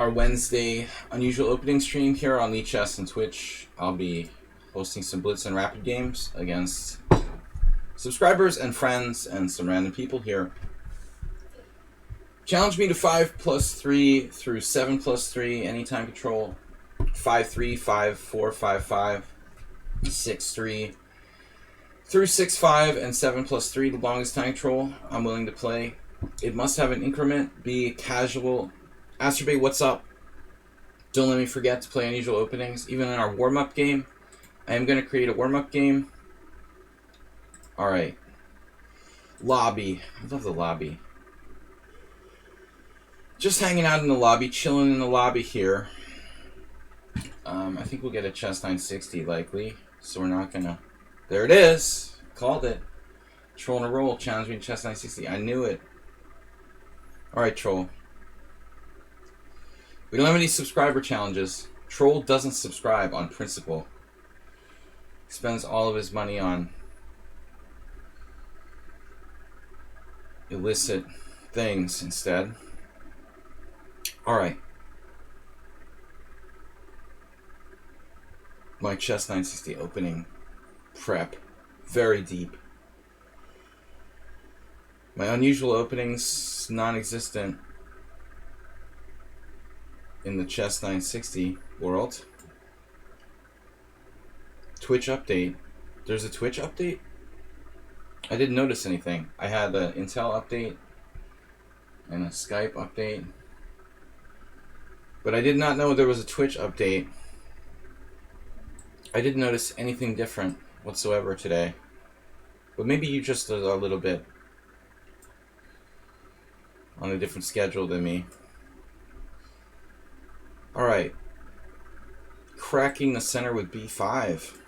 our Wednesday unusual opening stream here on lichess and Twitch. I'll be hosting some Blitz and Rapid games against subscribers and friends and some random people here. Challenge me to 5+3 through 7+3 anytime control. 5-3, 5-4, 5-5, 6-3 through 6-5 and 7+3 the longest time control I'm willing to play. It must have an increment, be casual. Asterbay, what's up? Don't let me forget to play unusual openings. Even in our warm-up game, I am going to create a warm-up game. Alright. Lobby. I love the lobby. Just hanging out in the lobby, chilling in the lobby here. I think we'll get a chess 960 likely, so we're not gonna... There it is! Called it. Troll in a roll, challenge me to chess 960. I knew it. Alright, Troll. We don't have any subscriber challenges. Troll doesn't subscribe on principle. He spends all of his money on illicit things instead. Alright. My chess 960 opening prep. Very deep. My unusual openings non-existent in the chess 960 world. Twitch update. There's a Twitch update? I didn't notice anything. I had an Intel update and a Skype update. But I did not know there was a Twitch update. I didn't notice anything different whatsoever today. But maybe you just are a little bit on a different schedule than me. Alright. Cracking the center with b5.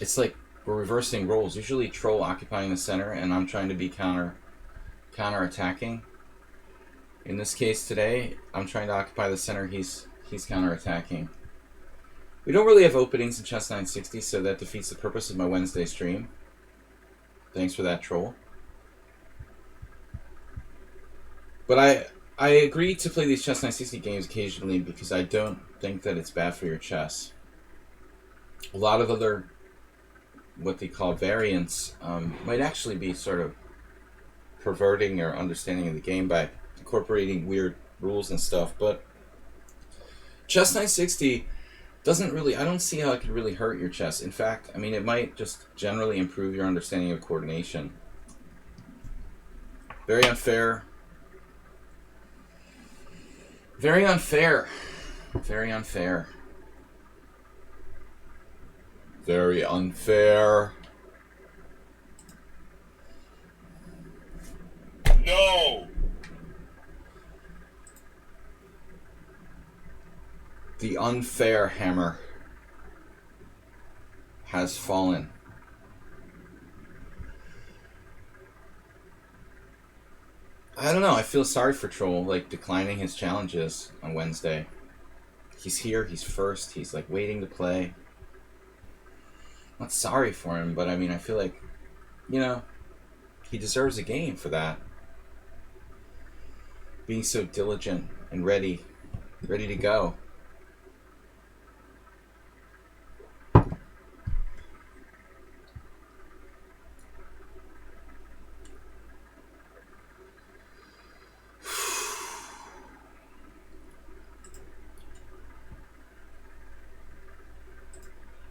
It's like we're reversing roles. Usually Troll occupying the center and I'm trying to be counter-attacking. In this case today, I'm trying to occupy the center, he's counter-attacking. We don't really have openings in chess 960, so that defeats the purpose of my Wednesday stream. Thanks for that, Troll. But I agree to play these chess 960 games occasionally because I don't think that it's bad for your chess. A lot of other, what they call variants, might actually be sort of perverting your understanding of the game by incorporating weird rules and stuff. But chess 960 doesn't really, I don't see how it could really hurt your chess. In fact, I mean, it might just generally improve your understanding of coordination. Very unfair. Very unfair. Very unfair. Very unfair. No! The unfair hammer has fallen. I don't know, I feel sorry for Troll, like, declining his challenges on Wednesday. He's here, he's first, he's, like, waiting to play. Not sorry for him, but I mean, I feel like, you know, he deserves a game for that. Being so diligent and ready to go.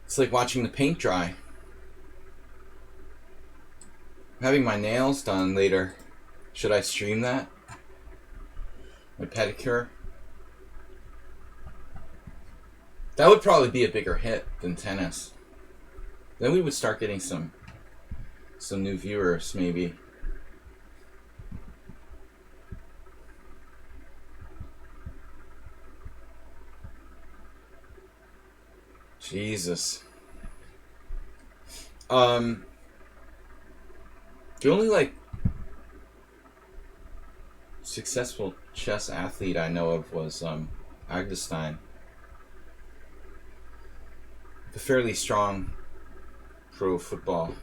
It's like watching the paint dry. I'm having my nails done later. Should I stream that? My pedicure? That would probably be a bigger hit than tennis. Then we would start getting some new viewers, maybe. Jesus. The only, like, successful chess athlete I know of was, Agdestein. A fairly strong pro football,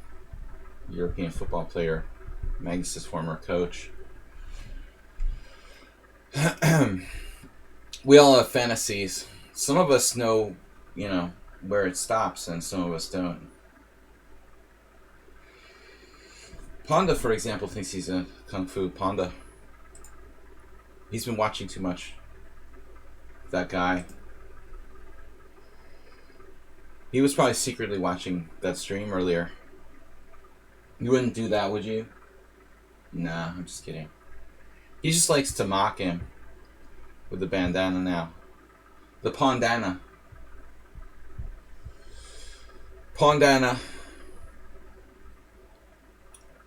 European football player. Magnus's former coach. We all have fantasies. Some of us know, you know, where it stops, and some of us don't. Panda, for example, thinks he's a kung fu panda. He's been watching too much. That guy. He was probably secretly watching that stream earlier. You wouldn't do that, would you? Nah, I'm just kidding. He just likes to mock him with the bandana now. The pondana. Pondana.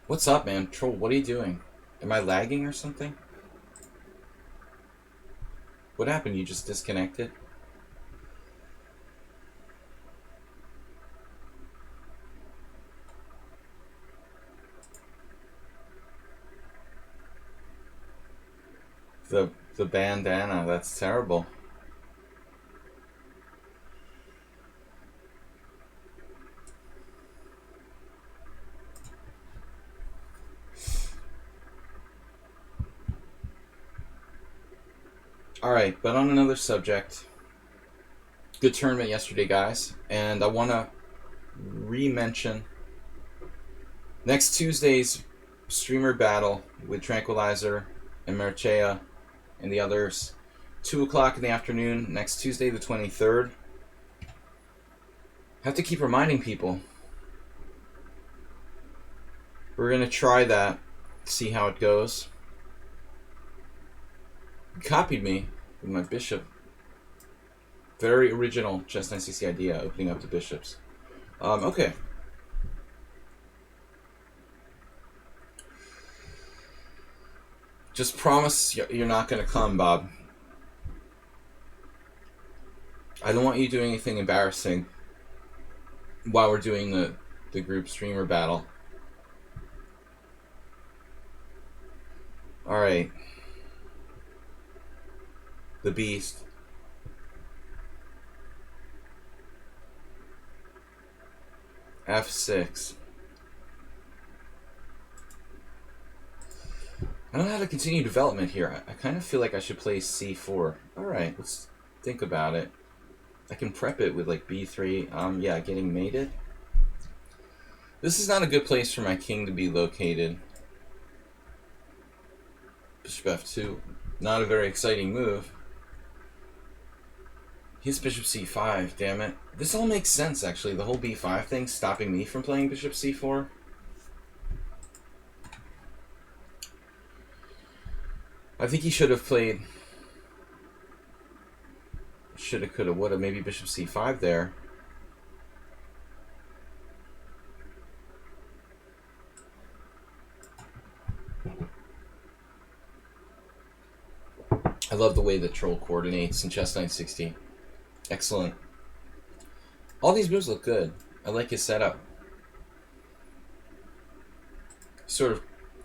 What's up, man? Troll, what are you doing? Am I lagging or something? What happened? You just disconnected? The bandana, that's terrible. Alright, but on another subject. Good tournament yesterday, guys. And I want to re-mention next Tuesday's streamer battle with Tranquilizer and Merchea and the others. 2 o'clock in the afternoon, next Tuesday the 23rd. Have to keep reminding people. We're going to try that, see how it goes. You copied me with my bishop. Very original chess 960 idea, opening up the bishops. Okay. Just promise you're not going to come, Bob. I don't want you doing anything embarrassing while we're doing the group streamer battle. Alright. The beast. F6. I don't know how to continue development here. I kind of feel like I should play c4. Alright, let's think about it. I can prep it with like b3. Yeah, getting mated. This is not a good place for my king to be located. Bishop f2. Not a very exciting move. He's bishop c5, damn it. This all makes sense, actually. The whole b5 thing stopping me from playing bishop c4. I think he should have played... Shoulda, coulda, woulda. Maybe bishop c5 there. I love the way the troll coordinates in chess 960. Excellent. All these moves look good. I like his setup. Sort of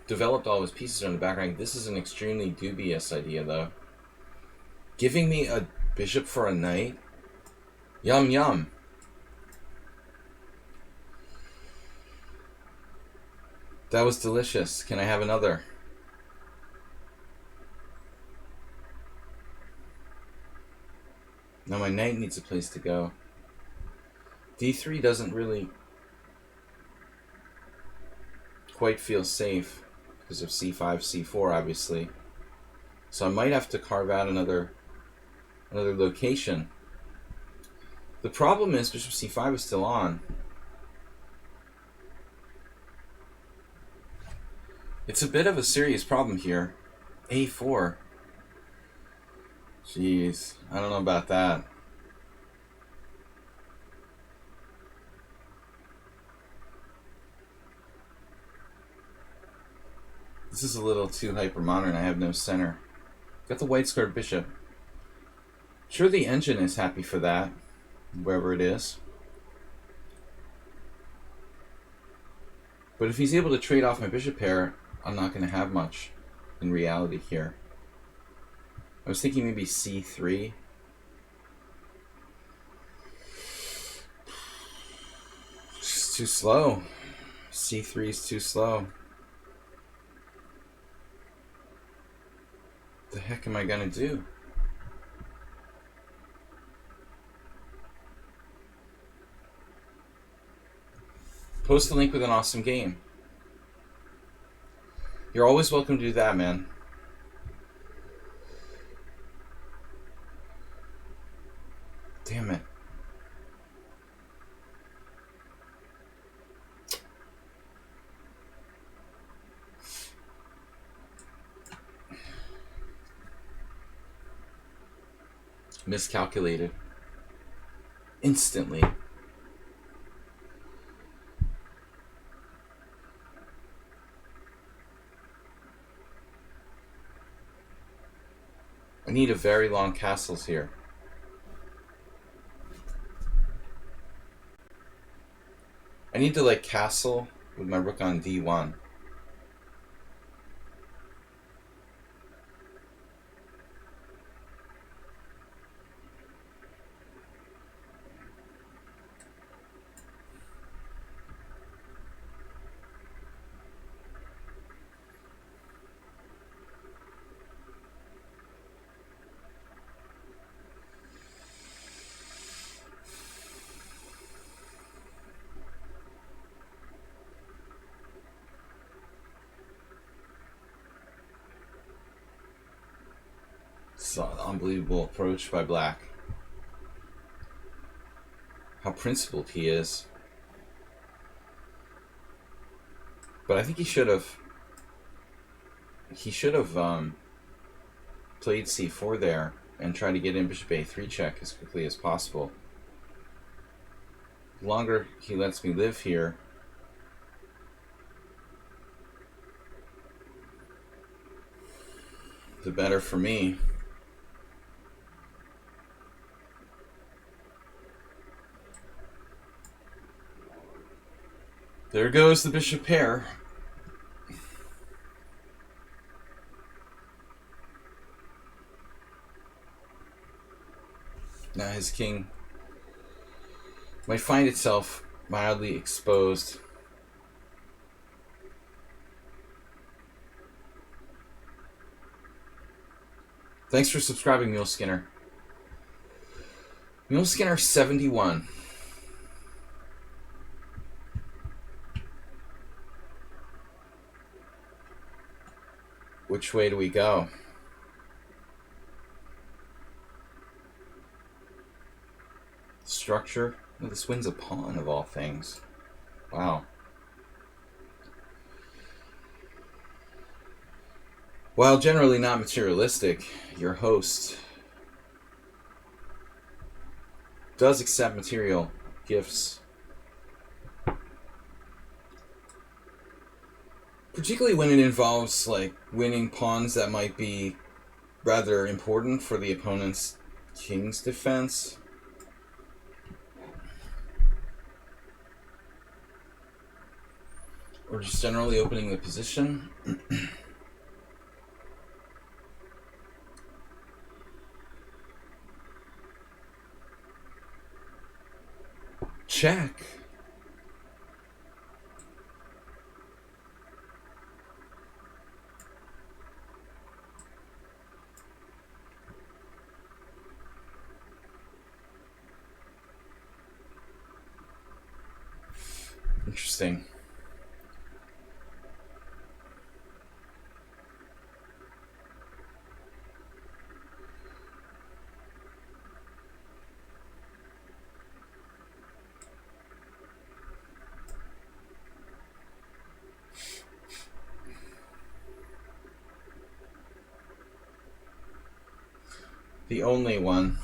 developed all his pieces on the background. This is an extremely dubious idea, though. Giving me a bishop for a knight? Yum yum. That was delicious. Can I have another? Now my knight needs a place to go. d3 doesn't really quite feel safe because of c5, c4, obviously. So I might have to carve out another location. The problem is bishop c5 is still on. It's a bit of a serious problem here. a4. Jeez, I don't know about that. This is a little too hyper-modern. I have no center. Got the white squared bishop. Sure, the engine is happy for that, wherever it is. But if he's able to trade off my bishop pair, I'm not going to have much in reality here. I was thinking maybe c3. It's too slow. c3 is too slow. The heck am I gonna do? Post the link with an awesome game. You're always welcome to do that, man. Damn it. Miscalculated. Instantly. I need a very long castles here. I need to like castle with my rook on d1. It's an unbelievable approach by Black. How principled he is. But I think he should have played c4 there and tried to get in bishop a3 check as quickly as possible. The longer he lets me live here, the better for me. There goes the bishop pair. Now his king might find itself mildly exposed. Thanks for subscribing, Mule Skinner. Mule Skinner 71. Which way do we go? Structure? Oh, this wins a pawn of all things. Wow. While generally not materialistic, your host does accept material gifts. Particularly when it involves like winning pawns that might be rather important for the opponent's king's defense. Or just generally opening the position. Check. Interesting. The only one.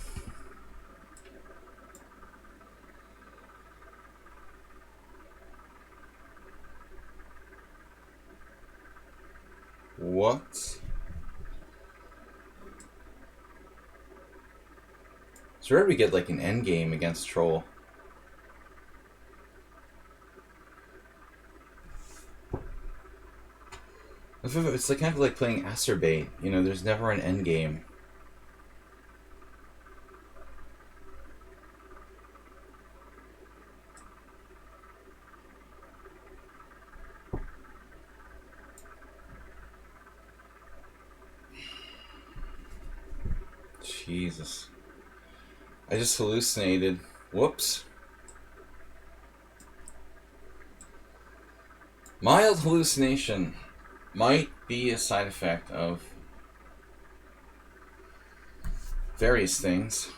What? It's rare we get like an endgame against Troll. It's like kind of like playing Acerbate. You know, there's never an endgame. Jesus. I just hallucinated. Whoops. Mild hallucination might be a side effect of various things.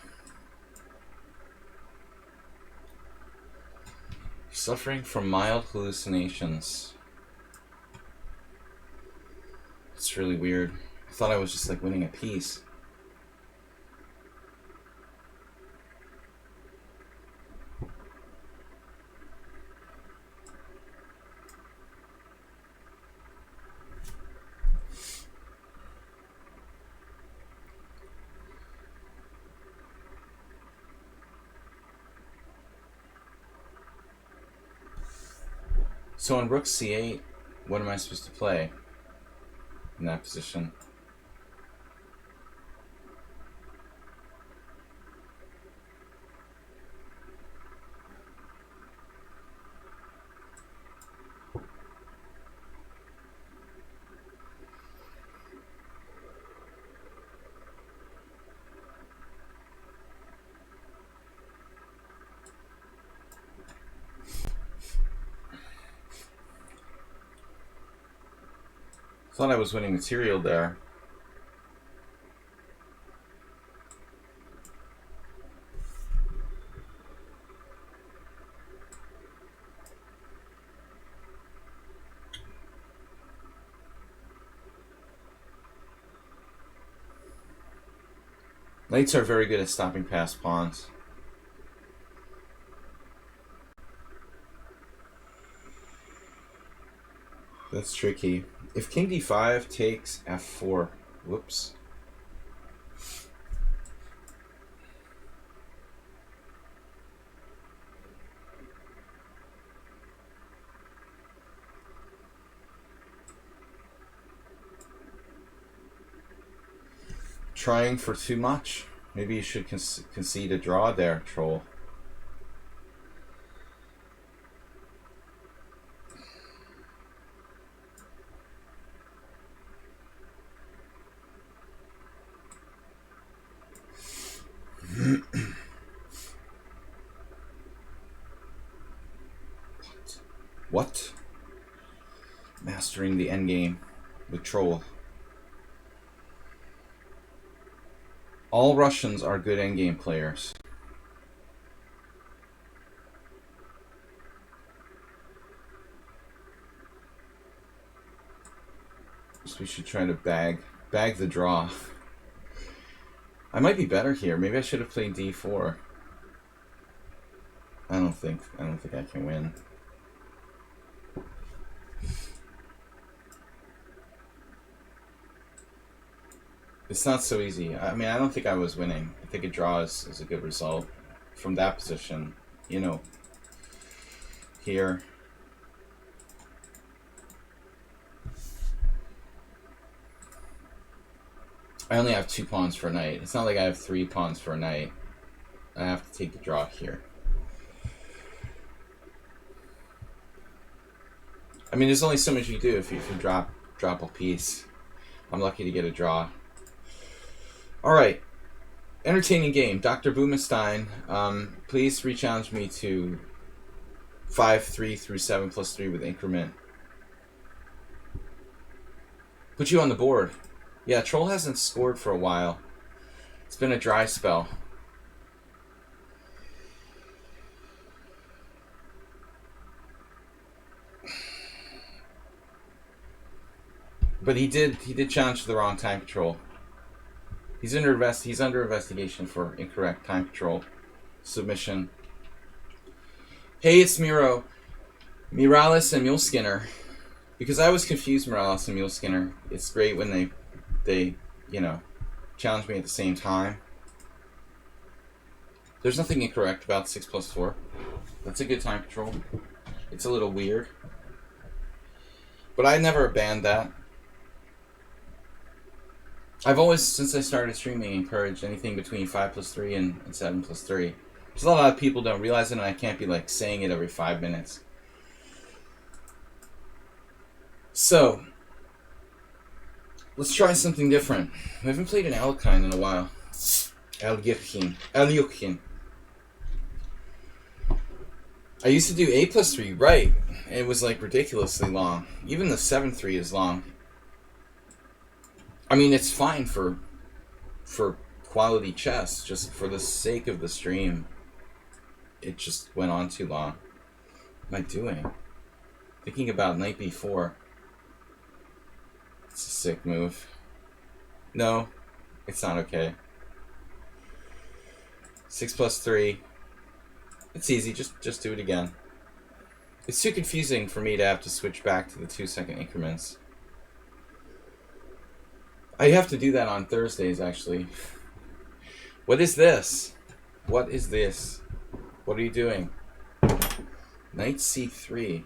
Suffering from mild hallucinations. It's really weird. I thought I was just like winning a piece. So on rook c8, what am I supposed to play in that position? Thought I was winning material there. Knights are very good at stopping past pawns. That's tricky. If king d5 takes f4, whoops. Trying for too much. Maybe you should concede a draw there, troll. What? Mastering the endgame with troll. All Russians are good endgame players. So we should try to bag the draw. I might be better here. Maybe I should have played d4. I don't think I can win. It's not so easy. I mean, I don't think I was winning. I think a draw is a good result from that position. You know, here. I only have 2 pawns for a knight. It's not like I have 3 pawns for a knight. I have to take the draw here. I mean, there's only so much you do if you drop a piece. I'm lucky to get a draw. All right, entertaining game. Dr. Boomenstein, please re-challenge me to 5-3 through 7+3 with increment. Put you on the board. Yeah, Troll hasn't scored for a while. It's been a dry spell. But he did challenge the wrong time control. He's under investigation for incorrect time control submission. Hey, it's Miro, Miralis and Muleskinner. Because I was confused, Miralis and Muleskinner. It's great when they challenge me at the same time. There's nothing incorrect about 6+4. That's a good time control. It's a little weird, but I never banned that. I've always, since I started streaming, encouraged anything between 5+3 and 7+3. Because a lot of people don't realize it, and I can't be like saying it every 5 minutes. So, let's try something different. We haven't played an Alekhine in a while. Elyukin. I used to do A+3, right? It was like ridiculously long. Even the 7-3 is long. I mean, it's fine for quality chess, just for the sake of the stream. It just went on too long. What am I doing? Thinking about knight b4. It's a sick move. No, it's not okay. 6+3. It's easy, just do it again. It's too confusing for me to have to switch back to the 2-second increments. I have to do that on Thursdays, actually. What is this? What is this? What are you doing? Knight c3.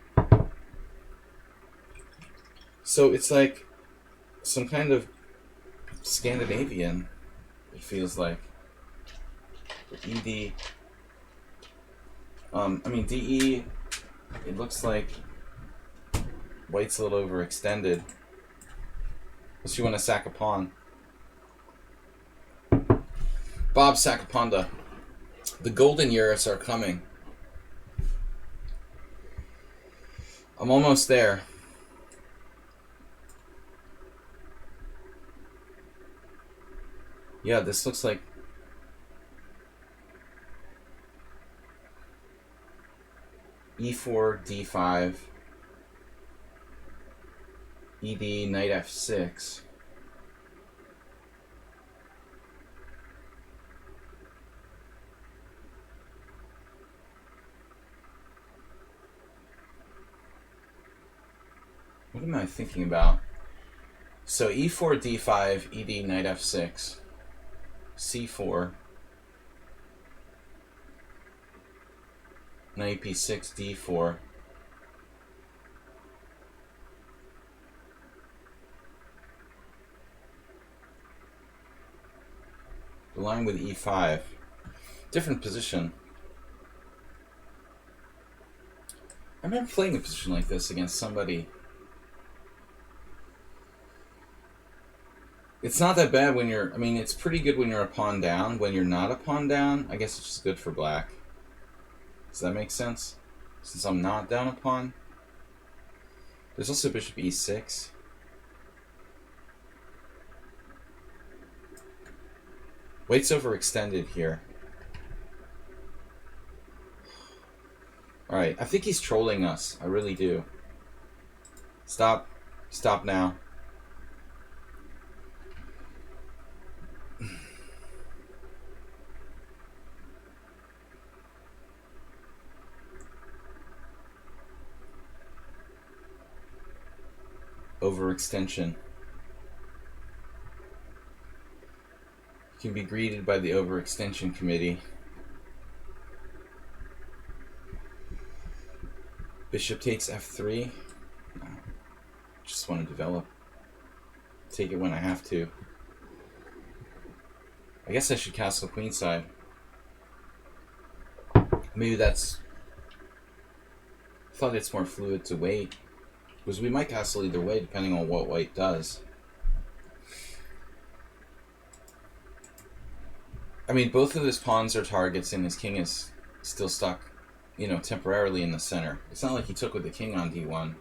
So it's like some kind of Scandinavian, it feels like. ED. I mean, DE, it looks like white's a little overextended. Unless you want to sack a pawn. Bob Sakaponda. The golden years are coming. I'm almost there. Yeah, this looks like e4, d5, ed, knight f6. What am I thinking about? So e4, d5, ed, knight f6, c4, knight b6, d4. The line with e5. Different position. I remember playing a position like this against somebody. It's not that bad when you're... I mean, it's pretty good when you're a pawn down. When you're not a pawn down, I guess it's just good for black. Does that make sense? Since I'm not down a pawn. There's also bishop e6. White's overextended here. Alright, I think he's trolling us. I really do. Stop. Stop now. Overextension. You can be greeted by the overextension committee. Bishop takes f3. No, just want to develop. Take it when I have to. I guess I should castle queenside. Maybe that's... I thought it's more fluid to wait. Because we might castle either way depending on what white does. I mean, both of his pawns are targets and his king is still stuck, you know, temporarily in the center. It's not like he took with the king on d1.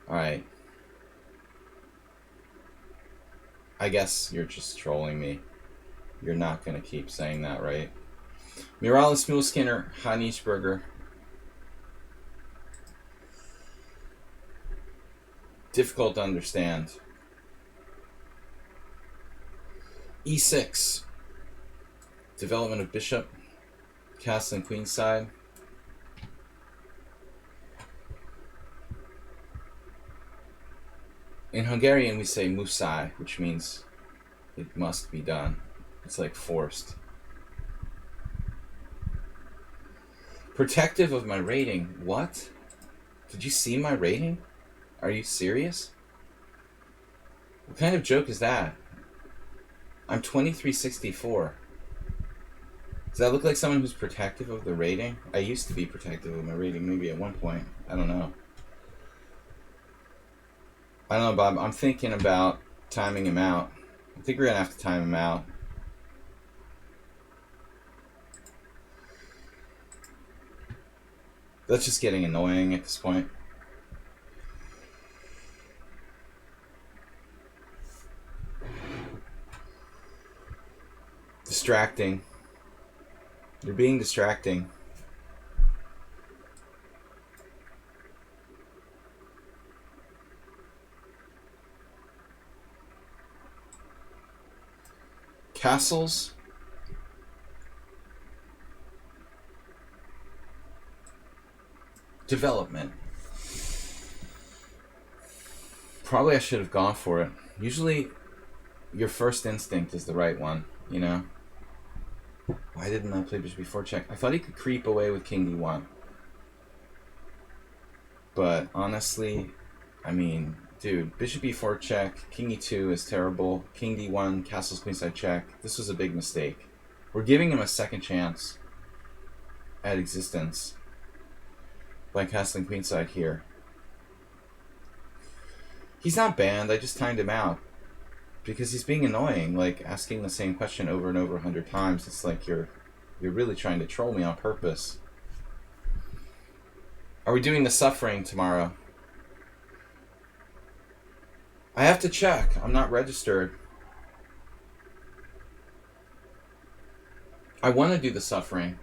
Alright. I guess you're just trolling me. You're not going to keep saying that, right? Miralis Muleskinner, Hanisberger. Difficult to understand. e6. Development of bishop. Castling queenside. In Hungarian we say musai, which means it must be done. It's like forced. Protective of my rating. What? Did you see my rating? Are you serious? What kind of joke is that? I'm 2364. Does that look like someone who's protective of the rating? I used to be protective of my rating, maybe at one point. I don't know. I don't know, Bob. I'm thinking about timing him out. I think we're going to have to time him out. That's just getting annoying at this point. Distracting. You're being distracting. Castles. Development. Probably I should have gone for it. Usually your first instinct is the right one, you know? Why didn't I play bishop before check? I thought he could creep away with king d1. But honestly, I mean, dude, bishop b4 check, king e2 is terrible, king d1, castles queenside check. This was a big mistake. We're giving him a second chance at existence by castling queenside here. He's not banned, I just timed him out. Because he's being annoying, like asking the same question over and over 100 times. It's like you're really trying to troll me on purpose. Are we doing the suffering tomorrow? I have to check. I'm not registered. I want to do the suffering.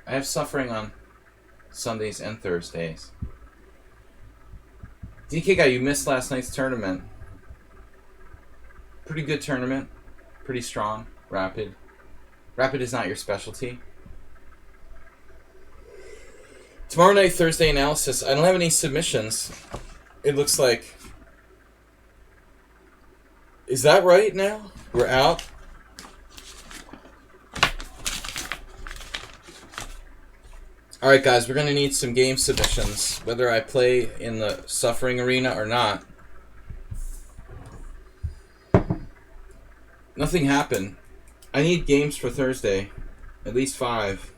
I have suffering on Sundays and Thursdays. DK guy, you missed last night's tournament. Pretty good tournament. Pretty strong. Rapid. Rapid is not your specialty. Tomorrow night, Thursday analysis. I don't have any submissions. It looks like. Is that right now? We're out? Alright guys, we're going to need some game submissions. Whether I play in the suffering arena or not. Nothing happened. I need games for Thursday. At least 5.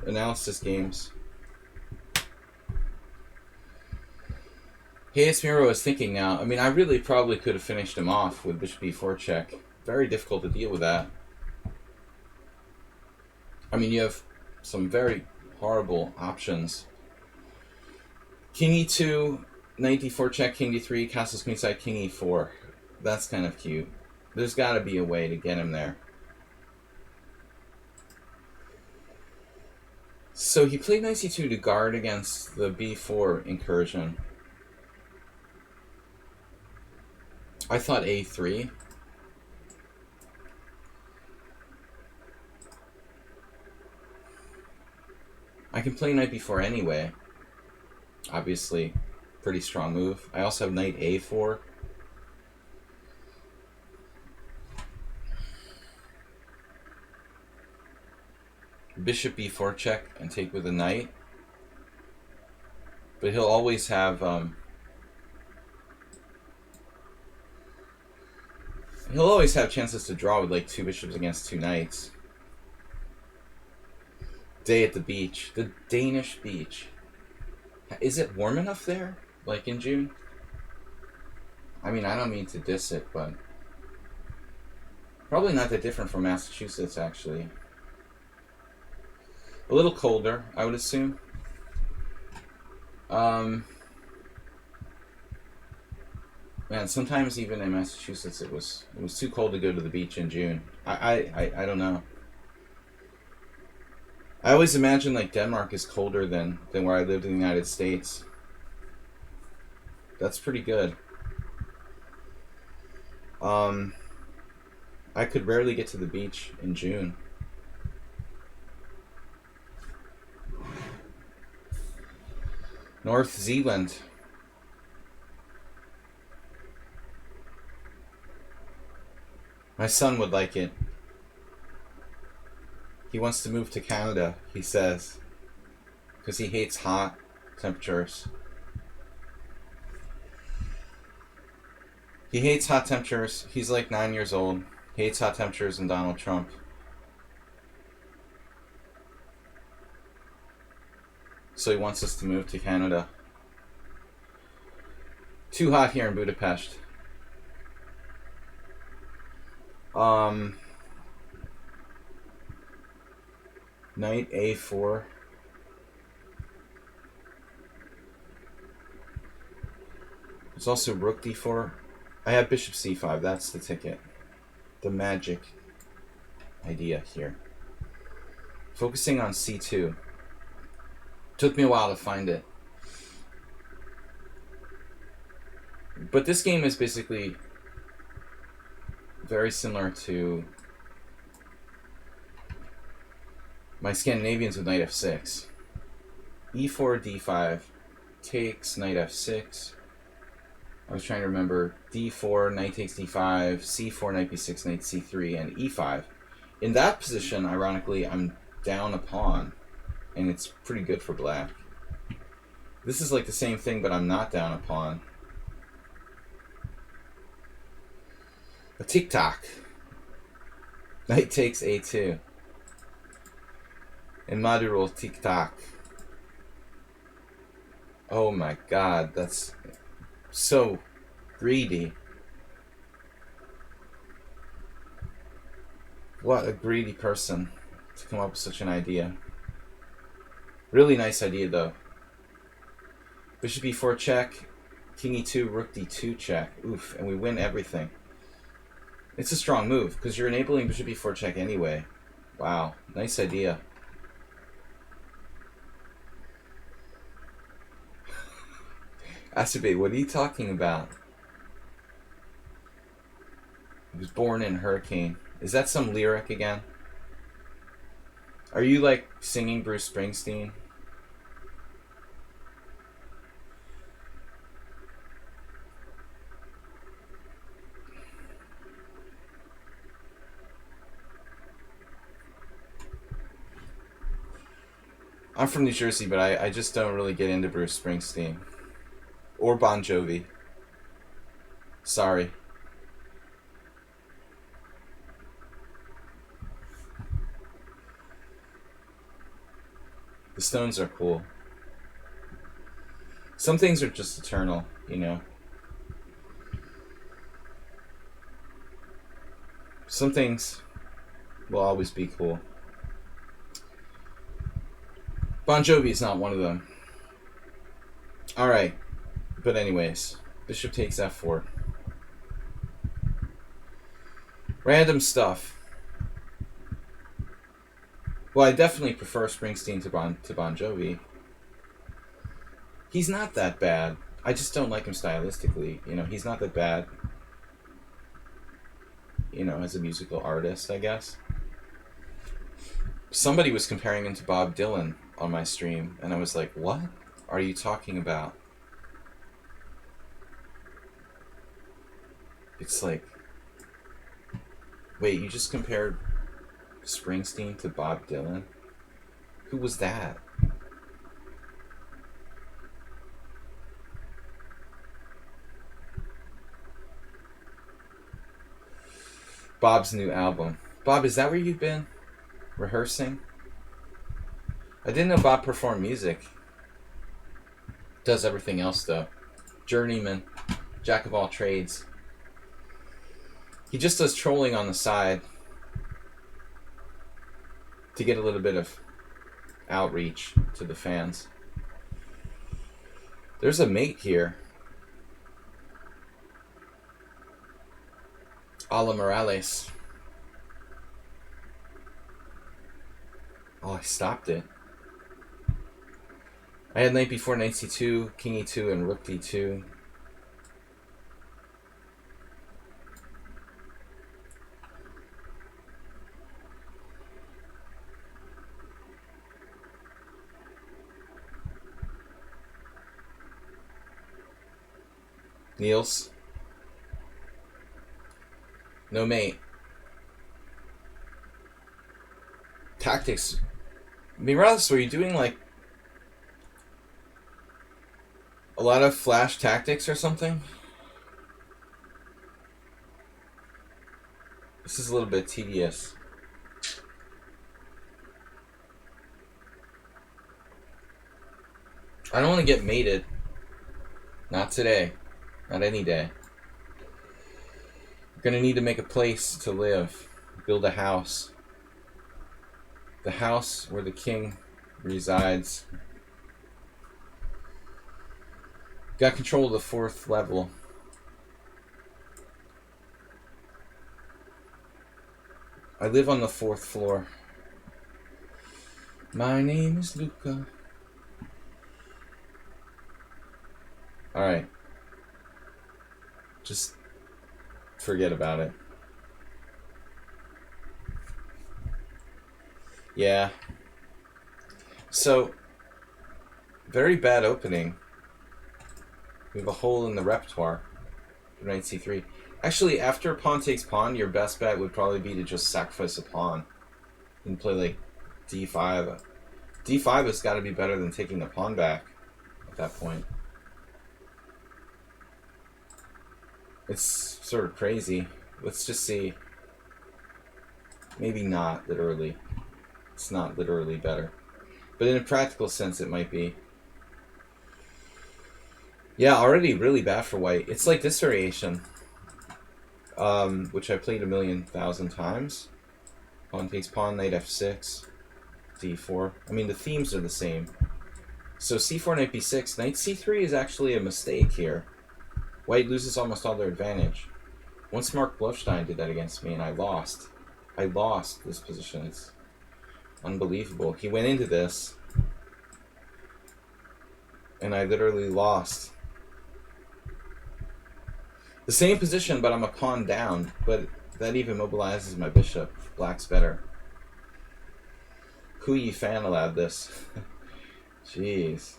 Analysis games. Hey, it's Miro is thinking now. I mean, I really probably could have finished him off with bishop b4 check. Very difficult to deal with that. I mean, you have some very horrible options. King e2, knight d4 check, king d3, castles queenside, king e4. That's kind of cute. There's got to be a way to get him there. So he played knight c2 to guard against the b4 incursion. I thought a3. I can play knight b4 anyway. Obviously, pretty strong move. I also have knight a4. Bishop b4 check and take with a knight. But he'll always have chances to draw with like 2 bishops against 2 knights. Day at the beach. The Danish beach. Is it warm enough there? Like in June? I mean, I don't mean to diss it, but probably not that different from Massachusetts, actually. A little colder, I would assume. Man, sometimes even in Massachusetts it was too cold to go to the beach in June. I don't know. I always imagine like Denmark is colder than where I lived in the United States. That's pretty good. I could rarely get to the beach in June. North Zealand. My son would like it. He wants to move to Canada, he says, because he hates hot temperatures. He hates hot temperatures. He's like 9 years old. He hates hot temperatures and Donald Trump. So he wants us to move to Canada. Too hot here in Budapest. Knight A4. There's also rook D4. I have bishop C5. That's the ticket. The magic idea here. Focusing on C2. Took me a while to find it. But this game is basically very similar to my Scandinavians with knight f6. E4, d5, takes, knight f6. I was trying to remember d4, knight takes d5, c4, knight b6, knight c3, and e5. In that position, ironically, I'm down a pawn, and it's pretty good for black. This is like the same thing, but I'm not down a pawn. A tic-tac. Knight takes a2. And Maduro tic-tac. Oh my god, that's so greedy. What a greedy person to come up with such an idea. Really nice idea though. Bishop e4 check, king e2, rook d2 check. Oof, and we win everything. It's a strong move, because you're enabling bishop e4 check anyway. Wow, nice idea. Asabe, what are you talking about? He was born in Hurricane. Is that some lyric again? Are you like singing Bruce Springsteen? I'm from New Jersey, but I just don't really get into Bruce Springsteen. Or Bon Jovi. Sorry. The Stones are cool. Some things are just eternal, you know. Some things will always be cool. Bon Jovi is not one of them. Alright. But anyways, bishop takes f4. Random stuff. Well, I definitely prefer Springsteen to Bon Jovi. He's not that bad. I just don't like him stylistically. You know, he's not that bad. You know, as a musical artist, I guess. Somebody was comparing him to Bob Dylan on my stream, and I was like, what are you talking about? It's like, wait, you just compared Springsteen to Bob Dylan? Who was that? Bob's new album. Bob, is that where you've been? Rehearsing? I didn't know Bob performed music. Does everything else, though. Journeyman. Jack of all trades. He just does trolling on the side to get a little bit of outreach to the fans. There's a mate here. Ala Morales. Oh, I stopped it. I had knight before knight c2, king e2, and rook d2. Niels. No mate. Tactics. Morales, were you doing like a lot of flash tactics or something? This is a little bit tedious. I don't want to get mated. Not today. Not any day. Gonna need to make a place to live. Build a house. The house where the king resides. Got control of the 4th level. I live on the 4th floor. My name is Luca. Alright. Just forget about it. Yeah. So, very bad opening. We have a hole in the repertoire. Knight c3. Actually, after pawn takes pawn, your best bet would probably be to just sacrifice a pawn and play like d5. d5 has got to be better than taking the pawn back at that point. It's sort of crazy. Let's just see. Maybe not literally. It's not literally better. But in a practical sense, it might be. Yeah, already really bad for white. It's like this variation, which I played 1,000,000 times. Pawn takes pawn, knight f6, d4. I mean, the themes are the same. So c4, knight b6. Knight c3 is actually a mistake here. White loses almost all their advantage. Once Mark Bluffstein did that against me, and I lost. I lost this position. It's unbelievable. He went into this, and I literally lost. The same position, but I'm a pawn down. But that even mobilizes my bishop. Black's better. Hu Yifan allowed this. Jeez.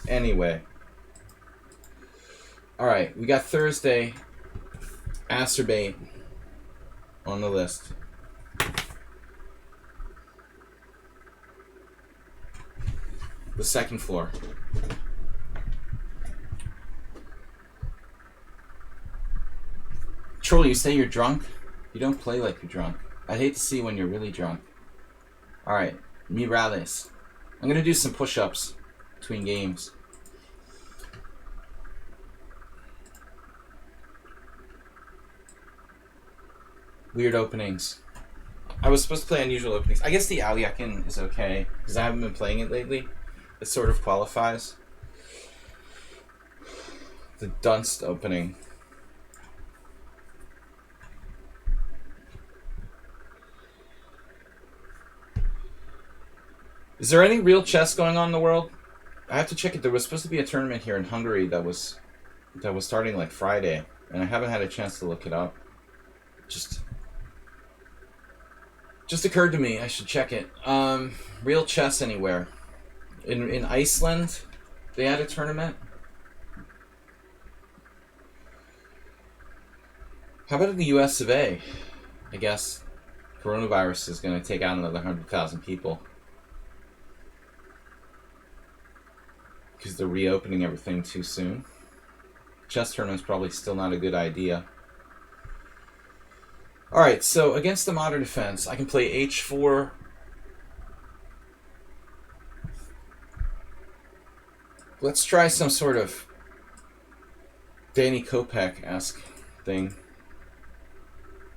Anyway. Alright, we got Thursday. Acerbate on the list. The 2nd floor. Troll, you say you're drunk? You don't play like you're drunk. I'd hate to see when you're really drunk. Alright, Mirales. I'm gonna do some push-ups between games. Weird openings. I was supposed to play unusual openings. I guess the Aliakin is okay, because I haven't been playing it lately. It sort of qualifies. The Dunst opening. Is there any real chess going on in the world? I have to check it. There was supposed to be a tournament here in Hungary that was starting like Friday, and I haven't had a chance to look it up. Just occurred to me I should check it. Real chess anywhere. In Iceland, they had a tournament. How about in the US of A? I guess coronavirus is going to take out another 100,000 people. Because they're reopening everything too soon. Chess tournament's probably still not a good idea. Alright, so against the modern defense, I can play h4. Let's try some sort of Danny Kopech-esque thing.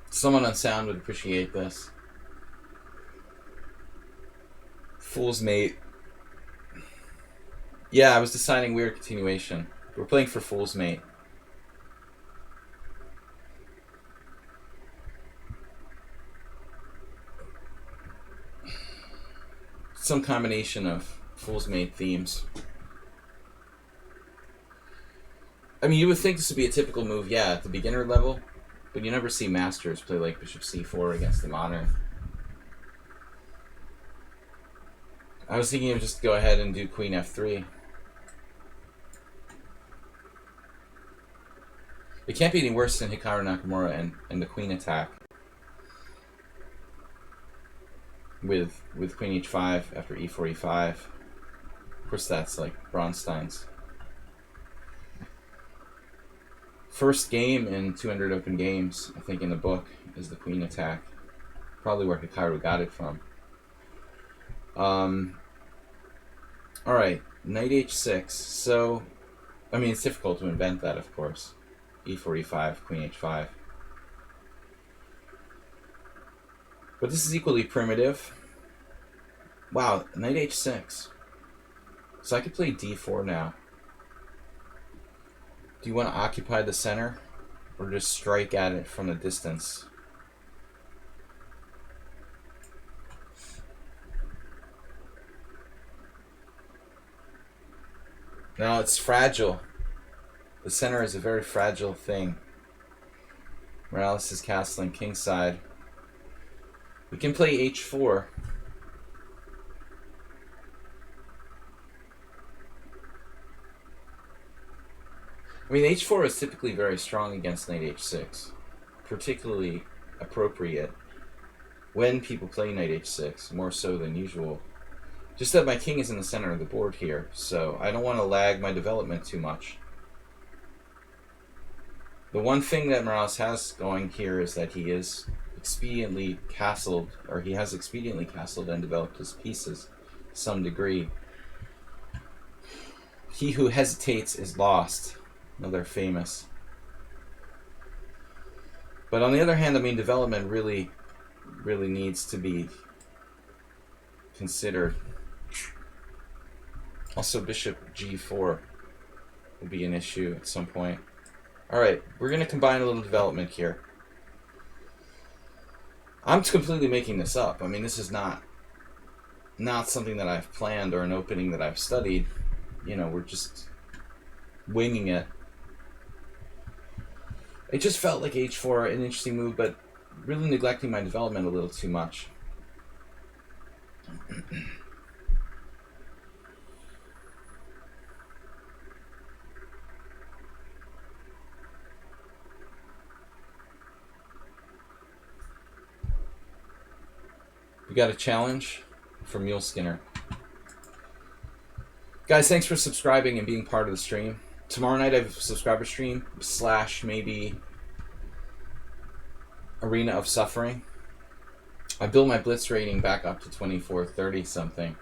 Someone on sound would appreciate this. Fool's Mate. Yeah, I was deciding weird continuation. We're playing for Fool's Mate. Some combination of Fool's Mate themes. I mean, you would think this would be a typical move, yeah, at the beginner level, but you never see masters play like Bishop c4 against the modern. I was thinking of just go ahead and do Queen f3. It can't be any worse than Hikaru Nakamura and the Queen attack. With Queen h5 after e4, e5. Of course, that's like Bronstein's first game in 200 open games, I think, in the book, is the Queen attack. Probably where Hikaru got it from. Alright, Knight h6. So, I mean, it's difficult to invent that, of course. e4, e5, Queen h5. But this is equally primitive. Wow, knight h6. So I could play d4 now. Do you want to occupy the center? Or just strike at it from a distance? No, it's fragile. The center is a very fragile thing. Morales is castling kingside. We can play h4. I mean, h4 is typically very strong against knight h6. Particularly appropriate when people play knight h6, more so than usual. Just that my king is in the center of the board here, so I don't want to lag my development too much. The one thing that Morales has going here is that he is expediently castled, or he has expediently castled and developed his pieces to some degree. He who hesitates is lost. Another famous. But on the other hand, I mean, development really needs to be considered. Also, bishop g4 will be an issue at some point. Alright, we're going to combine a little development here. I'm completely making this up. I mean, this is not something that I've planned or an opening that I've studied. You know, we're just winging it. It just felt like h4 an interesting move, but really neglecting my development a little too much. We got a challenge from Mule Skinner. Guys, thanks for subscribing and being part of the stream. Tomorrow night I have a subscriber stream / maybe Arena of Suffering. I built my Blitz rating back up to 2430 something.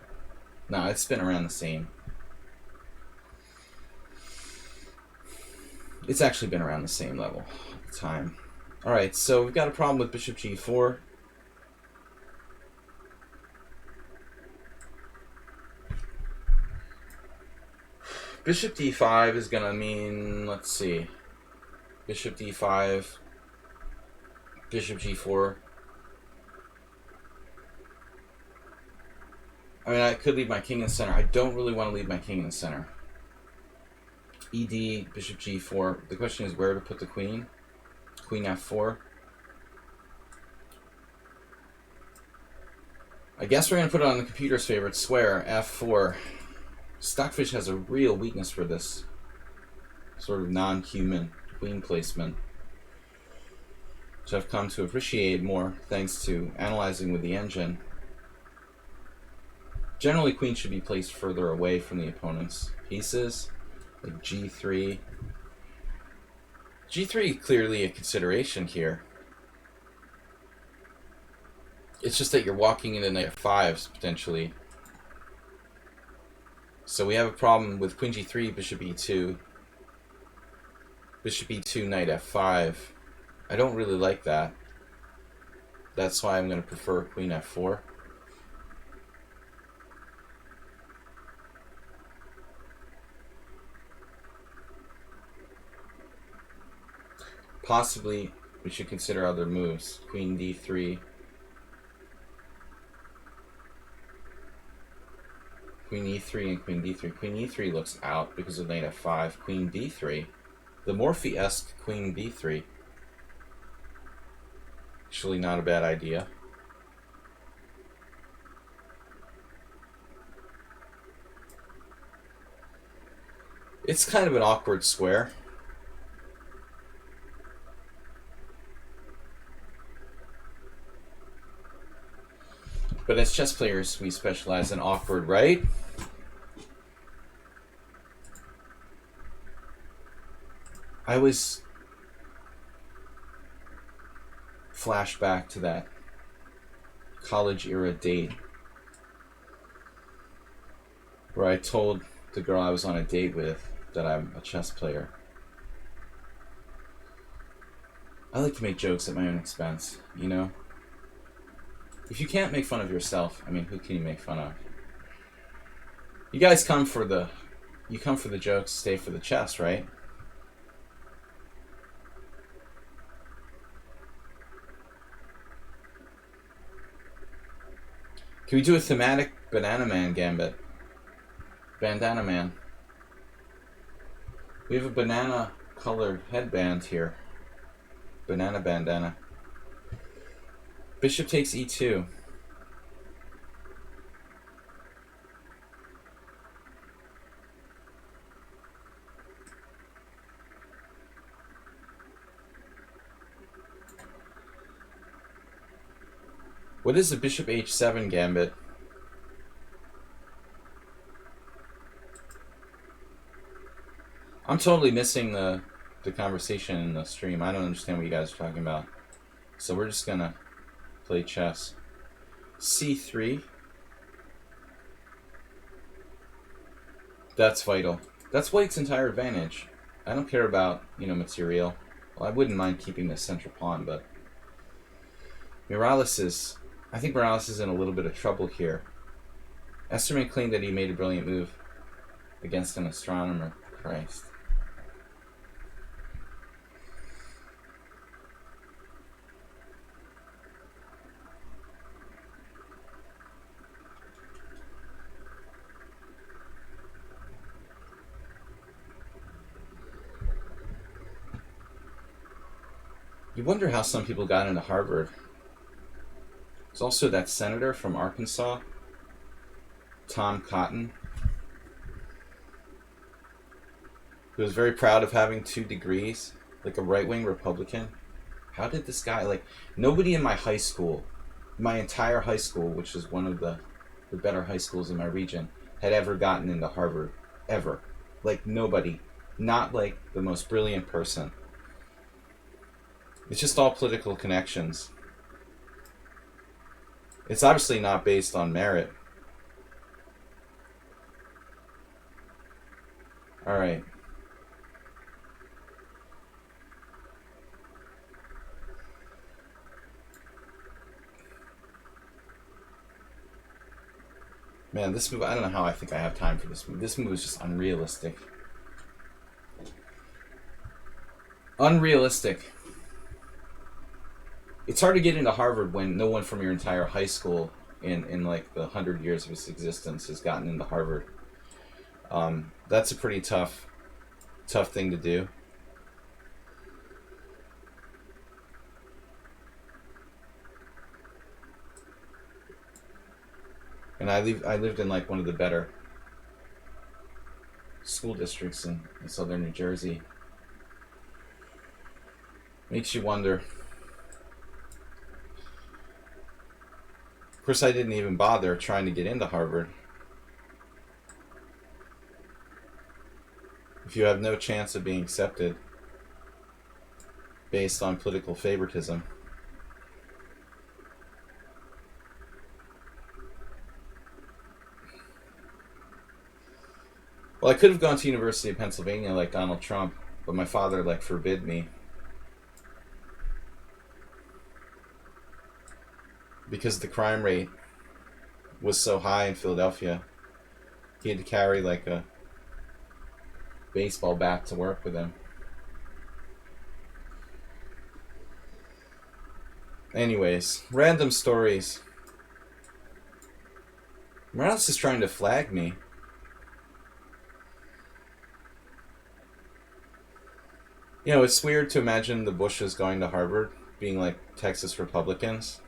No, it's been around the same. It's actually been around the same level at the time. Alright, so we've got a problem with bishop g4. Bishop d5 is going to mean, let's see, bishop d5, bishop g4. I mean, I could leave my king in the center. I don't really want to leave my king in the center. ED, bishop g4. The question is where to put the queen. Queen f4. I guess we're going to put it on the computer's favorite square, f4. Stockfish has a real weakness for this sort of non-human queen placement, which I've come to appreciate more thanks to analyzing with the engine. Generally, queen should be placed further away from the opponent's pieces, like g3. g3 clearly a consideration here. It's just that you're walking into knight f5s potentially. So we have a problem with queen g3, bishop e2. Bishop e2, knight f5. I don't really like that. That's why I'm going to prefer queen f4. Possibly we should consider other moves. Queen d3. Queen e3 and queen d3. Queen e3 looks out because of knight f5. Queen d3. The Morphy-esque queen b3. Actually not a bad idea. It's kind of an awkward square. But as chess players, we specialize in awkward, right? I always flash back to that college era date where I told the girl I was on a date with that I'm a chess player. I like to make jokes at my own expense, you know? If you can't make fun of yourself, I mean, who can you make fun of? You guys come for the jokes, stay for the chess, right? Can we do a thematic Banana Man gambit? Bandana Man. We have a banana colored headband here. Banana bandana. Bishop takes e2. What is the bishop h7 gambit? I'm totally missing the conversation in the stream. I don't understand what you guys are talking about. So we're just gonna play chess. c3. That's vital. That's White's entire advantage. I don't care about, material. Well, I wouldn't mind keeping the central pawn, but I think Morales is in a little bit of trouble here. Esterman claimed that he made a brilliant move against an astronomer. Christ. You wonder how some people got into Harvard. There's also that senator from Arkansas, Tom Cotton, who was very proud of having 2 degrees, like a right-wing Republican. How did this guy, nobody in my high school, my entire high school, which is one of the better high schools in my region, had ever gotten into Harvard. Ever. Nobody. Not the most brilliant person. It's just all political connections. It's obviously not based on merit. Alright. Man, this move, I don't know how I think I have time for this move. This move is just unrealistic. Unrealistic. It's hard to get into Harvard when no one from your entire high school in the 100 years of its existence has gotten into Harvard. That's a pretty tough thing to do. And I lived in one of the better school districts in southern New Jersey. Makes you wonder. Of course, I didn't even bother trying to get into Harvard. If you have no chance of being accepted based on political favoritism. Well, I could have gone to University of Pennsylvania like Donald Trump, but my father forbid me. Because the crime rate was so high in Philadelphia, he had to carry a baseball bat to work with him. Anyways, random stories. Morales is trying to flag me. It's weird to imagine the Bushes going to Harvard being Texas Republicans.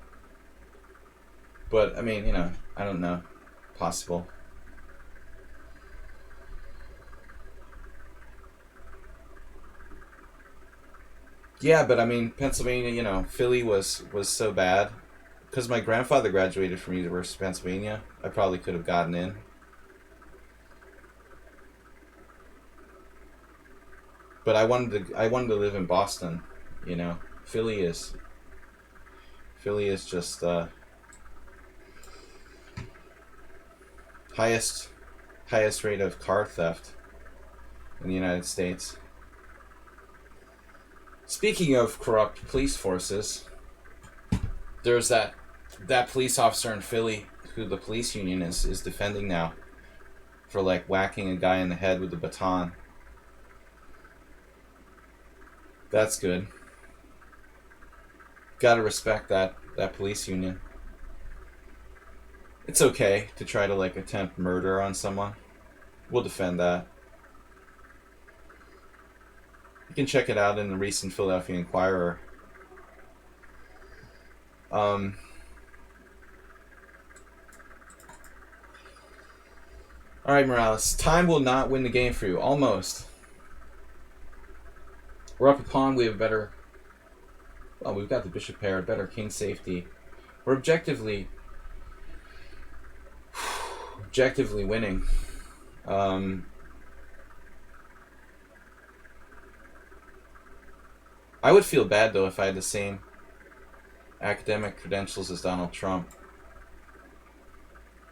But, I mean, I don't know. Possible. Yeah, but I mean, Pennsylvania, Philly was so bad. Because my grandfather graduated from University of Pennsylvania, I probably could have gotten in. But I wanted to live in Boston, Philly is just highest rate of car theft in the United States. Speaking of corrupt police forces, there's that That police officer in Philly, who the police union is defending now for like whacking a guy in the head with a baton. That's good. Gotta respect that police union. It's okay to try to like attempt murder on someone. We'll defend that. You can check it out in the recent Philadelphia Inquirer. Alright, Morales. Time will not win the game for you. Almost. We're up a pawn. We have better... Well, we've got the bishop pair. Better king safety. We're objectively winning. I would feel bad, though, if I had the same academic credentials as Donald Trump.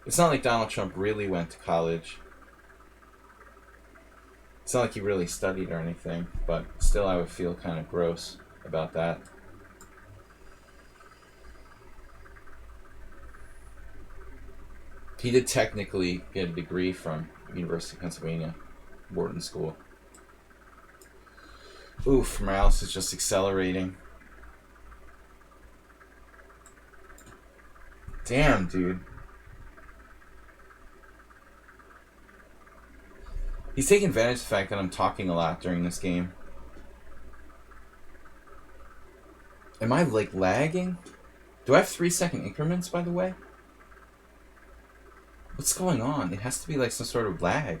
It's not like Donald Trump really went to college. It's not like he really studied or anything, but still I would feel kind of gross about that. He did technically get a degree from University of Pennsylvania, Wharton School. Oof, Morales is just accelerating. Damn, dude. He's taking advantage of the fact that I'm talking a lot during this game. Am I, like, lagging? Do I have 3-second increments, by the way? What's going on? It has to be, like, some sort of lag.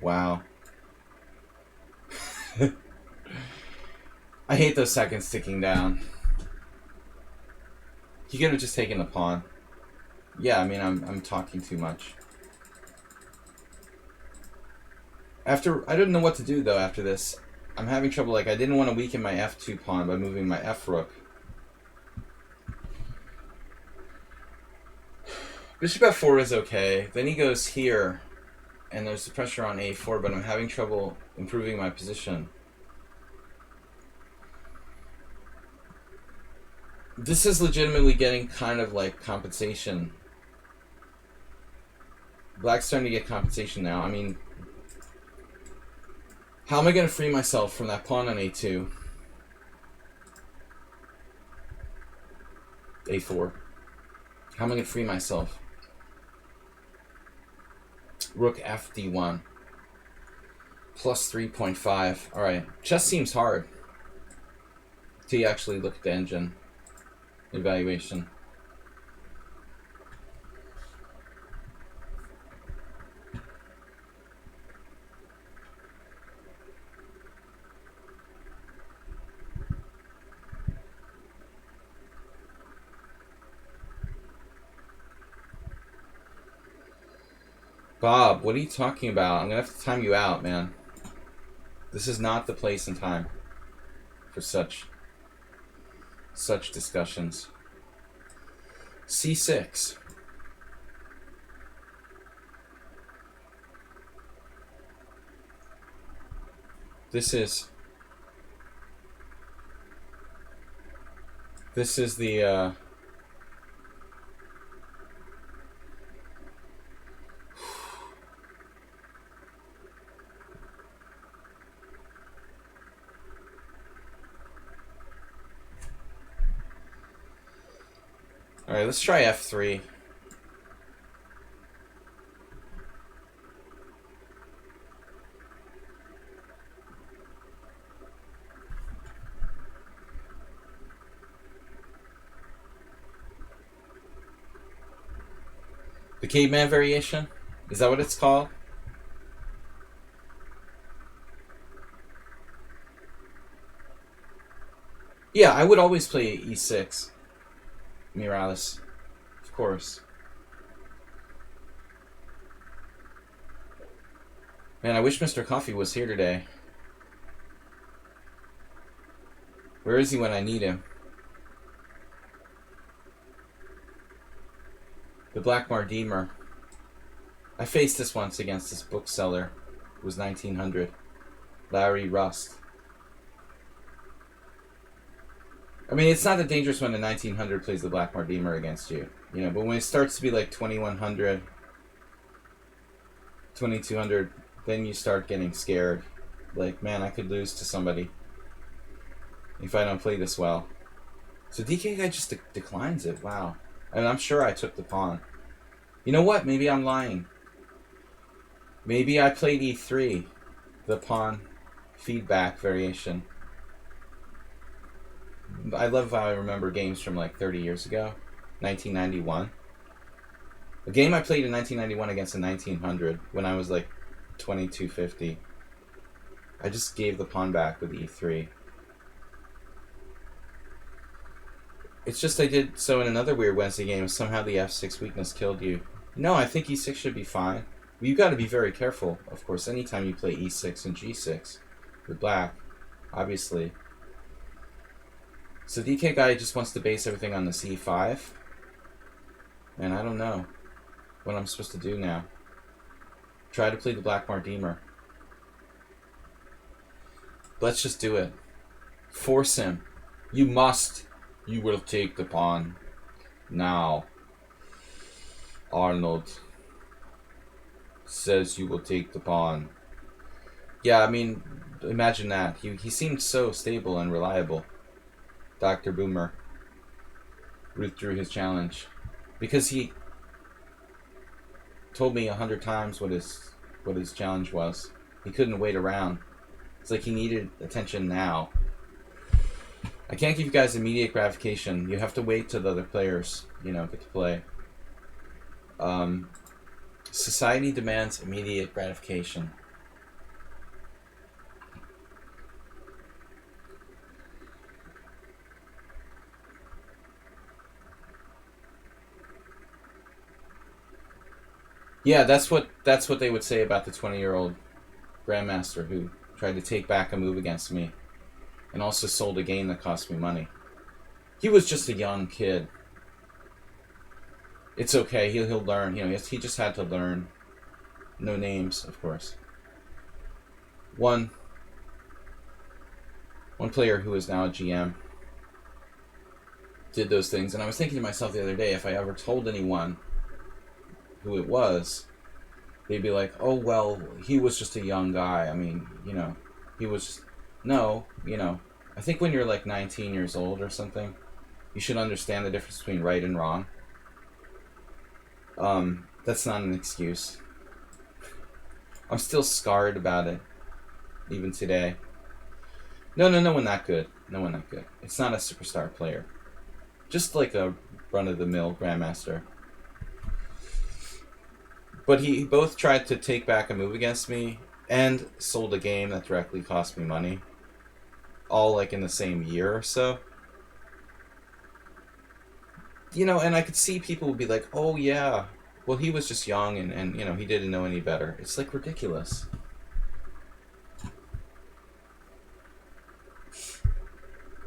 Wow. I hate those seconds ticking down. He could have just taken the pawn. Yeah, I mean, I'm talking too much. I didn't know what to do, though, after this. I'm having trouble. Like, I didn't want to weaken my f2 pawn by moving my f rook. Bishop f4 is okay. Then he goes here, and there's the pressure on a4, but I'm having trouble improving my position. This is legitimately getting kind of like compensation. Black's starting to get compensation now. I mean, how am I going to free myself from that pawn on a2? a4. How am I going to free myself? Rook f d1. Plus 3.5. Alright. Chess seems hard. Till you actually look at the engine evaluation. Bob, what are you talking about? I'm gonna have to time you out, man. This is not the place and time for such discussions. c6. This is the Alright, let's try f3. The caveman variation? Is that what it's called? Yeah, I would always play e6. Morales. Of course. Man, I wish Mr. Coffee was here today. Where is he when I need him? The Black Mardemer. I faced this once against this bookseller. It was 1900. Larry Rust. I mean, it's not that dangerous when the 1900 plays the Black Mardemer against you, you know, but when it starts to be like 2100, 2200, then you start getting scared. Like, man, I could lose to somebody if I don't play this well. So DK guy just declines it. Wow. And I'm sure I took the pawn. You know what? Maybe I'm lying. Maybe I played e3, the pawn feedback variation. I love how I remember games from like 30 years ago, 1991. A game I played in 1991 against a 1900 when I was like 2250. I just gave the pawn back with e3. It's just I did so in another weird Wednesday game. Somehow the f6 weakness killed you. No, I think e6 should be fine. You've got to be very careful, of course, anytime you play e6 and g6 with black, obviously. So DK guy just wants to base everything on the c5. And I don't know what I'm supposed to do now. Try to play the Black Mardemer. Let's just do it. Force him. You must. You will take the pawn. Now. Arnold says you will take the pawn. Yeah, I mean, imagine that. He seemed so stable and reliable. Dr. Boomer withdrew his challenge because he told me 100 times what his challenge was. He couldn't wait around. It's like he needed attention now. I can't give you guys immediate gratification. You have to wait till the other players, you know, get to play. Society demands immediate gratification. Yeah, that's what they would say about the 20-year-old grandmaster who tried to take back a move against me and also sold a game that cost me money. He was just a young kid. It's okay. He'll learn. You know, he just had to learn. No names, of course. One player who is now a GM did those things, and I was thinking to myself the other day, if I ever told anyone who it was, they'd be like, "Oh well, he was just a young guy. I mean, you know, he was just..." No, you know, I think when you're like 19 years old or something, you should understand the difference between right and wrong. That's not an excuse. I'm still scarred about it, even today. No one that good. No one that good. It's not a superstar player. Just like a run-of-the-mill grandmaster. But he both tried to take back a move against me and sold a game that directly cost me money. All like in the same year or so. You know, and I could see people would be like, "Oh yeah, well he was just young and you know, he didn't know any better." It's like ridiculous.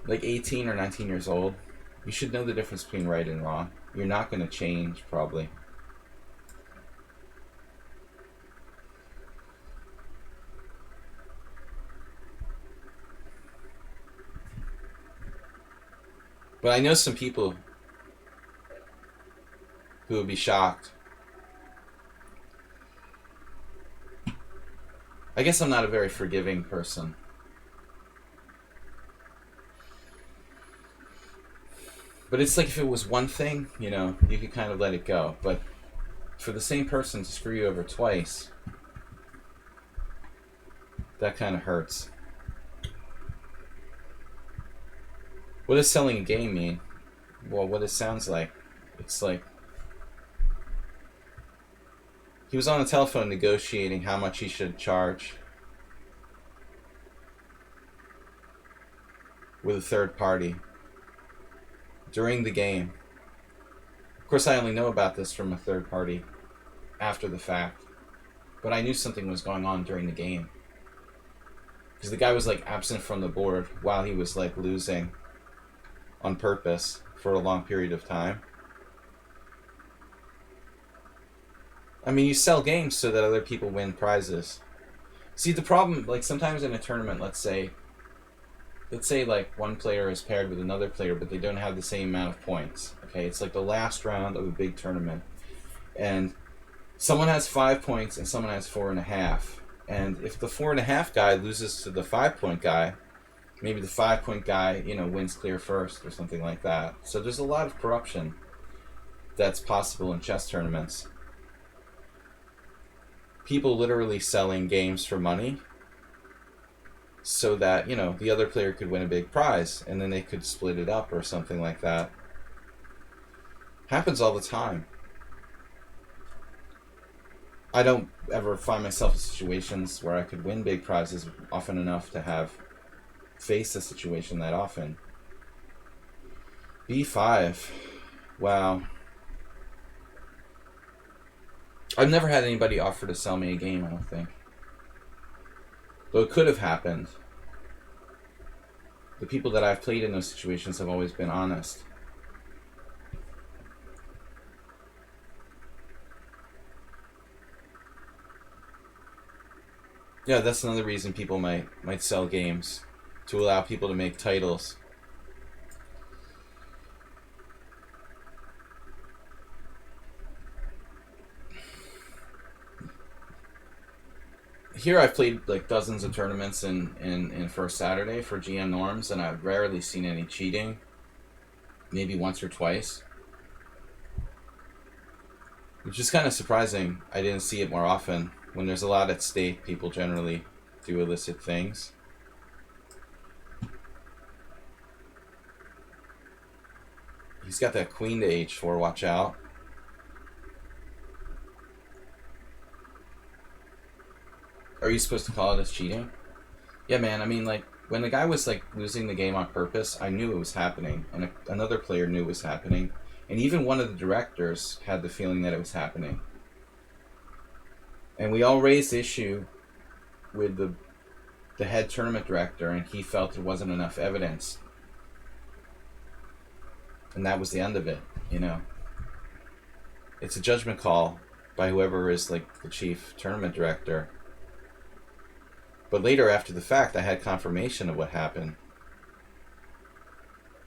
Like 18 or 19 years old, you should know the difference between right and wrong. You're not going to change, probably. But I know some people who would be shocked. I guess I'm not a very forgiving person. But it's like if it was one thing, you know, you could kind of let it go. But for the same person to screw you over twice, that kind of hurts. What does selling a game mean? Well, what it sounds like. It's like he was on the telephone negotiating how much he should charge with a third party during the game. Of course, I only know about this from a third party after the fact, but I knew something was going on during the game. Because the guy was like absent from the board while he was like losing on purpose for a long period of time. I mean, you sell games so that other people win prizes. See, the problem, like sometimes in a tournament, let's say like one player is paired with another player, but they don't have the same amount of points. Okay, it's like the last round of a big tournament, and someone has 5 points and someone has 4.5. And if the 4.5 guy loses to the 5-point guy, maybe the 5-point guy, wins clear first or something like that. So there's a lot of corruption that's possible in chess tournaments. People literally selling games for money so that, the other player could win a big prize and then they could split it up or something like that. Happens all the time. I don't ever find myself in situations where I could win big prizes often enough to have faced a situation that often. B5. Wow. I've never had anybody offer to sell me a game, I don't think. Though it could have happened. The people that I've played in those situations have always been honest. Yeah, that's another reason people might sell games, to allow people to make titles. Here I've played like dozens of tournaments in First Saturday for GM norms, and I've rarely seen any cheating. Maybe once or twice. Which is kind of surprising. I didn't see it more often. When there's a lot at stake, people generally do illicit things. He's got that queen to h4, watch out. Are you supposed to call it as cheating? Yeah, man, I mean, like, when the guy was, like, losing the game on purpose, I knew it was happening, and another player knew it was happening, and even one of the directors had the feeling that it was happening. And we all raised issue with the head tournament director, and he felt there wasn't enough evidence. And that was the end of it, It's a judgment call by whoever is, like, the chief tournament director. But later, after the fact, I had confirmation of what happened.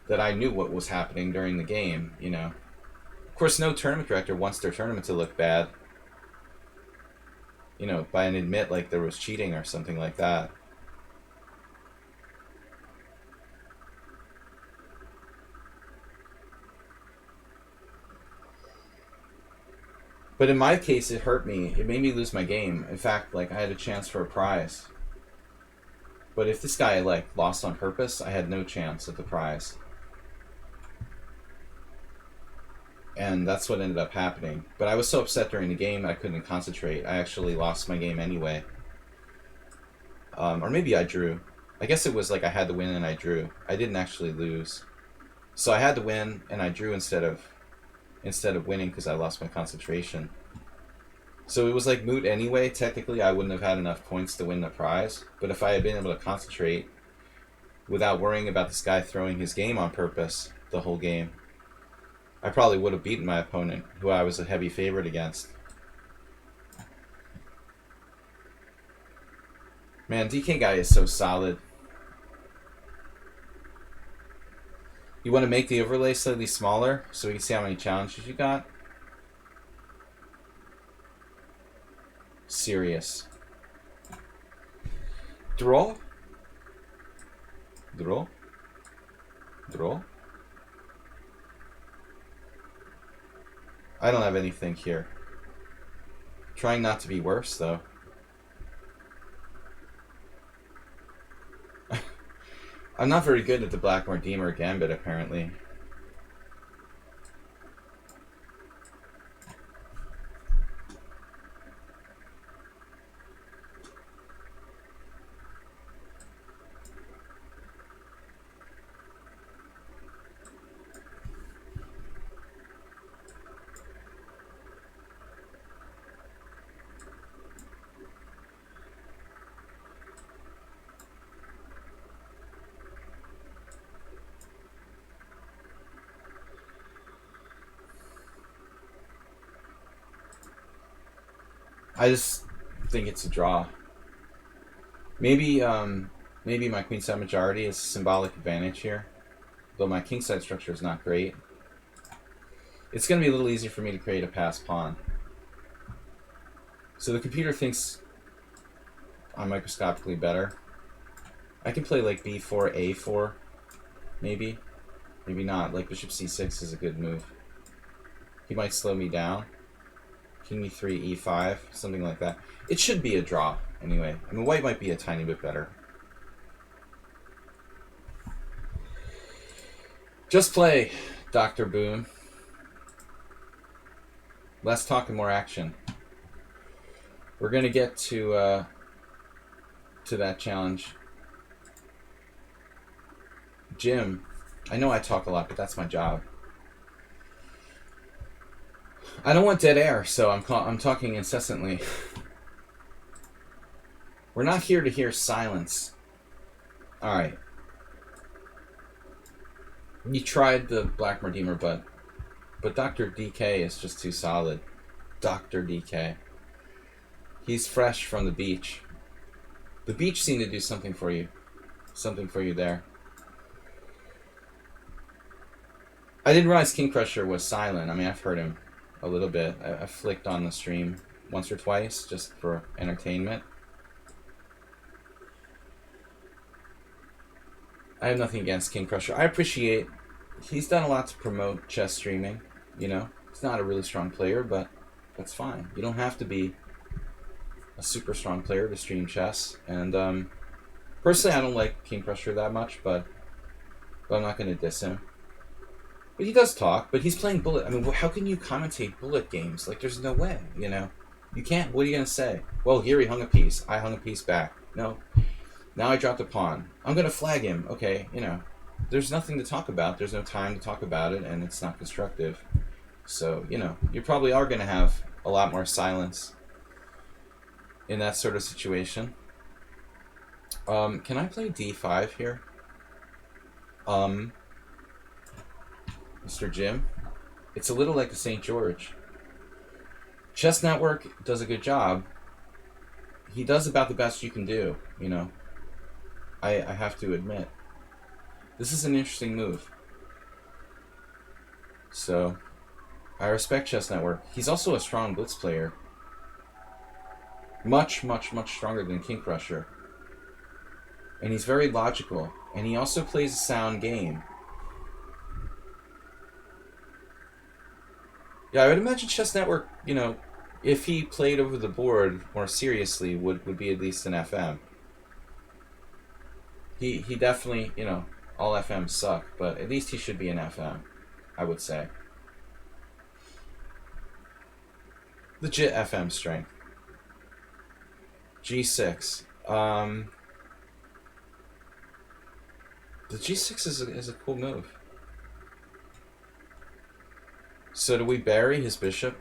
That I knew what was happening during the game, Of course, no tournament director wants their tournament to look bad. By and admit, like, there was cheating or something like that. But in my case, it hurt me. It made me lose my game. In fact, like, I had a chance for a prize. But if this guy, like, lost on purpose, I had no chance at the prize. And that's what ended up happening. But I was so upset during the game I couldn't concentrate. I actually lost my game anyway. Or maybe I drew. I guess it was like I had to win and I drew. I didn't actually lose. So I had to win and I drew instead of winning because I lost my concentration. So it was like moot anyway. Technically, I wouldn't have had enough points to win the prize. But if I had been able to concentrate without worrying about this guy throwing his game on purpose the whole game, I probably would have beaten my opponent, who I was a heavy favorite against. Man, DK guy is so solid. You want to make the overlay slightly smaller so we can see how many challenges you got? Serious. Draw? Draw? Draw? I don't have anything here. Trying not to be worse, though. I'm not very good at the Blackmore-Deemer Gambit, apparently. I just think it's a draw. Maybe maybe my queenside majority is symbolic advantage here, though my kingside structure is not great. It's going to be a little easier for me to create a passed pawn. So the computer thinks I'm microscopically better. I can play like b4, a4, maybe. Maybe not. Like bishop c6 is a good move. He might slow me down. King e3, e5, something like that. It should be a draw, anyway. I mean, white might be a tiny bit better. Just play, Dr. Boom. Less talk and more action. We're going to get to that challenge. Jim, I know I talk a lot, but that's my job. I don't want dead air, so I'm talking incessantly. We're not here to hear silence. All right. You tried the Black Redeemer, but Dr. DK is just too solid. Dr. DK. He's fresh from the beach. The beach seemed to do something for you. Something for you there. I didn't realize King Crusher was silent. I mean, I've heard him a little bit. I flicked on the stream once or twice just for entertainment. I have nothing against King Crusher. I appreciate he's done a lot to promote chess streaming. You know, he's not a really strong player, but that's fine. You don't have to be a super strong player to stream chess. And personally, I don't like King Crusher that much, but I'm not going to diss him. But he does talk, but he's playing bullet. I mean, how can you commentate bullet games? Like, there's no way, you know? You can't. What are you going to say? Well, here he hung a piece. I hung a piece back. No. Now I dropped a pawn. I'm going to flag him. Okay, you know. There's nothing to talk about. There's no time to talk about it, and it's not constructive. So, you know, you probably are going to have a lot more silence in that sort of situation. Can I play d5 here? Mr. Jim? It's a little like the St. George. Chess Network does a good job. He does about the best you can do, you know. I have to admit. This is an interesting move. So, I respect Chess Network. He's also a strong blitz player. Much, much, much stronger than King Crusher. And he's very logical. And he also plays a sound game. Yeah, I would imagine Chess Network, you know, if he played over the board more seriously, would be at least an FM. He definitely, you know, all FMs suck, but at least he should be an FM, I would say. Legit FM strength. G6. The G6 is a cool move. So do we bury his bishop?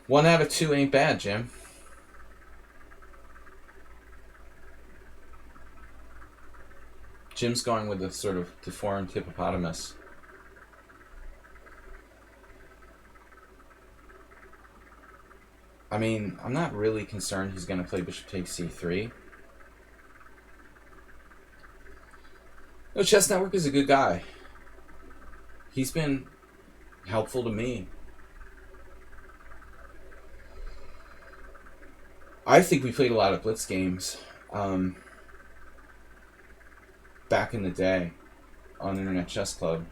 1 out of 2 ain't bad, Jim. Jim's going with a sort of deformed hippopotamus. I mean, I'm not really concerned he's going to play bishop takes c3. No, Chess Network is a good guy. He's been helpful to me. I think we played a lot of blitz games back in the day on Internet Chess Club.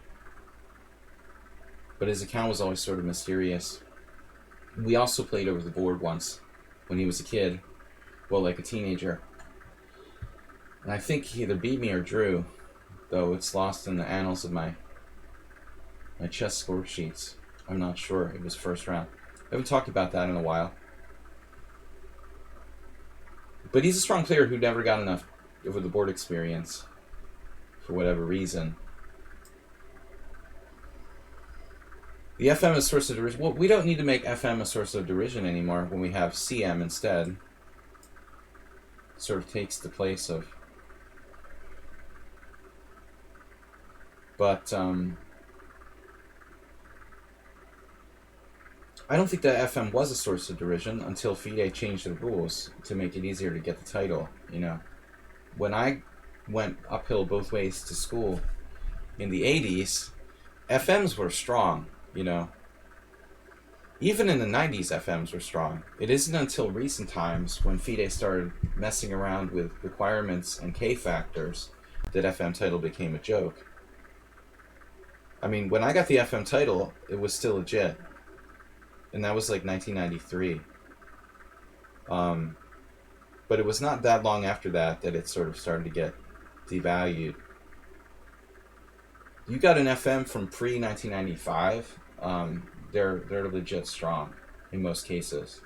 But his account was always sort of mysterious. We also played over the board once when he was a kid. Well, like a teenager. And I think he either beat me or drew, though it's lost in the annals of my chess score sheets. I'm not sure. It was first round. I haven't talked about that in a while. But he's a strong player who never got enough over the board experience for whatever reason. The FM is source of derision. Well, we don't need to make FM a source of derision anymore when we have CM instead. It sort of takes the place of. But I don't think that FM was a source of derision until FIDE changed the rules to make it easier to get the title, you know. When I went uphill both ways to school in the 80s, FMs were strong, you know. Even in the 90s, FMs were strong. It isn't until recent times when FIDE started messing around with requirements and K factors that FM title became a joke. I mean, when I got the FM title, it was still legit. And that was like 1993. But it was not that long after that it sort of started to get devalued. You got an FM from pre-1995, they're legit strong in most cases.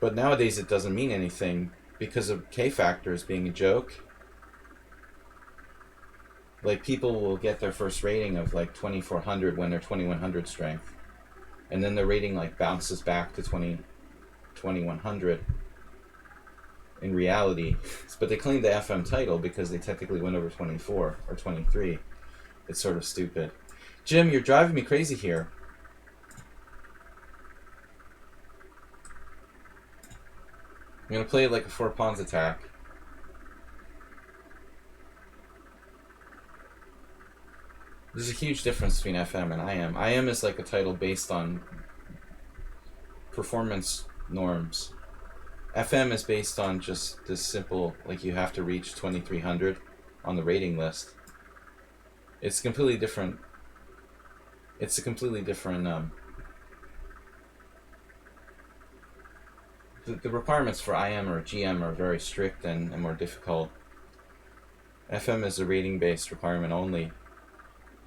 But nowadays it doesn't mean anything because of K factors being a joke. Like, people will get their first rating of like 2400 when they're 2100 strength, and then their rating like bounces back to 2100 in reality. But they claim the FM title because they technically went over 24 or 23. It's sort of stupid. Jim, you're driving me crazy here. I'm gonna play it like a 4 pawns attack. There's a huge difference between FM and IM. IM is like a title based on performance norms. FM is based on just this simple, like, you have to reach 2300 on the rating list. It's completely different. It's a completely different, the requirements for IM or GM are very strict and more difficult. FM is a rating-based requirement only.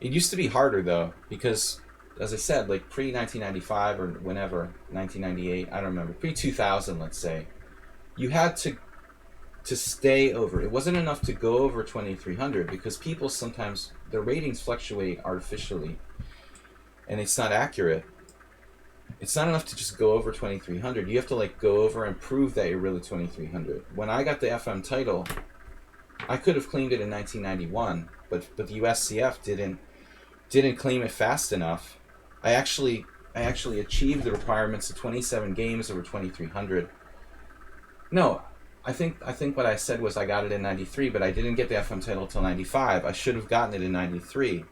It used to be harder, though, because, as I said, like pre-1995 or whenever, 1998, I don't remember, pre-2000, let's say, you had to stay over. It wasn't enough to go over 2300 because people sometimes, their ratings fluctuate artificially, and it's not accurate. It's not enough to just go over 2300. You have to like go over and prove that you're really 2300. When I got the FM title, I could have claimed it in 1991, but the USCF didn't claim it fast enough. I actually achieved the requirements of 27 games over 2300. No, I think what I said was I got it in 93, but I didn't get the FM title till 95. I should have gotten it in 93.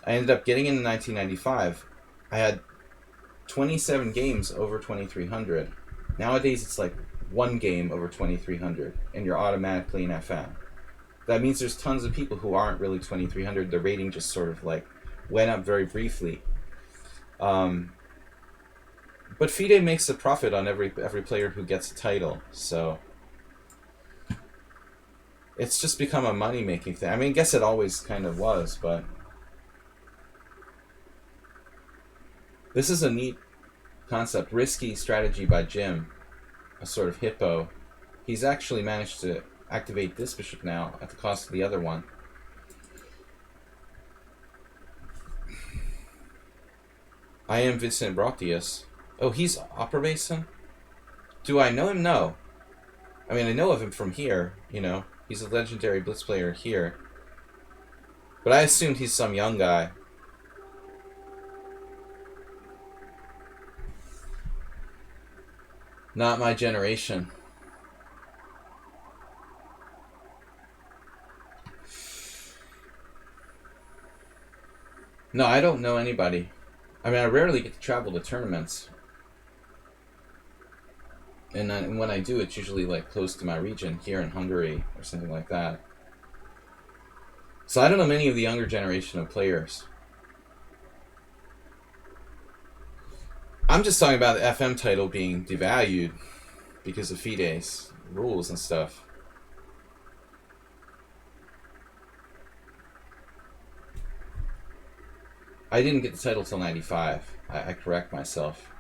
I ended up getting it in 1995. I had 27 games over 2300. Nowadays it's like 1 game over 2300 and you're automatically in FM. That means there's tons of people who aren't really 2300. The rating just sort of like went up very briefly. But FIDE makes a profit on every player who gets a title, so it's just become a money-making thing. I mean, I guess it always kind of was, but this is a neat concept. Risky strategy by Jim, a sort of hippo. He's actually managed to activate this bishop now at the cost of the other one. I am Vincent Brotius. Oh, he's Opera Basin? Do I know him? No. I mean, I know of him from here, you know. He's a legendary blitz player here. But I assumed he's some young guy. Not my generation. No, I don't know anybody. I mean, I rarely get to travel to tournaments. And when I do, it's usually like close to my region, here in Hungary or something like that. So I don't know many of the younger generation of players. I'm just talking about the FM title being devalued because of FIDE's rules and stuff. I didn't get the title till 95. I correct myself.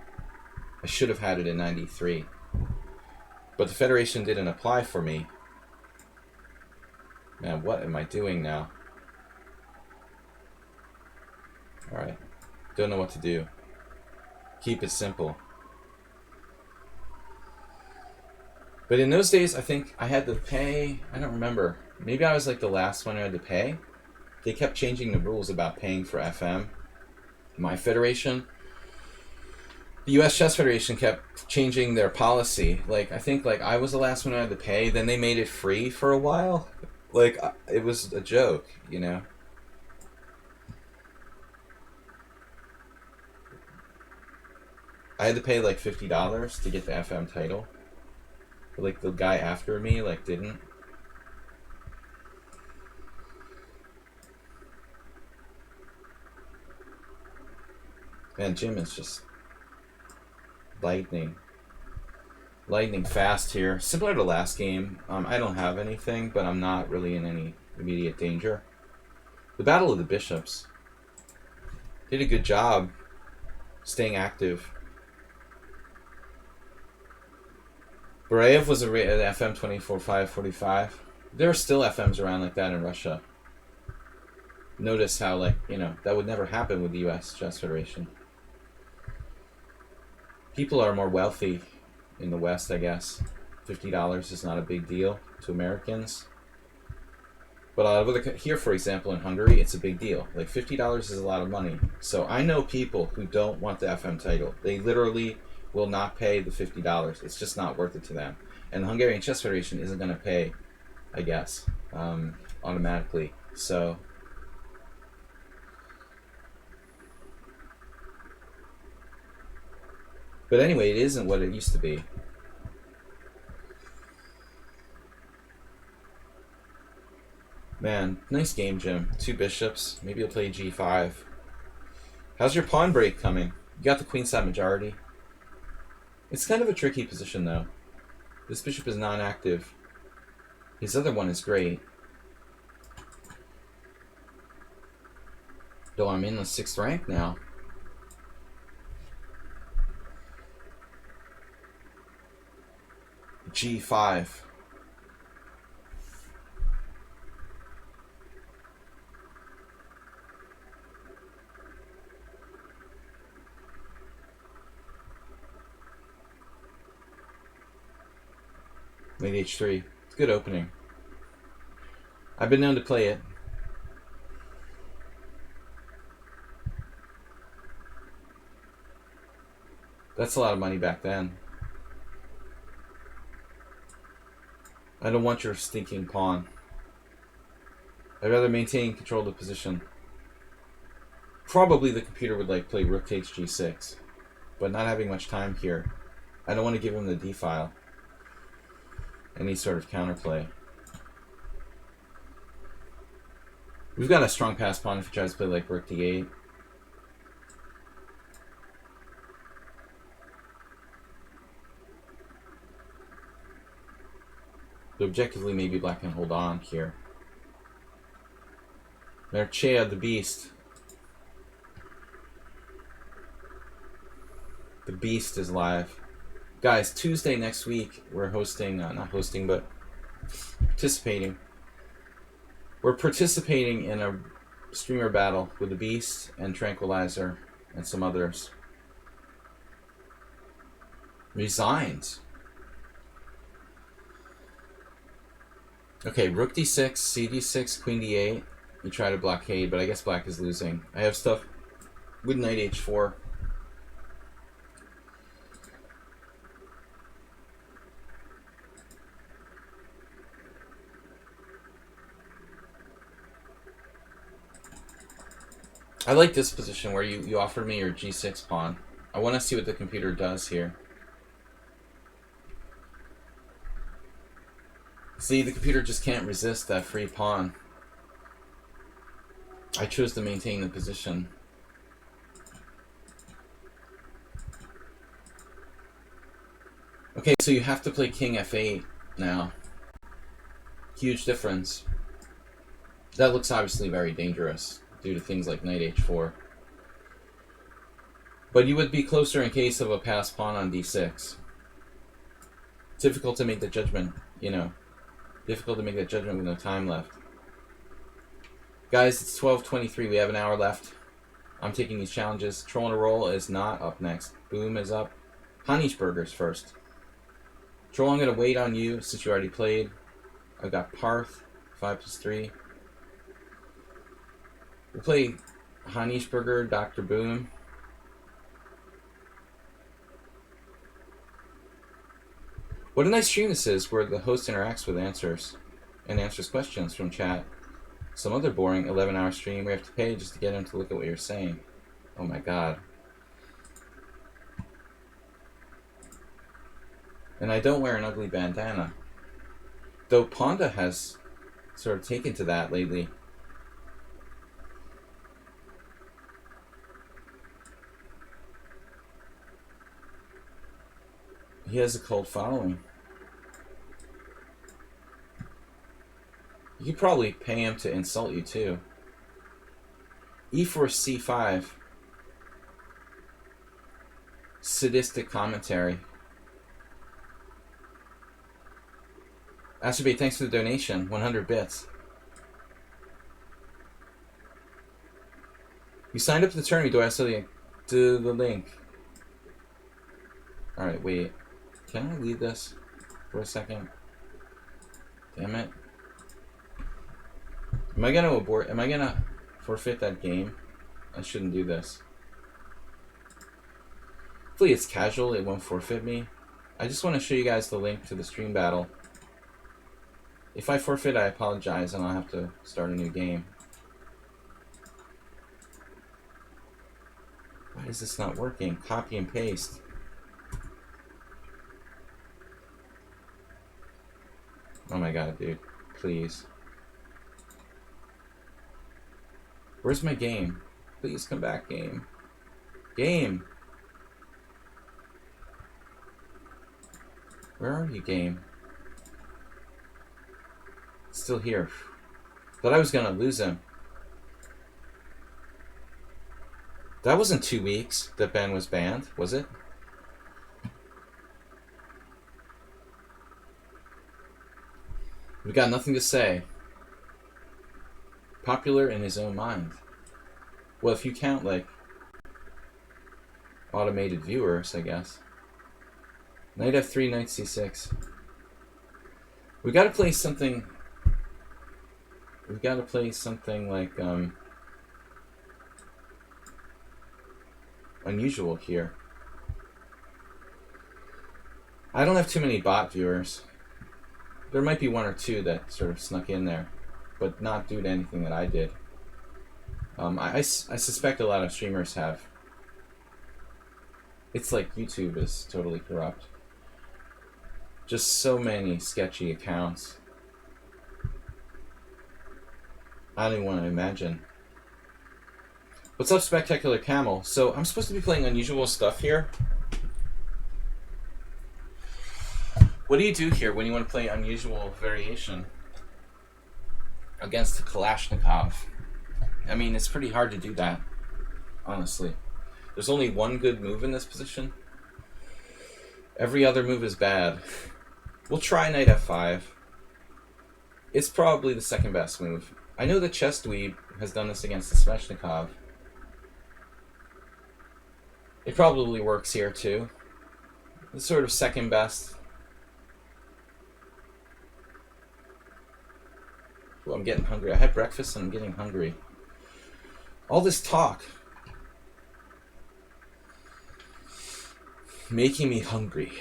I should have had it in 93. But the Federation didn't apply for me. Man, what am I doing now? Alright. Don't know what to do. Keep it simple. But in those days, I think I had to pay... I don't remember. Maybe I was like the last one who had to pay. they kept changing the rules about paying for FM. My federation, the U.S. Chess Federation, kept changing their policy. Like, I think, like, I was the last one who had to pay. Then they made it free for a while. Like, it was a joke, you know? I had to pay, like, $50 to get the FM title. But, like, the guy after me, like, didn't. Man, Jim is just lightning fast here. Similar to last game, I don't have anything, but I'm not really in any immediate danger. The Battle of the Bishops did a good job staying active. Barayev was an FM 24-5-45. There are still FMs around like that in Russia. Notice how, like, you know, that would never happen with the U.S. Chess Federation. People are more wealthy in the West, I guess. $50 is not a big deal to Americans. But here, for example, in Hungary, it's a big deal. Like, $50 is a lot of money. So I know people who don't want the FM title. They literally will not pay the $50. It's just not worth it to them. And the Hungarian Chess Federation isn't going to pay, I guess, automatically. So... But anyway, it isn't what it used to be. Man, nice game, Jim. 2 bishops. Maybe you'll play g5. How's your pawn break coming? You got the queenside majority. It's kind of a tricky position, though. This bishop is non-active. His other one is great. Though I'm in the 6th rank now. g5. Mate h3. It's a good opening. I've been known to play it. That's a lot of money back then. I don't want your stinking pawn. I'd rather maintain control of the position. Probably the computer would like play rook takes g6, but not having much time here. I don't want to give him the d file. Any sort of counterplay. We've got a strong pass pawn if he tries to play like rook d8. But objectively, maybe black can hold on here. Merchea, the beast. The beast is live. Guys, Tuesday next week, we're hosting, not hosting, but participating. We're participating in a streamer battle with the beast and Tranquilizer and some others. Resigned. Okay, rook d6, c d6, queen d8. You try to blockade, but I guess black is losing. I have stuff with knight h4. I like this position where you offered me your g6 pawn. I want to see what the computer does here. See, the computer just can't resist that free pawn. I chose to maintain the position. Okay, so you have to play king f8 now. Huge difference. That looks obviously very dangerous due to things like knight h4. But you would be closer in case of a passed pawn on d6. Difficult to make the judgment, you know. Difficult to make that judgment with no time left. Guys, it's 12:23. We have an hour left. I'm taking these challenges. Troll in a Roll is not up next. Boom is up. Honeyburgers first. Troll, I'm going to wait on you since you already played. I've got Parth, 5+3. We'll play Hanischberger, Dr. Boom. What a nice stream this is, where the host interacts with answers and answers questions from chat. Some other boring 11-hour stream we have to pay just to get him to look at what you're saying. Oh my god. And I don't wear an ugly bandana. Though Ponda has sort of taken to that lately. He has a cult following. You could probably pay him to insult you too. E4 C5. Sadistic commentary. Astrobate, thanks for the donation. 100 bits. You signed up to the tournament. Do I still do the link? Alright, wait. Can I leave this for a second? Damn it. Am I gonna abort? Am I gonna forfeit that game? I shouldn't do this. Hopefully it's casual. It won't forfeit me. I just want to show you guys the link to the stream battle. If I forfeit, I apologize, and I'll have to start a new game. Why is this not working? Copy and paste. Oh my god, dude. Please. Where's my game? Please come back, game. Game! Where are you, game? Still here. Thought I was gonna lose him. That wasn't 2 weeks that Ben was banned, was it? We got nothing to say. Popular in his own mind. Well, if you count, like, automated viewers, I guess. Knight F3, Knight C6. We gotta play something... We've got to play something like unusual here. I don't have too many bot viewers. There might be 1 or 2 that sort of snuck in there, but not due to anything that I did. I suspect a lot of streamers have. It's like YouTube is totally corrupt. Just so many sketchy accounts. I don't even want to imagine. What's up, Spectacular Camel? So, I'm supposed to be playing unusual stuff here. What do you do here when you want to play unusual variation against a Kalashnikov? I mean, it's pretty hard to do that, honestly. There's only one good move in this position. Every other move is bad. We'll try Knight F5. It's probably the second best move. I know the Chess Dweeb has done this against the Sveshnikov. It probably works here too. It's sort of second best. Ooh, I'm getting hungry. I had breakfast and I'm getting hungry. All this talk making me hungry.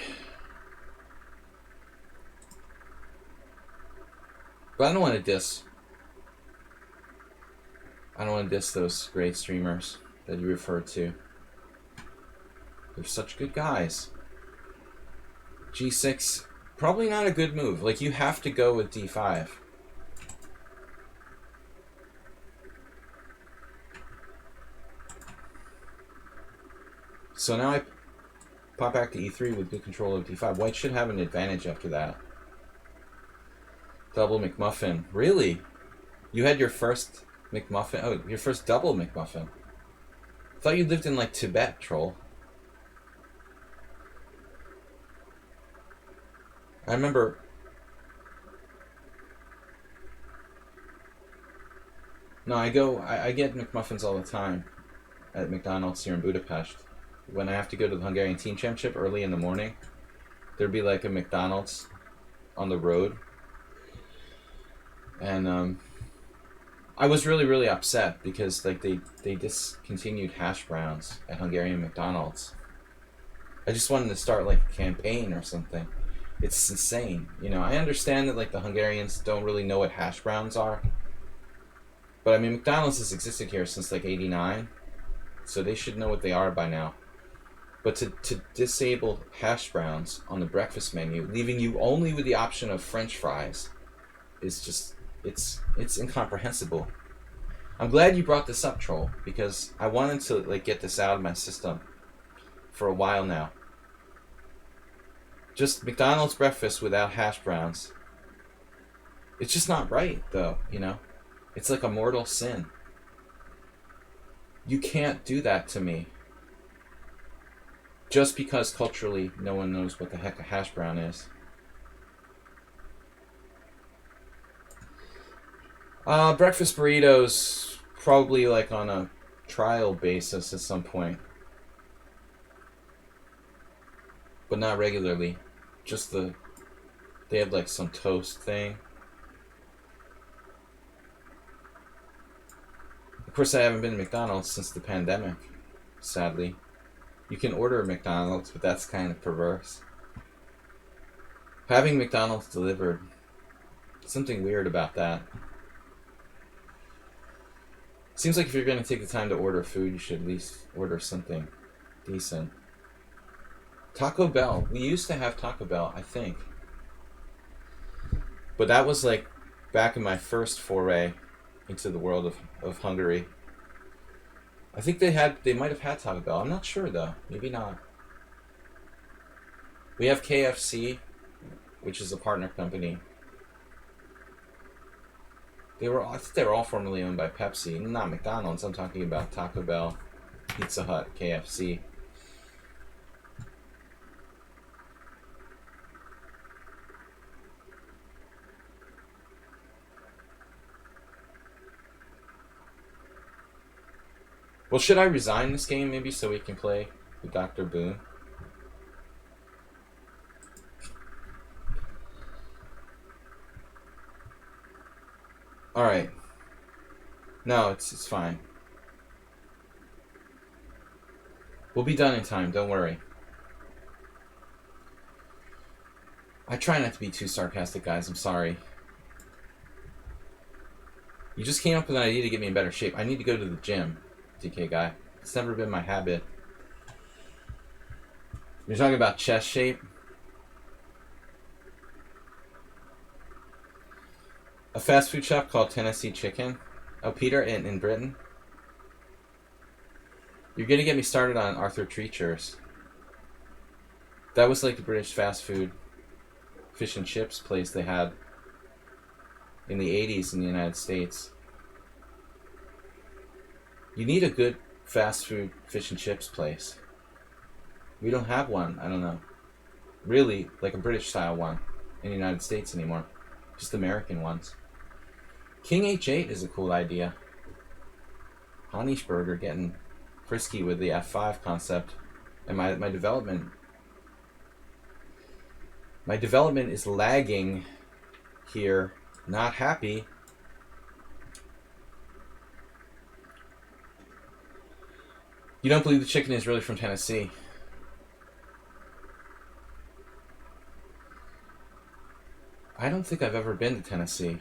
But I don't want to diss. I don't want to diss those great streamers that you referred to. They're such good guys. G6, probably not a good move. Like, you have to go with D5. So now I pop back to E3 with good control of D5. White should have an advantage after that. Double McMuffin. Really? You had your first McMuffin? Oh, your first double McMuffin. I thought you lived in, like, Tibet, troll. I remember... No, I get McMuffins all the time at McDonald's here in Budapest. When I have to go to the Hungarian Team Championship early in the morning, there'd be like a McDonald's on the road. And I was really, really upset because like they discontinued hash browns at Hungarian McDonald's. I just wanted to start like a campaign or something. It's insane. You know, I understand that like the Hungarians don't really know what hash browns are. But I mean, McDonald's has existed here since like '89, so they should know what they are by now. But to disable hash browns on the breakfast menu, leaving you only with the option of French fries, is just it's incomprehensible. I'm glad you brought this up, Troll, because I wanted to like get this out of my system for a while now. Just McDonald's breakfast without hash browns. It's just not right, though, you know? It's like a mortal sin. You can't do that to me. Just because culturally no one knows what the heck a hash brown is. Breakfast burritos, probably like on a trial basis at some point. But not regularly. Just they have like some toast thing. Of course, I haven't been to McDonald's since the pandemic, sadly. You can order McDonald's, but that's kind of perverse. Having McDonald's delivered, something weird about that. Seems like if you're going to take the time to order food, you should at least order something decent. Taco Bell. We used to have Taco Bell, I think. But that was like back in my first foray into the world of Hungary. I think they might have had Taco Bell. I'm not sure though. Maybe not. We have KFC, which is a partner company. I think they were all formerly owned by Pepsi, not McDonald's. I'm talking about Taco Bell, Pizza Hut, KFC. Well, should I resign this game maybe so we can play with Dr. Boone? Alright. No, it's fine. We'll be done in time, don't worry. I try not to be too sarcastic, guys. I'm sorry. You just came up with an idea to get me in better shape. I need to go to the gym, DK guy. It's never been my habit. You're talking about chest shape? A fast food shop called Tennessee Chicken. Oh, Peter, in Britain? You're gonna get me started on Arthur Treacher's. That was like the British fast food fish and chips place they had in the 80s in the United States. You need a good fast food fish and chips place. We don't have one, I don't know. Really, like a British style one in the United States anymore. Just American ones. King H8 is a cool idea. Honeyschberger getting frisky with the F5 concept. And my development is lagging here. Not happy. You don't believe the chicken is really from Tennessee? I don't think I've ever been to Tennessee.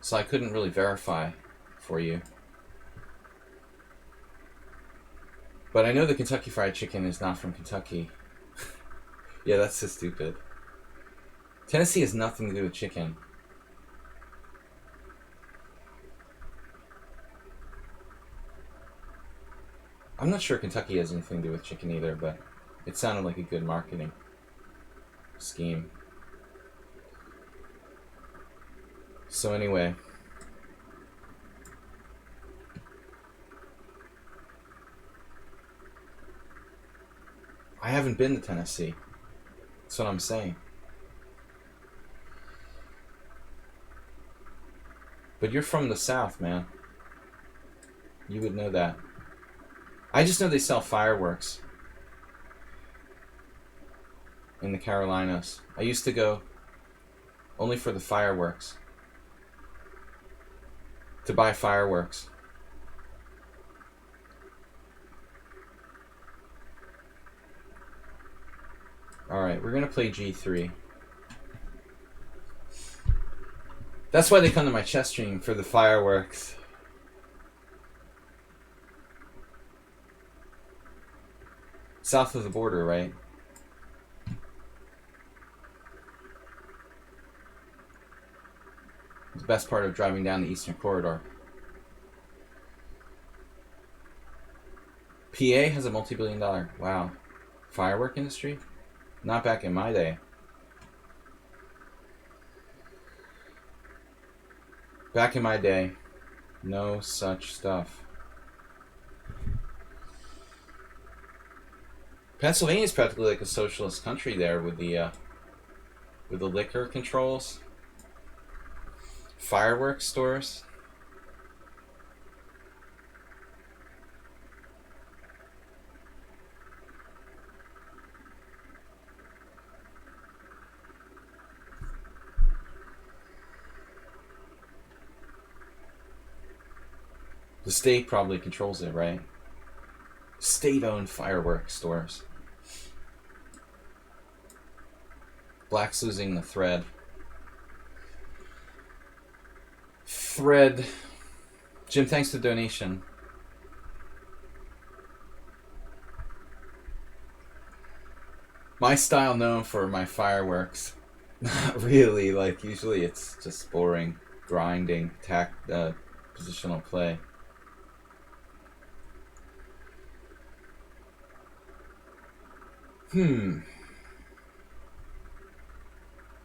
So I couldn't really verify for you. But I know the Kentucky Fried Chicken is not from Kentucky. Yeah, that's so stupid. Tennessee has nothing to do with chicken. I'm not sure Kentucky has anything to do with chicken either, but it sounded like a good marketing scheme. So anyway, I haven't been to Tennessee. That's what I'm saying. But you're from the South, man. You would know that. I just know they sell fireworks in the Carolinas. I used to go Only for the fireworks. To buy fireworks. Alright, we're going to play G3. That's why they come to my chess stream, for the fireworks. South of the border, right? It's the best part of driving down the Eastern Corridor. PA has a multi-billion-dollar, wow, firework industry? Not back in my day. Back in my day, no such stuff. Pennsylvania is practically like a socialist country there with the liquor controls, fireworks stores. The state probably controls it, right? State-owned fireworks stores. Black's losing the thread. Jim, thanks for the donation. My style known for my fireworks. Not really. Like, usually it's just boring, grinding, positional play. I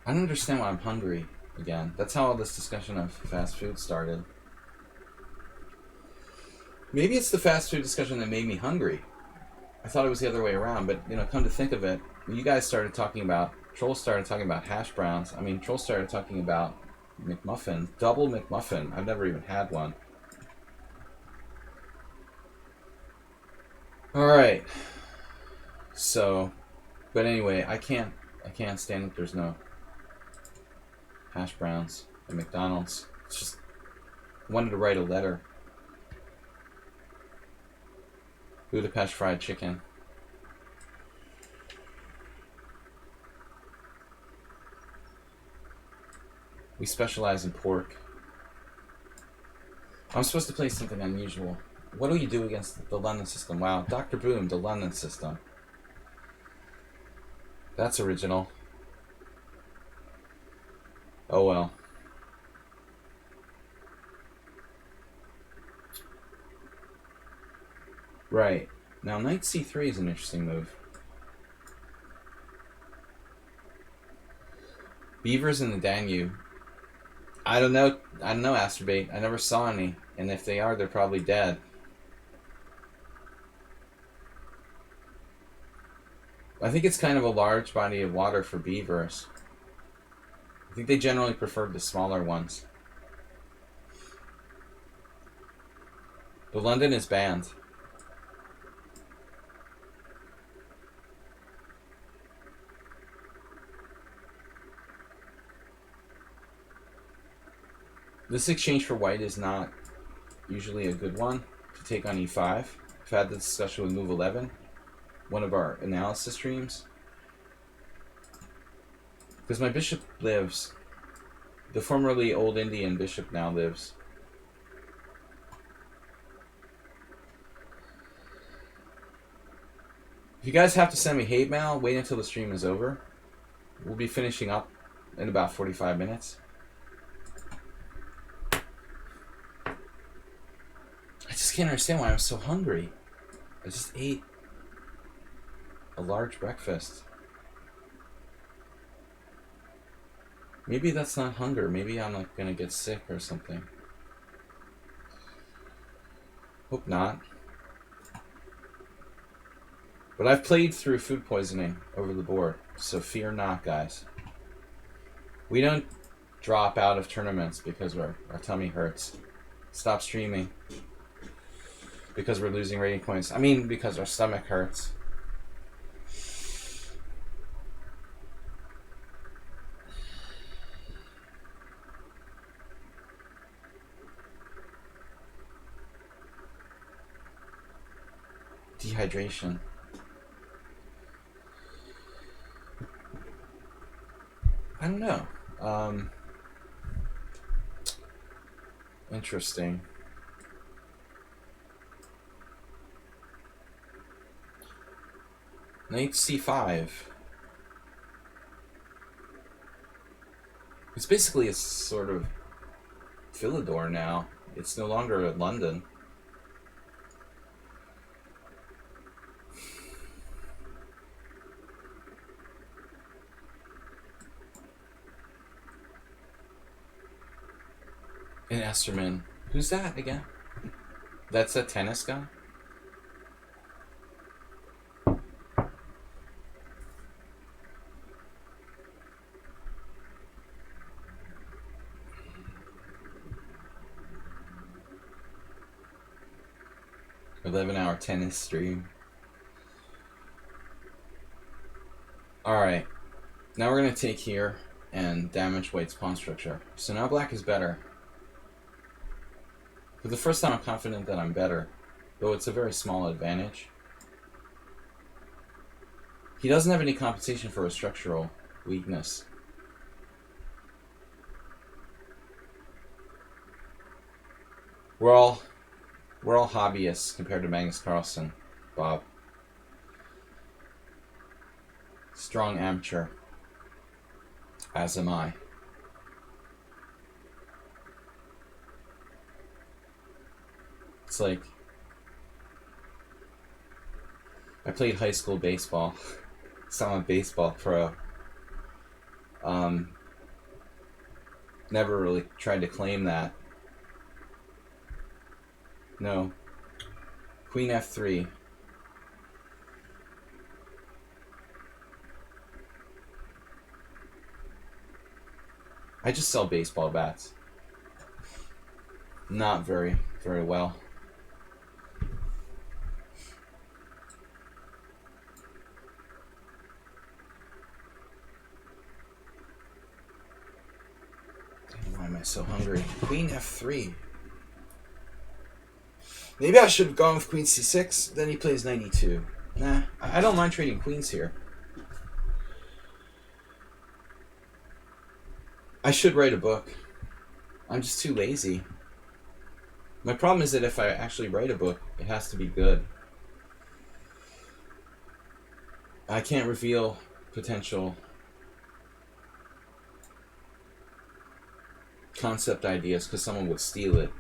don't understand why I'm hungry again. That's how all this discussion of fast food started. Maybe it's the fast food discussion that made me hungry. I thought it was the other way around, but, you know, come to think of it, when you guys started talking about, Troll started talking about hash browns. I mean, Troll started talking about McMuffin, double McMuffin. I've never even had one. All right. So, but anyway, I can't stand that there's no hash browns at McDonald's. It's just, I wanted to write a letter. Budapest fried chicken. We specialize in pork. I'm supposed to play something unusual. What do you do against the London system? Wow, Dr. Boom, the London system. That's original. Oh well. Right. Now, knight c3 is an interesting move. Beavers in the Danube. I don't know, Astrobate. I never saw any. And if they are, they're probably dead. I think it's kind of a large body of water for beavers. I think they generally prefer the smaller ones. But London is banned. This exchange for white is not usually a good one to take on e5. I've had this discussion with Move 11, one of our analysis streams. Because my bishop lives. The formerly old Indian bishop now lives. If you guys have to send me hate mail, wait until the stream is over. We'll be finishing up in about 45 minutes. I just can't understand why I'm so hungry. I just ate a large breakfast. Maybe that's not hunger. Maybe I'm like gonna get sick or something. Hope not. But I've played through food poisoning over the board, so fear not, guys. We don't drop out of tournaments because our tummy hurts. Stop streaming because we're losing rating points. I mean, because our stomach hurts. Dehydration. I don't know. Interesting. Knight c5. It's basically a sort of Philidor now. It's no longer London. And Esterman. Who's that again? That's a tennis guy? $11-hour tennis stream. Alright. Now we're going to take here and damage white's pawn structure. So now black is better. For the first time I'm confident that I'm better, though it's a very small advantage. He doesn't have any compensation for a structural weakness. We're all hobbyists compared to Magnus Carlsen, Bob. Strong amateur. As am I. It's like I played high school baseball. So I'm a baseball pro. Never really tried to claim that. No. Queen f3. I just sell baseball bats. Not very well. Why am I so hungry? Queen f3. Maybe I should have gone with queen c6. Then he plays 92. Nah, I don't mind trading queens here. I should write a book. I'm just too lazy. My problem is that if I actually write a book, it has to be good. I can't reveal potential concept ideas because someone would steal it.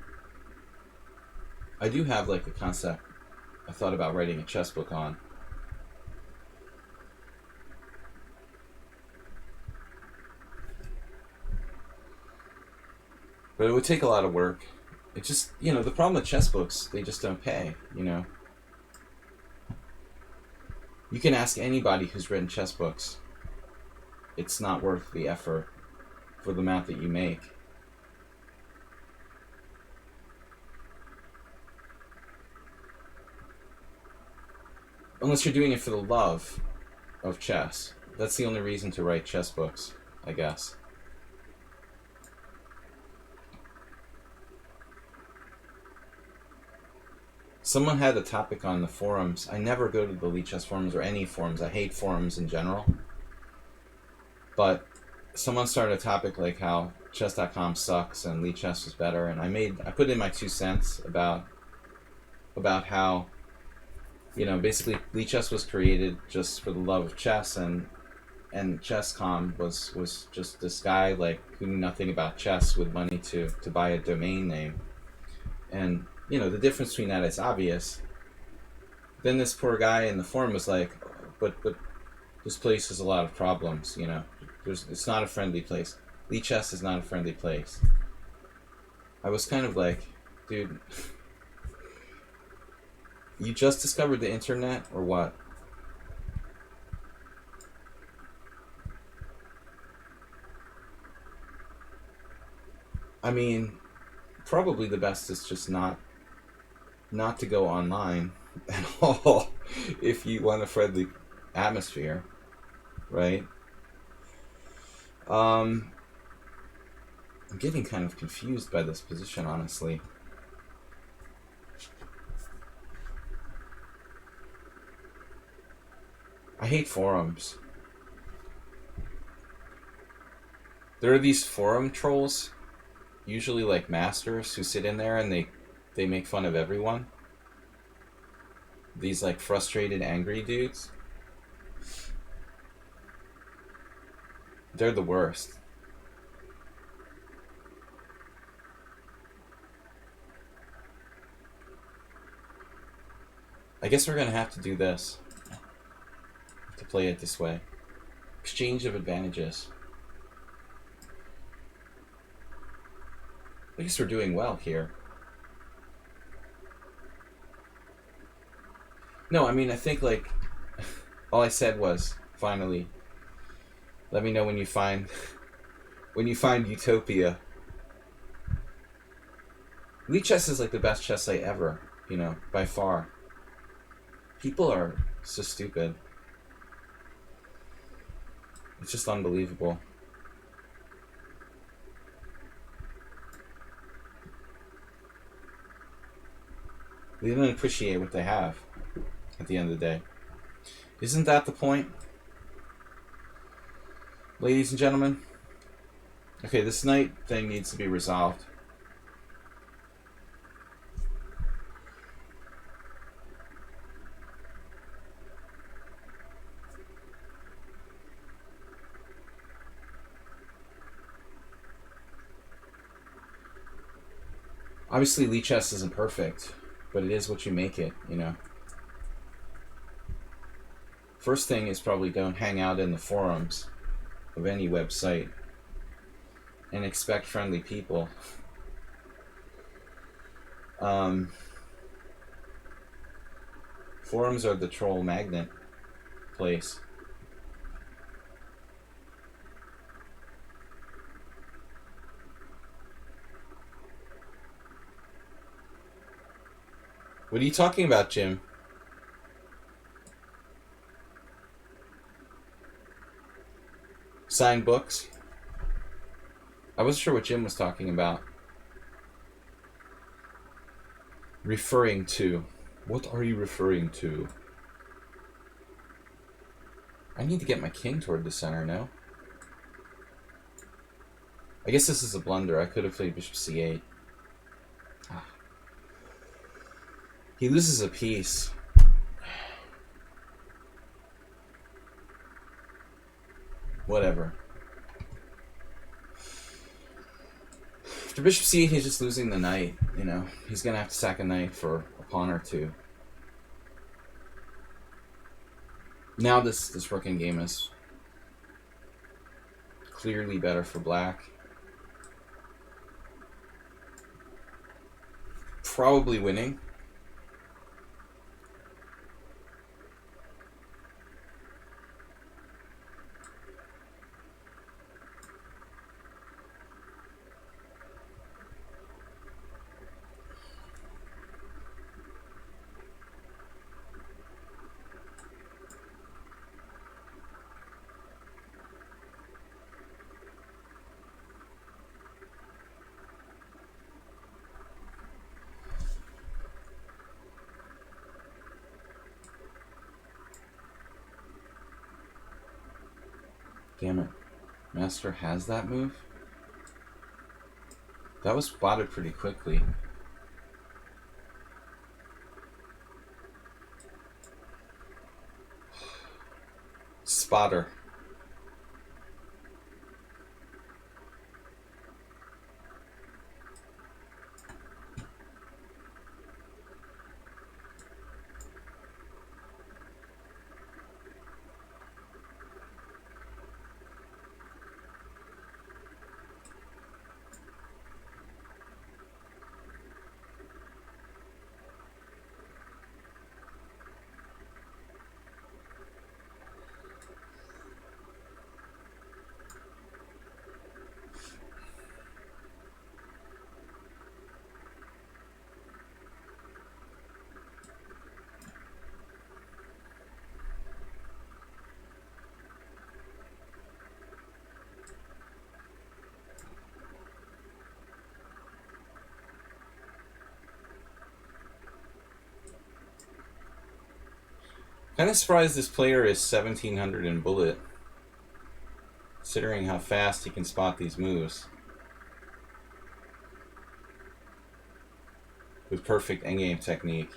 I do have like a concept I thought about writing a chess book on. But it would take a lot of work. It just, you know, the problem with chess books, they just don't pay, you know. You can ask anybody who's written chess books. It's not worth the effort for the amount that you make. Unless you're doing it for the love of chess. That's the only reason to write chess books, I guess. Someone had a topic on the forums. I never go to the lichess forums or any forums. I hate forums in general. But someone started a topic like how chess.com sucks and lichess was better, and I put in my 2 cents about how, you know, basically lichess was created just for the love of chess, and chess.com was just this guy like who knew nothing about chess with money to buy a domain name. And you know, the difference between that is obvious. Then this poor guy in the forum was like, but this place has a lot of problems, you know. It's not a friendly place. Lichess is not a friendly place. I was kind of like, dude, you just discovered the internet or what? I mean, probably the best is just not to go online at all if you want a friendly atmosphere, right? I'm getting kind of confused by this position, honestly. I hate forums. There are these forum trolls, usually like masters, who sit in there and they make fun of everyone. These like frustrated, angry dudes. They're the worst. I guess we're gonna have to do this. To play it this way. Exchange of advantages. I guess we're doing well here. No, I mean, I think, like, all I said was, finally, let me know when you find Utopia. Lichess is, like, the best chess site ever, you know, by far. People are so stupid. It's just unbelievable. They don't appreciate what they have at the end of the day. Isn't that the point? Ladies and gentlemen? Okay, this knight thing needs to be resolved. Obviously, lichess isn't perfect, but it is what you make it, you know. First thing is probably don't hang out in the forums of any website and expect friendly people. Forums are the troll magnet place. What are you talking about, Jim? Signed books? I wasn't sure what Jim was talking about. Referring to. What are you referring to? I need to get my king toward the center, no? I guess this is a blunder. I could have played bishop c8. Ah. He loses a piece. Whatever. After bishop c8, he's just losing the knight, you know. He's going to have to sack a knight for a pawn or two. Now this rook in game is clearly better for black. Probably winning. Damn it. Master has that move? That was spotted pretty quickly. Spotter. Kind of surprised this player is 1700 in bullet, considering how fast he can spot these moves with perfect endgame technique.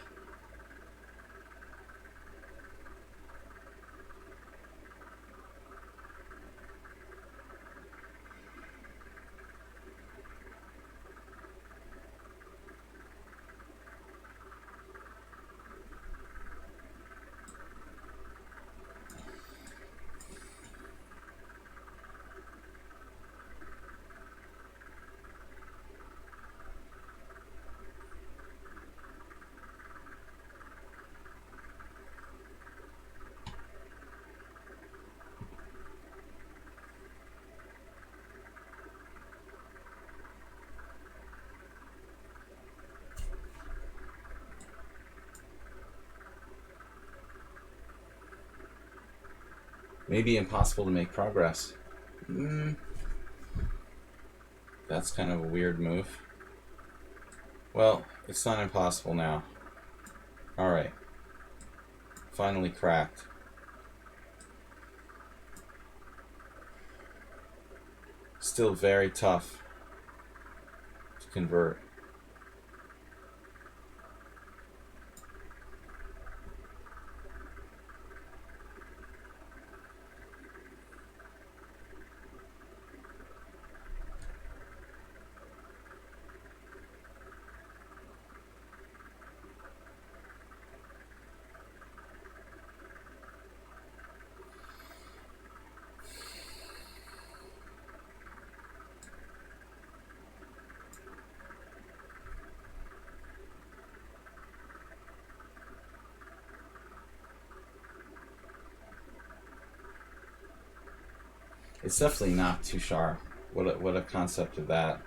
Maybe impossible to make progress. That's kind of a weird move. Well, it's not impossible now. Alright. Finally cracked. Still very tough to convert. It's definitely not Tushar. What a concept of that.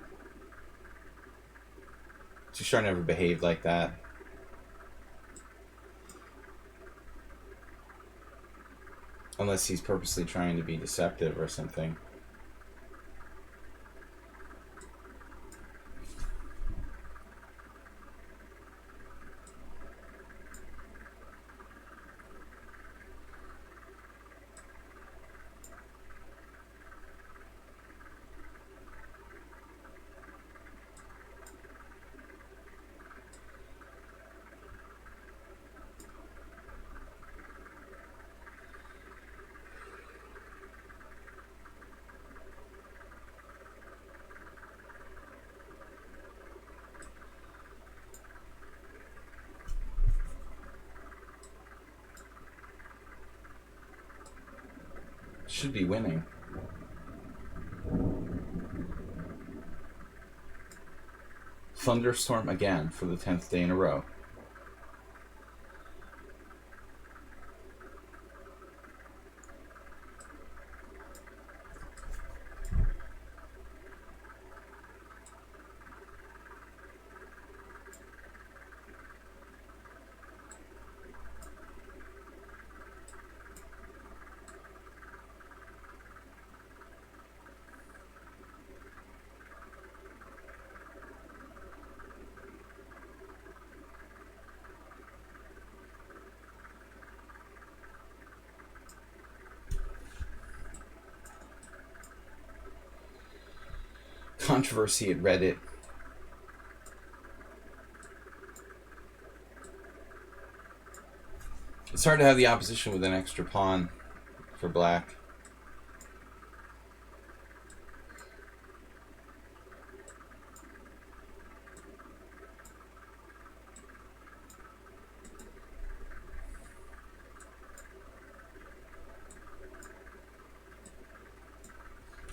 Tushar never behaved like that. Unless he's purposely trying to be deceptive or something. Should be winning. Thunderstorm again for the 10th day in a row. Controversy at Reddit. It's hard to have the opposition with an extra pawn for black.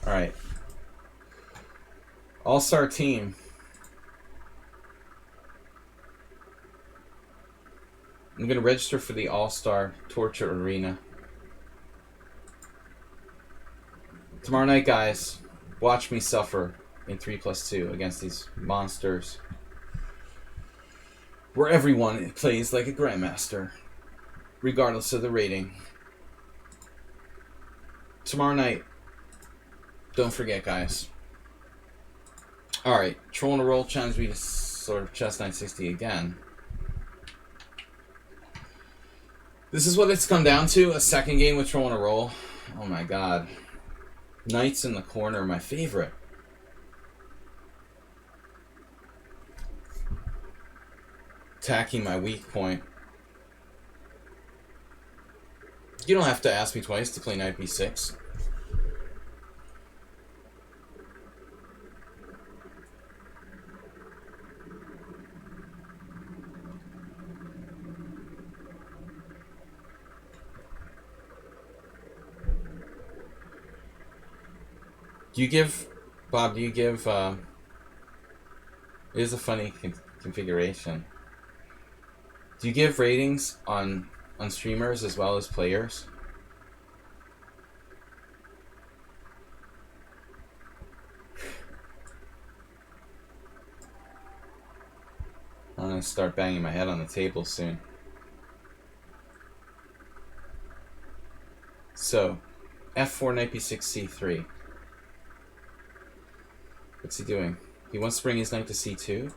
All right. All-star team. I'm going to register for the All-Star Torture Arena. Tomorrow night, guys, watch me suffer in 3+2 against these monsters. Where everyone plays like a grandmaster, regardless of the rating. Tomorrow night, don't forget, guys. Alright, Troll in a Roll challenged me to sort of chess 960 again. This is what it's come down to. A second game with Troll in a Roll. Oh my god. Knights in the corner, my favorite. Attacking my weak point. You don't have to ask me twice to play knight b6. Bob, do you give, it is a funny configuration. Do you give ratings on streamers as well as players? I'm going to start banging my head on the table soon. So, f4, knight b6, c3. What's he doing? He wants to bring his knight to c2.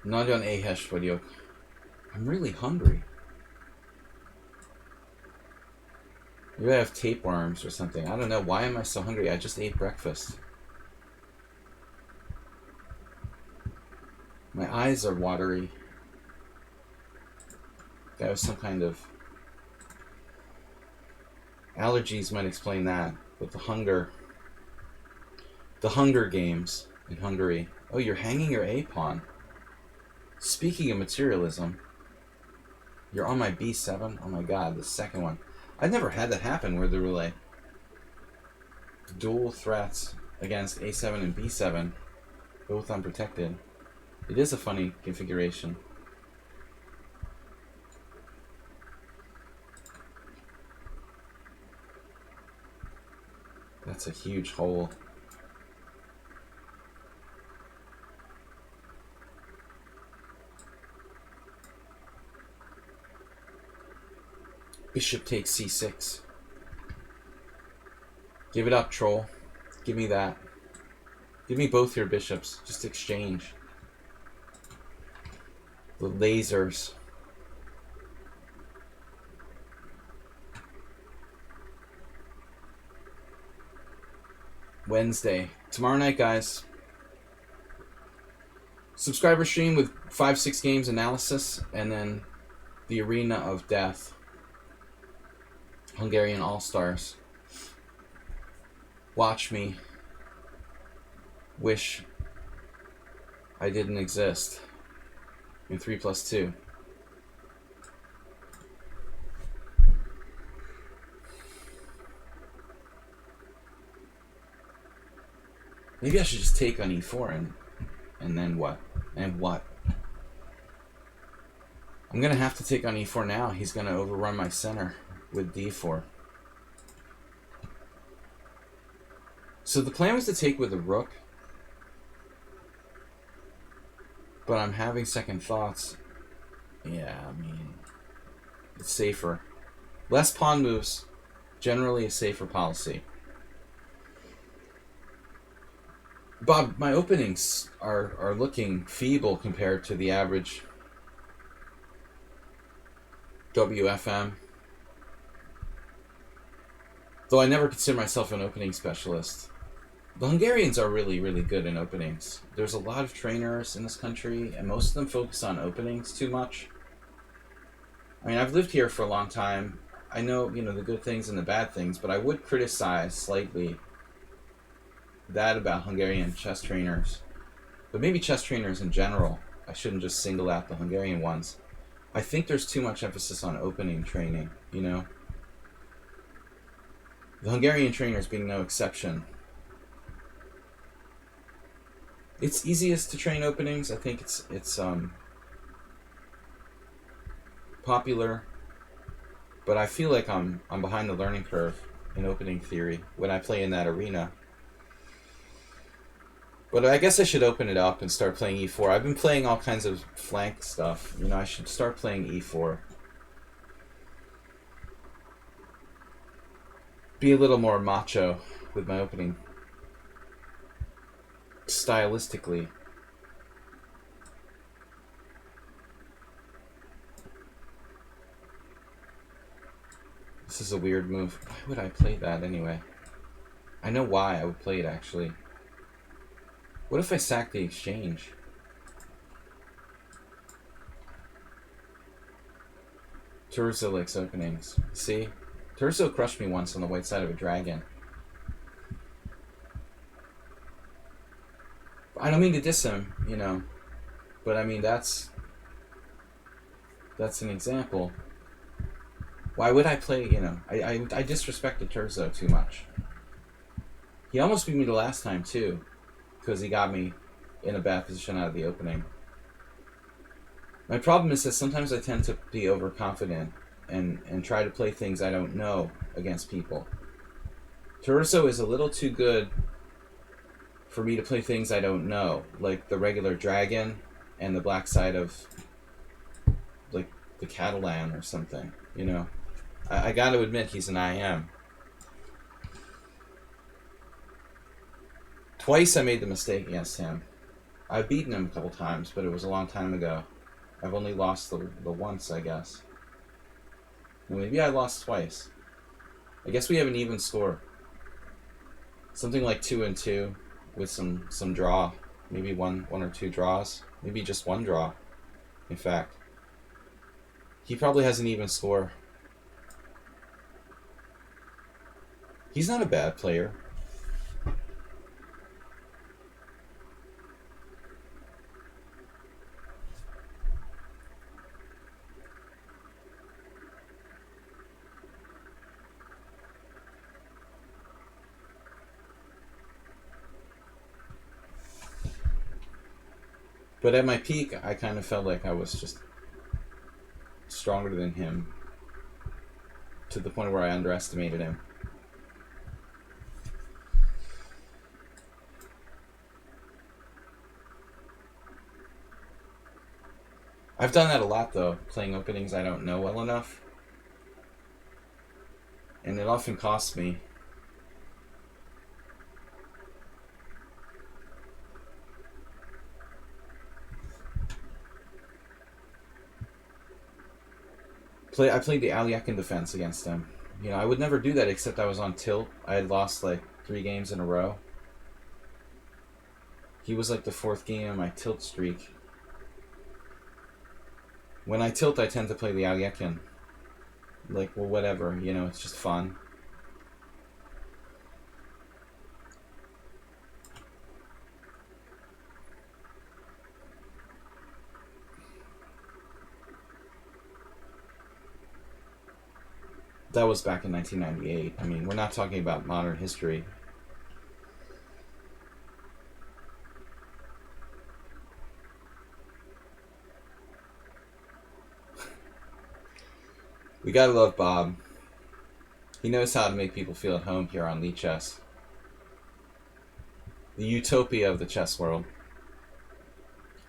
Not on Ahesh video. I'm really hungry. Maybe I have tapeworms or something. I don't know. Why am I so hungry? I just ate breakfast. My eyes are watery. That was some kind of... Allergies might explain that, but the Hunger Games in Hungary. Oh, you're hanging your A pawn. Speaking of materialism, you're on my B7. Oh my god, the second one. I've never had that happen where there were like dual threats against A7 and B7, both unprotected. It is a funny configuration. That's a huge hole. Bishop takes c6. Give it up, troll. Give me that. Give me both your bishops. Just exchange. The lasers. Wednesday. Tomorrow night, guys. Subscriber stream with 5-6 games analysis, and then the Arena of Death. Hungarian All-Stars. Watch me. Wish I didn't exist. In 3+2. Maybe I should just take on e4 and then what? And what? I'm gonna have to take on e4 now. He's gonna overrun my center with d4. So the plan was to take with the rook, but I'm having second thoughts. Yeah, I mean, it's safer. Less pawn moves, generally a safer policy. Bob, my openings are looking feeble compared to the average WFM. Though I never consider myself an opening specialist. The Hungarians are really, really good in openings. There's a lot of trainers in this country, and most of them focus on openings too much. I mean, I've lived here for a long time. I know, you know, the good things and the bad things, but I would criticize slightly that about Hungarian chess trainers. But maybe chess trainers in general. I shouldn't just single out the Hungarian ones. I think there's too much emphasis on opening training, you know? The Hungarian trainers being no exception. It's easiest to train openings. I think it's popular, but I feel like I'm behind the learning curve in opening theory when I play in that arena. But I guess I should open it up and start playing e4. I've been playing all kinds of flank stuff. You know, I should start playing e4. Be a little more macho with my opening. Stylistically. This is a weird move. Why would I play that anyway? I know why I would play it, actually. What if I sack the exchange? Turso likes openings. See? Turso crushed me once on the white side of a dragon. I don't mean to diss him, you know. But I mean, that's an example. Why would I play, you know? I disrespected Turso too much. He almost beat me the last time, too. Because he got me in a bad position out of the opening. My problem is that sometimes I tend to be overconfident and try to play things I don't know against people. Turso is a little too good for me to play things I don't know, like the regular dragon and the black side of, like, the Catalan or something, you know? I gotta admit, he's an IM. Twice I made the mistake against him. I've beaten him a couple times, but it was a long time ago. I've only lost the once, I guess. Well, maybe I lost twice. I guess we have an even score. Something like 2-2 with some draw. Maybe one or two draws. Maybe just one draw, in fact. He probably has an even score. He's not a bad player. But at my peak, I kind of felt like I was just stronger than him, to the point where I underestimated him. I've done that a lot, though, playing openings I don't know well enough. And it often costs me. I played the Aliakin defense against him. You know, I would never do that except I was on tilt. I had lost like 3 games in a row. He was like the 4th game of my tilt streak. When I tilt, I tend to play the Aliakin. Like, well, whatever, you know, it's just fun. That was back in 1998. I mean, we're not talking about modern history. We gotta love Bob. He knows how to make people feel at home here on lichess. The utopia of the chess world.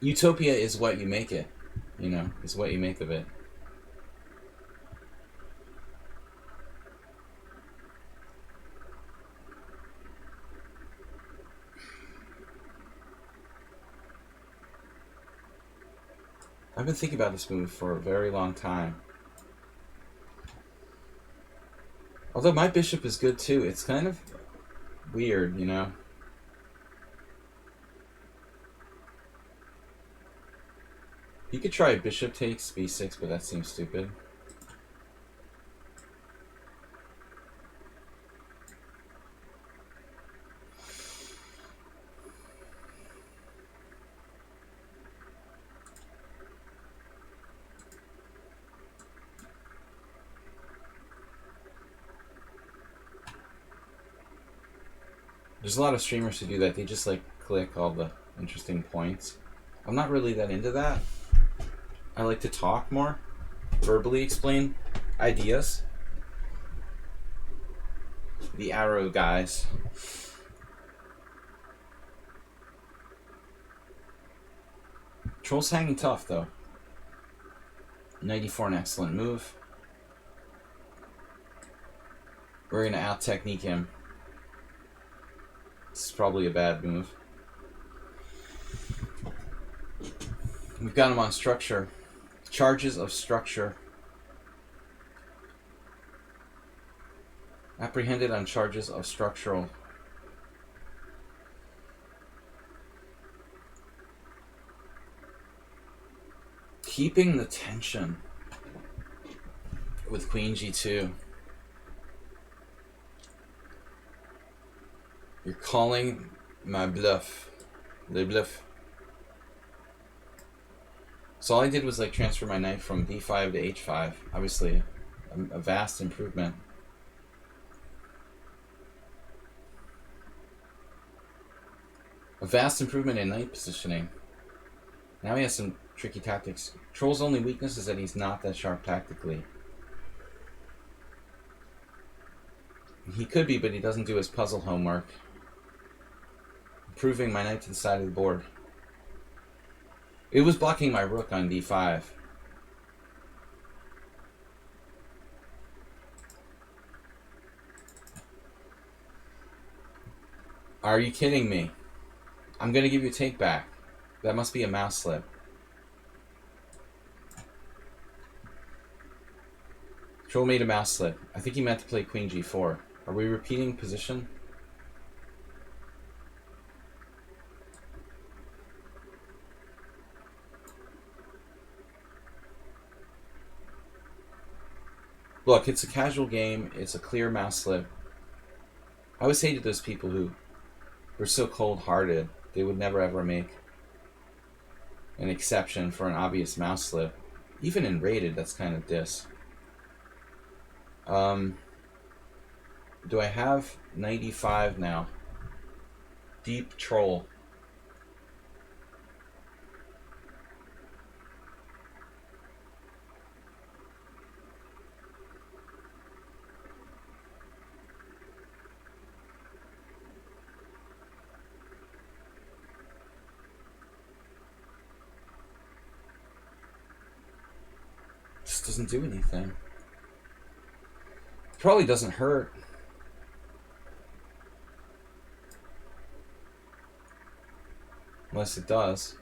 Utopia is what you make it, you know, is what you make of it. I've been thinking about this move for a very long time. Although my bishop is good too, it's kind of weird, you know. You could try bishop takes b6, but that seems stupid. There's a lot of streamers who do that. They just like click all the interesting points. I'm not really that into that. I like to talk more, verbally explain ideas. The arrow guys. Troll's hanging tough though. 94, an excellent move. We're gonna out technique him. This is probably a bad move. We've got him on structure. Charges of structure. Apprehended on charges of structural. Keeping the tension with Queen G2. You're calling my bluff. Le bluff. So all I did was like transfer my knight from d5 to h5. Obviously, a vast improvement. A vast improvement in knight positioning. Now he has some tricky tactics. Troll's only weakness is that he's not that sharp tactically. He could be, but he doesn't do his puzzle homework. Improving my knight to the side of the board. It was blocking my rook on d5. Are you kidding me? I'm going to give you a take back. That must be a mouse slip. Troll made a mouse slip. I think he meant to play Queen G4. Are we repeating position? Look, it's a casual game. It's a clear mouse slip. I always hated those people who were so cold-hearted. They would never ever make an exception for an obvious mouse slip. Even in rated, that's kind of diss. Do I have 95 now? Deep troll. Just doesn't do anything. Probably doesn't hurt. Unless it does.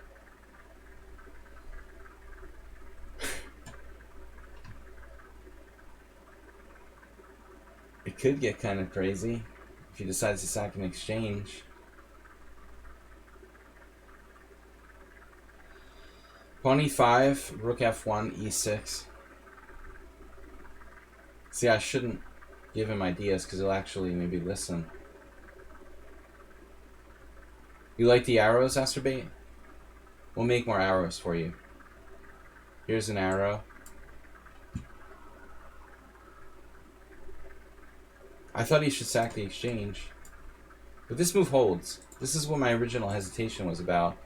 It could get kind of crazy if he decides to sack an exchange. Pawn e5, rook f1, e6. See, I shouldn't give him ideas because he'll actually maybe listen. You like the arrows, Asterbait? We'll make more arrows for you. Here's an arrow. I thought he should sack the exchange. But this move holds. This is what my original hesitation was about.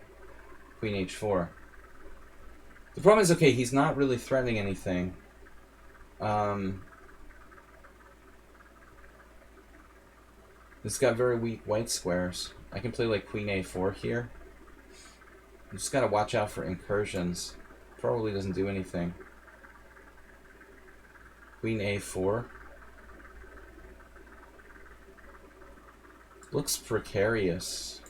Queen h4. The problem is, okay, he's not really threatening anything. This got very weak white squares. I can play like Queen a4 here. You just gotta watch out for incursions. Probably doesn't do anything. Queen a4. Looks precarious.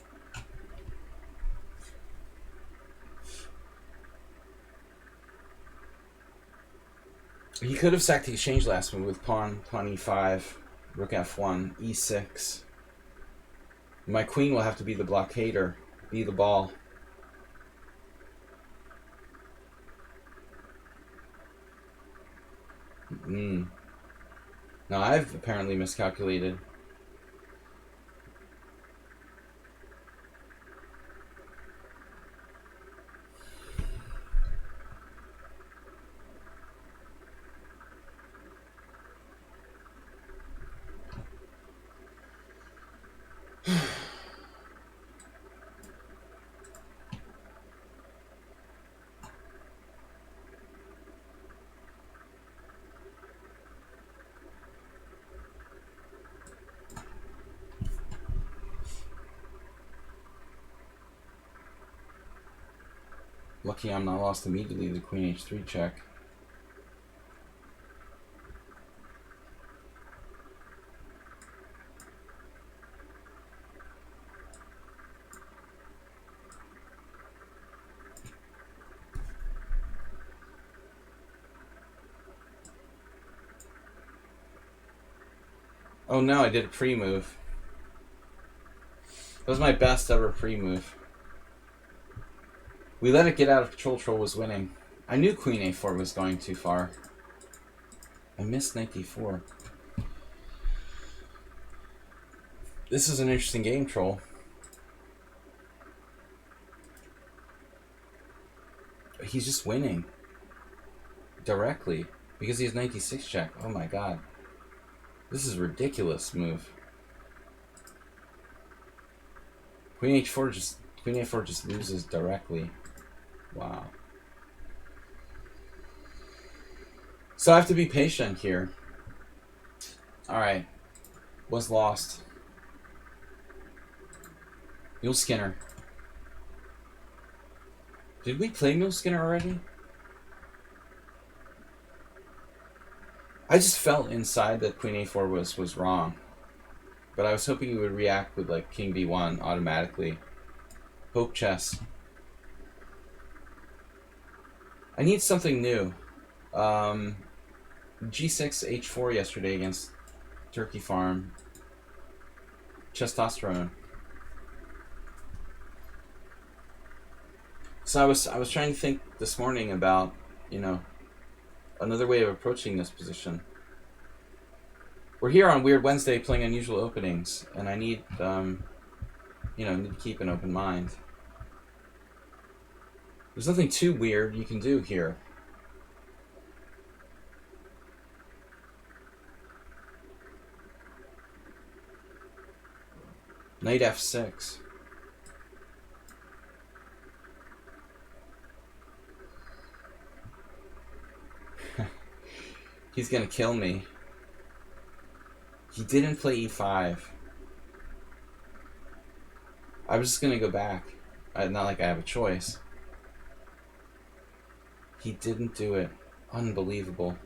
He could have sacked the exchange last move with pawn e5, rook f1, e6. My queen will have to be the blockader, be the ball. Now I've apparently miscalculated. Lucky I'm not lost immediately to the Queen h3 check. Oh no, I did a pre-move. That was my best ever pre-move. We let it get out of control. Troll was winning. I knew Queen A4 was going too far. I missed Knight D4. This is an interesting game, Troll. He's just winning. Directly. Because he has Knight D6 check. Oh my god. This is a ridiculous move. Queen A4 just loses directly. Wow. So I have to be patient here. Alright. Was lost. Mule Skinner. Did we play Mule Skinner already? I just felt inside that Queen A4 was wrong. But I was hoping you would react with like King B1 automatically. Hope chess. I need something new. G6 H4 yesterday against Turkey Farm. Testosterone. So I was trying to think this morning about, you know, another way of approaching this position. We're here on Weird Wednesday playing unusual openings, and I need, you know, need to keep an open mind. There's nothing too weird you can do here. Knight F6. He's gonna kill me. He didn't play E5. I was just gonna go back. Not like I have a choice. He didn't do it. Unbelievable.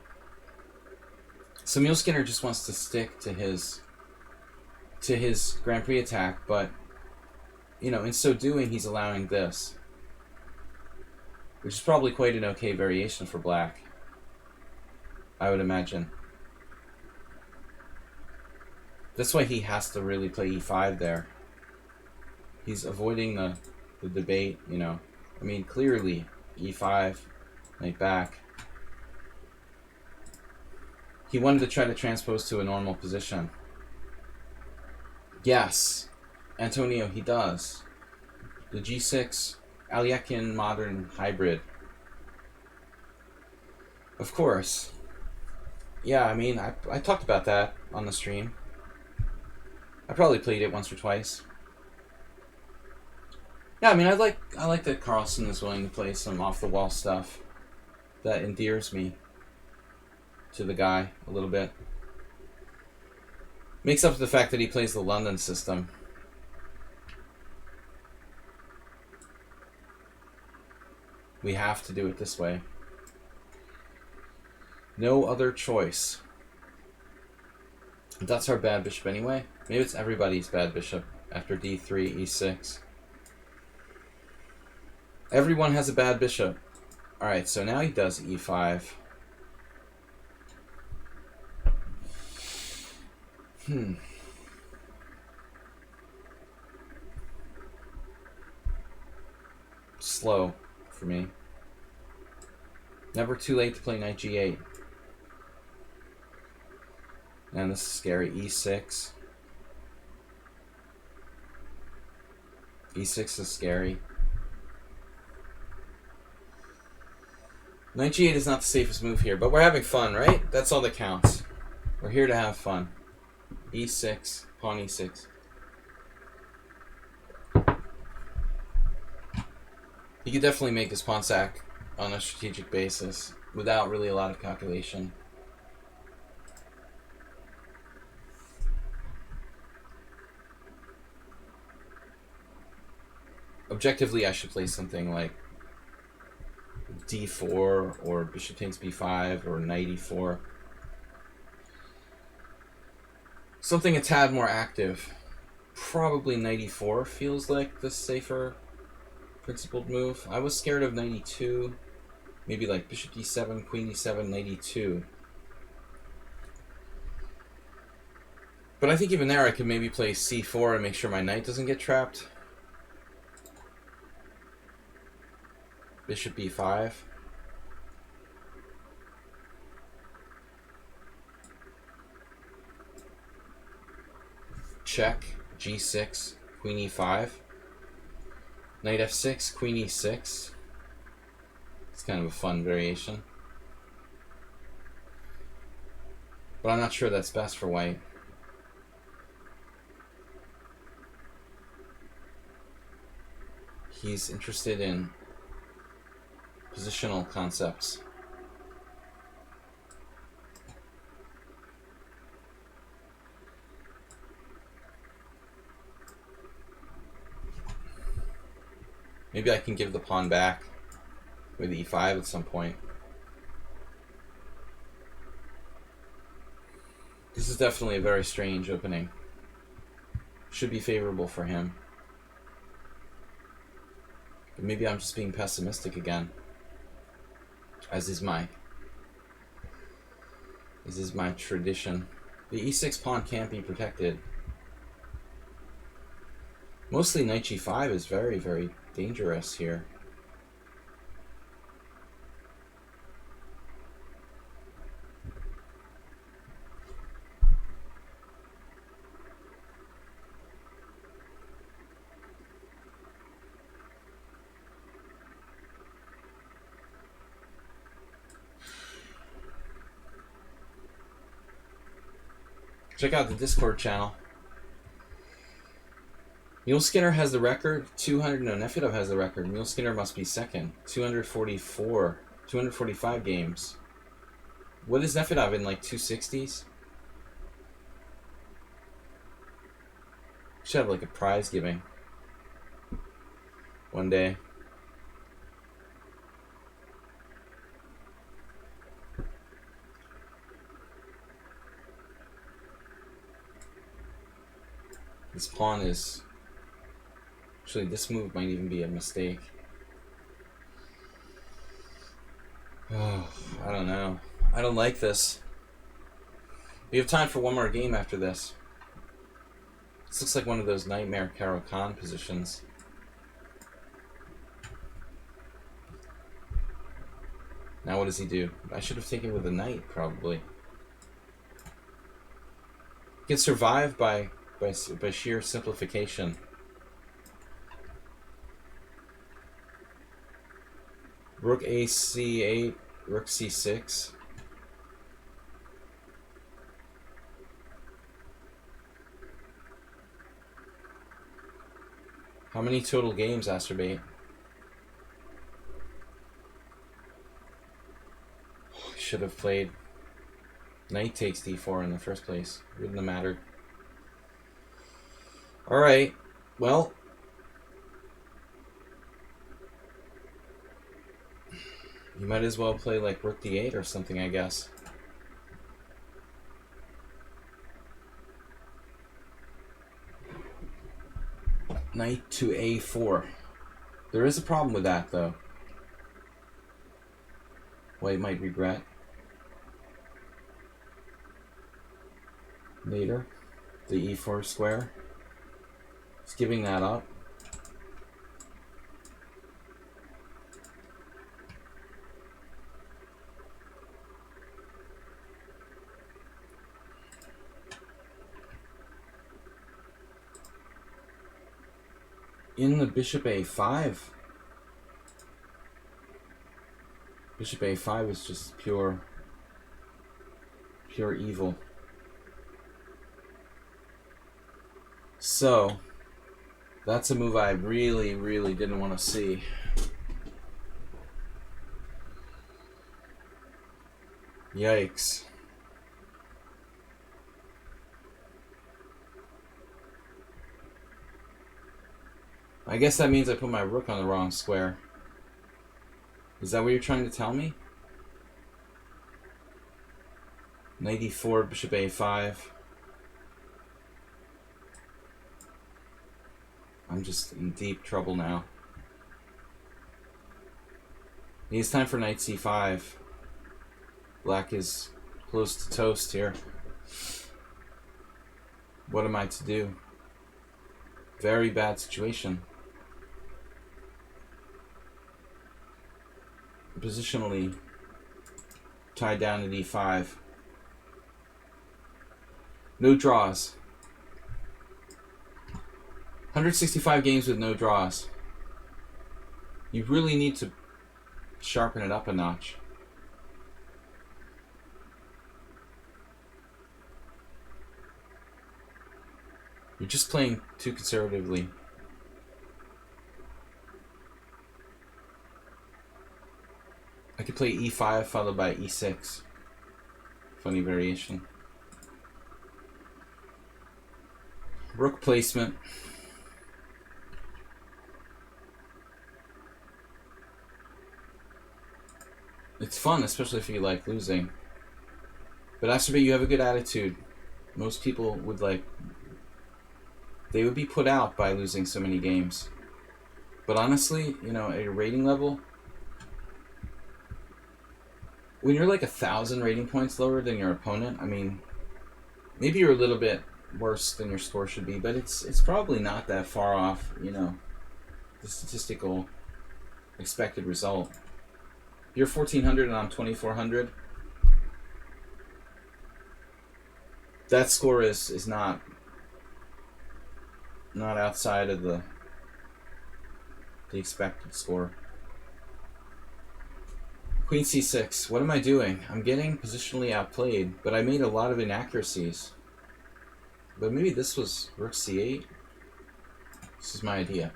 So Mule Skinner just wants to stick to his Grand Prix attack, but you know, in so doing, he's allowing this, which is probably quite an okay variation for black, I would imagine. That's why he has to really play E5 there. He's avoiding the debate, you know. I mean, clearly, E5, knight back. He wanted to try to transpose to a normal position. Yes, Antonio, he does. The G6 Alekhine modern hybrid. Of course. Yeah, I mean, I talked about that on the stream. I probably played it once or twice. Yeah, I mean, I like that Carlsen is willing to play some off-the-wall stuff that endears me to the guy a little bit. Makes up for the fact that he plays the London system. We have to do it this way. No other choice. That's our bad bishop anyway. Maybe it's everybody's bad bishop after D3, E6. Everyone has a bad bishop. Alright, so now he does E5. Slow for me. Never too late to play knight G8. Man, this is scary. E6. E6 is scary. Knight G8 is not the safest move here, but we're having fun, right? That's all that counts. We're here to have fun. E6, pawn E6. He could definitely make his pawn sack on a strategic basis without really a lot of calculation. Objectively, I should play something like D4 or bishop takes B5 or knight E4. Something a tad more active. Probably knight E4 feels like the safer principled move. I was scared of knight E2. Maybe like bishop D7, queen E7, knight E2. But I think even there I could maybe play c4 and make sure my knight doesn't get trapped. Bishop b5. Check. g6. Queen e5. Knight f6. Queen e6. It's kind of a fun variation. But I'm not sure that's best for white. He's interested in positional concepts. Maybe I can give the pawn back with e5 at some point. This is definitely a very strange opening. Should be favorable for him. But maybe I'm just being pessimistic again. As is my tradition. The e6 pawn can't be protected. Mostly knight g5 is very, very dangerous here. Check out the Discord channel. Mule Skinner has the record. 200. No, Nefedov has the record. Mule Skinner must be second. 245 games. What is Nefedov in, like 260s? Should have like a prize giving one day. This pawn is... Actually, this move might even be a mistake. Oh, I don't know. I don't like this. We have time for one more game after this. This looks like one of those nightmare Caro-Kann positions. Now what does he do? I should have taken with a knight, probably. He can survive by sheer simplification. Rook a8, rook c6. How many total games, Asterbait? Should have played knight takes d4 in the first place. Wouldn't have mattered. Alright, well, you might as well play like rook d8 or something, I guess. Knight to a4. There is a problem with that, though. White might regret later. The e4 square. It's giving that up. In the bishop a5. Bishop a5 is just pure evil. So, that's a move I really, really didn't want to see. Yikes. I guess that means I put my rook on the wrong square. Is that what you're trying to tell me? Knight e4, bishop a5. I'm just in deep trouble now. It's time for knight c5. Black is close to toast here. What am I to do? Very bad situation. Positionally tied down at e5. No draws. 165 games with no draws. You really need to sharpen it up a notch. You're just playing too conservatively. I could play e5 followed by e6. Funny variation. Rook placement. It's fun, especially if you like losing. But after you have a good attitude. Most people would they would be put out by losing so many games. But honestly, you know, at your rating level, when you're like 1,000 rating points lower than your opponent, I mean, maybe you're a little bit worse than your score should be, but it's probably not that far off, you know, the statistical expected result. You're 1,400 and I'm 2,400. That score is not outside of the expected score. Queen c6. What am I doing? I'm getting positionally outplayed, but I made a lot of inaccuracies. But maybe this was rook c8. This is my idea.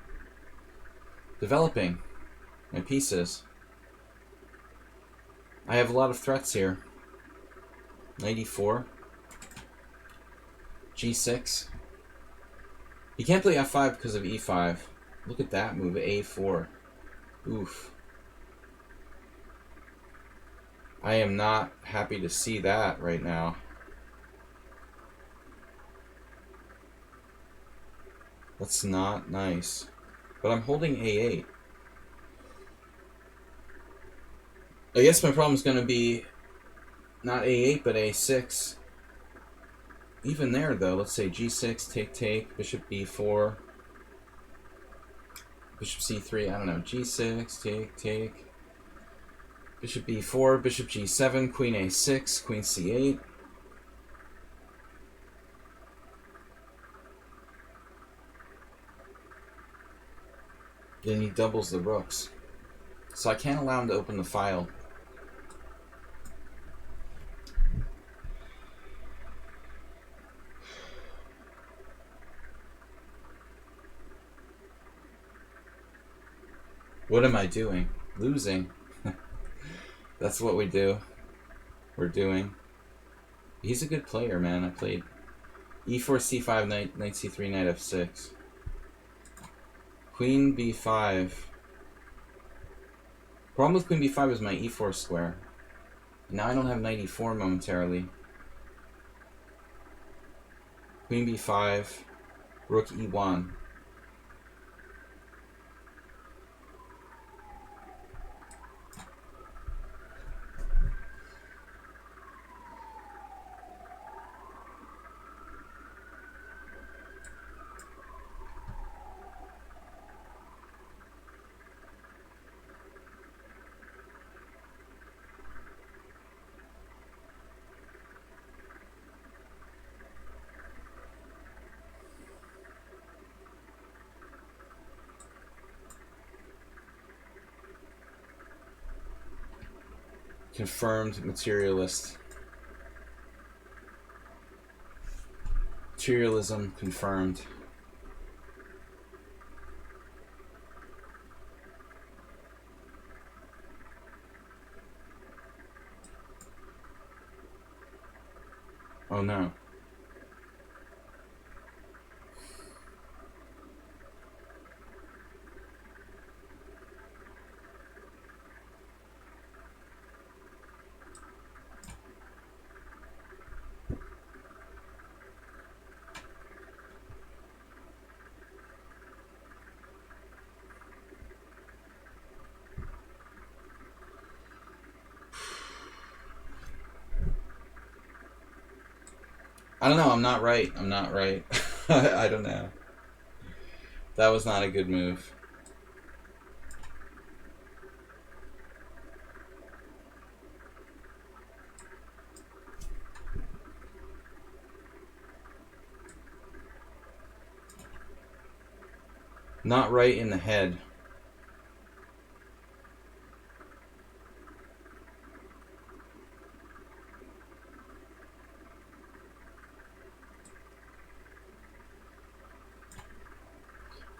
Developing my pieces. I have a lot of threats here. Knight e4. g6. You can't play f5 because of e5. Look at that move, a4. Oof. I am not happy to see that right now. That's not nice. But I'm holding a8. I guess my problem is going to be not a8, but a6. Even there, though, let's say g6, take, bishop b4, bishop c3, I don't know, g6, take, bishop b4, bishop g7, queen a6, queen c8. Then he doubles the rooks. So I can't allow him to open the file. What am I doing? Losing. That's what we do. We're doing. He's a good player, man. I played e4, c5, knight c3, knight f6. Queen b5. Problem with queen b5 is my e4 square. Now I don't have knight e4 momentarily. Queen b5, rook e1. Confirmed materialist. Materialism confirmed. Oh no. don't know. I'm not right. I'm not right. I don't know. That was not a good move. Not right in the head.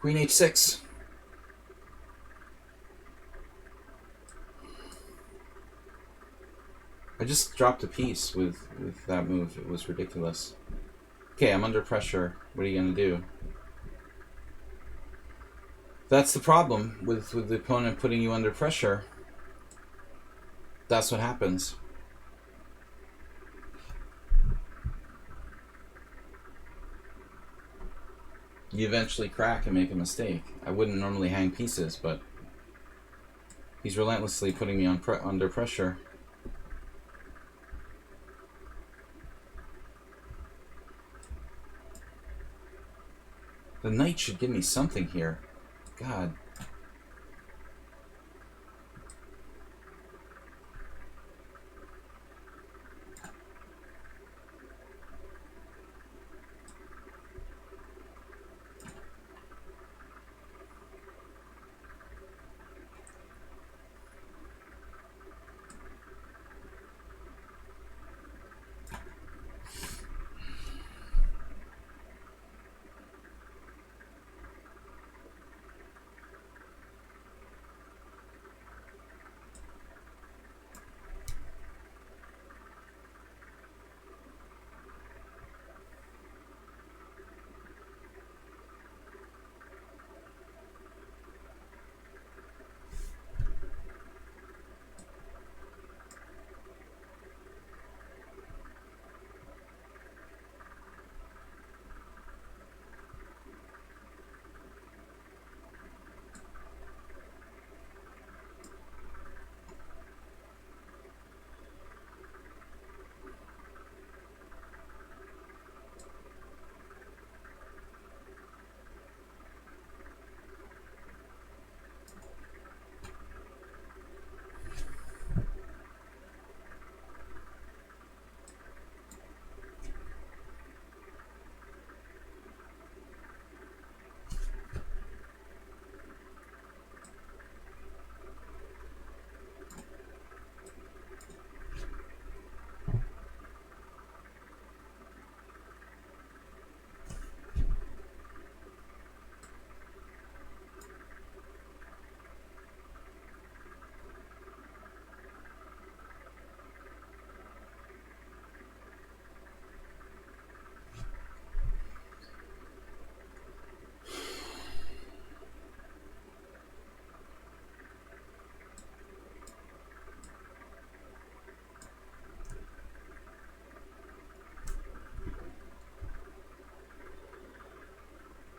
Queen h6. I just dropped a piece with that move. It was ridiculous. Okay, I'm under pressure. What are you going to do? That's the problem with the opponent putting you under pressure. That's what happens. You eventually crack and make a mistake. I wouldn't normally hang pieces, but he's relentlessly putting me under pressure. The knight should give me something here. God.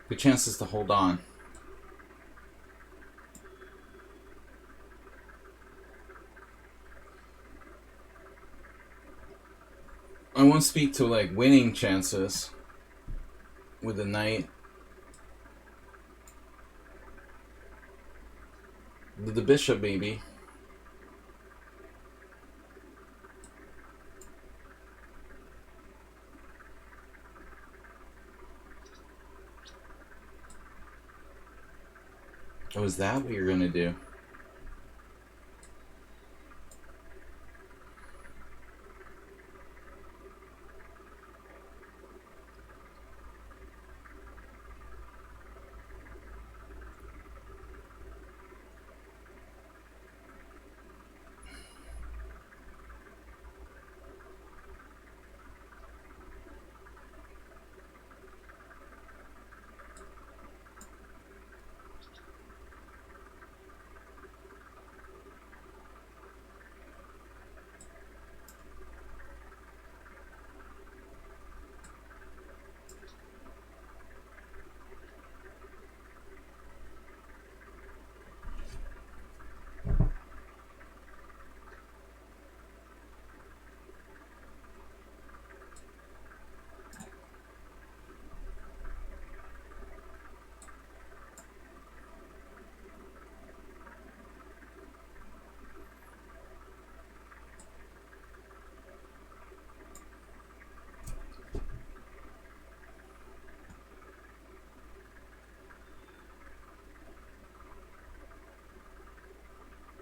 Good chances to hold on. I won't speak to like winning chances with the knight. The bishop, maybe. Oh, is that what you're gonna do?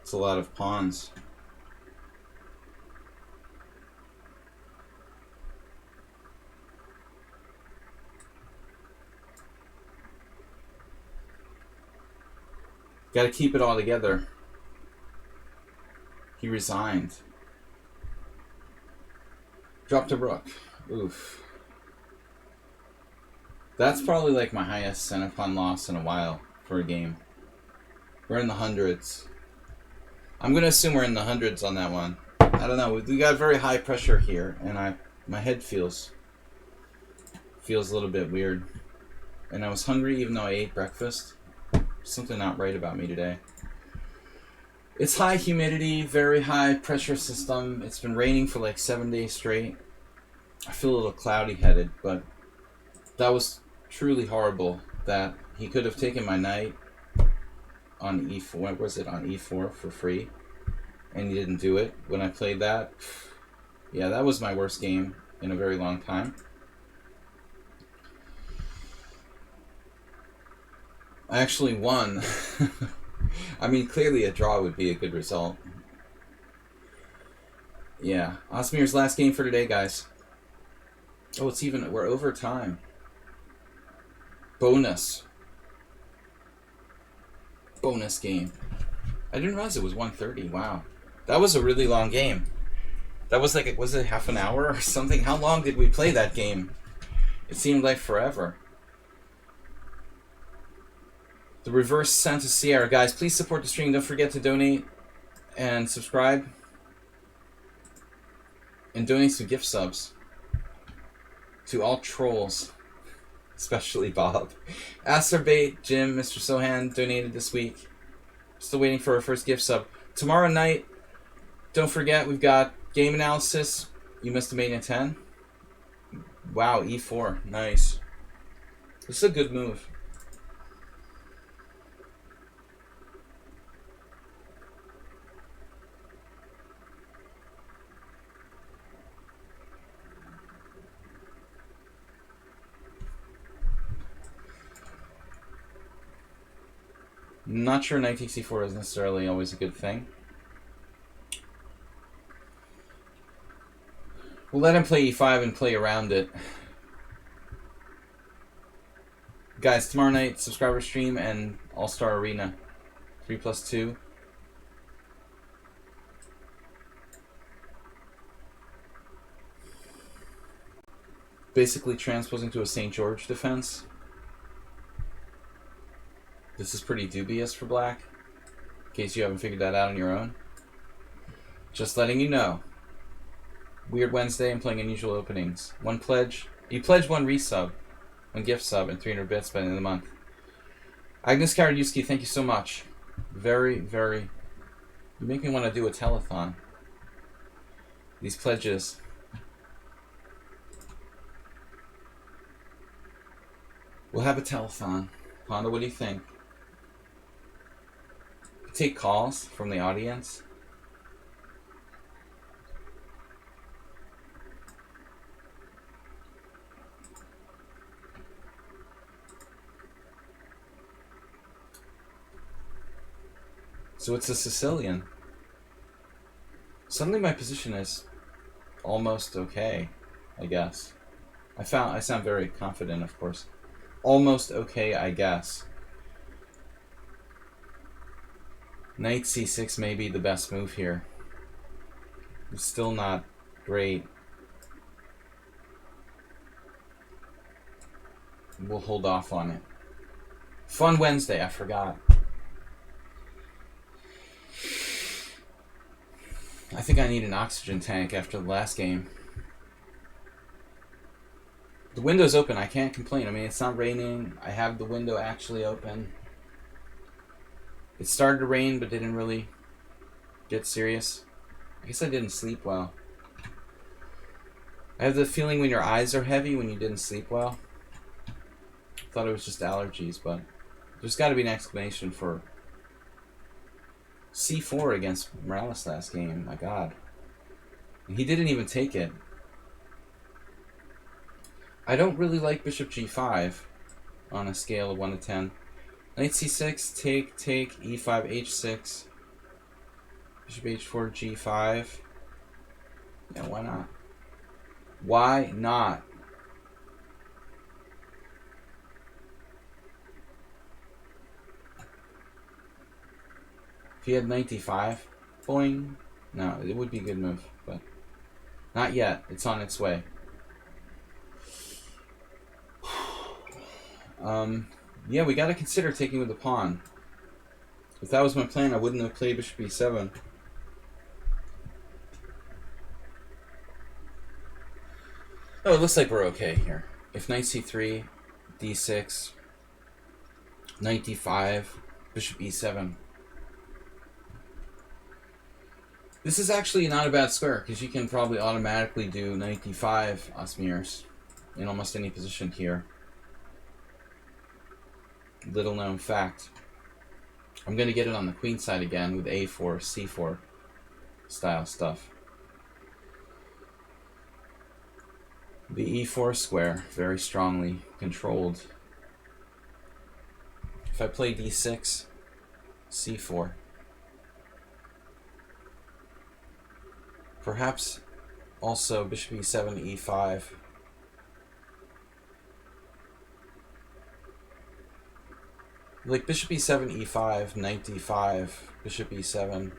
It's a lot of pawns. Got to keep it all together. He resigned. Dropped a rook. Oof. That's probably like my highest center pawn loss in a while for a game. We're in the hundreds. I'm going to assume we're in the hundreds on that one. I don't know. We got very high pressure here, and my head feels a little bit weird. And I was hungry even though I ate breakfast. Something not right about me today. It's high humidity, very high pressure system. It's been raining for like 7 days straight. I feel a little cloudy headed, but that was truly horrible that he could have taken my knight on e4. What was it? On e4 for free, and he didn't do it when I played that. Yeah, that was my worst game in a very long time. I actually won. I mean, clearly a draw would be a good result. Yeah, Osmir's last game for today, guys. Oh, we're over time. Bonus game. I didn't realize it was 1:30. Wow. That was a really long game. That was like, was it half an hour or something? How long did we play that game? It seemed like forever. The reverse Santa Sierra. Guys, please support the stream. Don't forget to donate and subscribe. And donate some gift subs. To all trolls. Especially Bob. Acerbate, Jim, Mr. Sohan donated this week. Still waiting for our first gift sub. Tomorrow night, don't forget, we've got game analysis. You missed a main at 10. Wow, e4. Nice. This is a good move. Not sure knight takes c4 is necessarily always a good thing. We'll let him play e5 and play around it. Guys, tomorrow night, subscriber stream and All-Star Arena. 3+2. Basically transposing to a St. George defense. This is pretty dubious for black, in case you haven't figured that out on your own. Just letting you know. Weird Wednesday, I'm playing unusual openings. One pledge. You pledge one resub, one gift sub, and 300 bits by the end of the month. Agnes Karadiuski, thank you so much. Very, very... You make me want to do a telethon. These pledges. We'll have a telethon. Honda, what do you think? Take calls from the audience. So it's a Sicilian. Suddenly my position is almost okay, I guess. I sound very confident, of course. Almost okay, I guess. Knight c6 may be the best move here. It's still not great. We'll hold off on it. Fun Wednesday, I forgot. I think I need an oxygen tank after the last game. The window's open, I can't complain. I mean, it's not raining. I have the window actually open. It started to rain, but didn't really get serious. I guess I didn't sleep well. I have the feeling when your eyes are heavy when you didn't sleep well. I thought it was just allergies, but there's got to be an explanation for c4 against Morales last game. My God. And he didn't even take it. I don't really like bishop g5 on a scale of 1 to 10. Knight c6, take, e5, h6. Bishop h4, g5. Yeah, why not? Why not? If he had knight d5, boing. No, it would be a good move, but not yet. It's on its way. Yeah, we got to consider taking with the pawn. If that was my plan, I wouldn't have played bishop e7. Oh, it looks like we're okay here. If knight c3, d6, knight d5, bishop e7. This is actually not a bad square, because you can probably automatically do knight d5 Asmirs in almost any position here. Little known fact. I'm going to get it on the queen side again with a4, c4 style stuff. The e4 square, very strongly controlled. If I play d6, c4, perhaps also bishop e7, e5. Like bishop e7, e5, knight d5, bishop e7.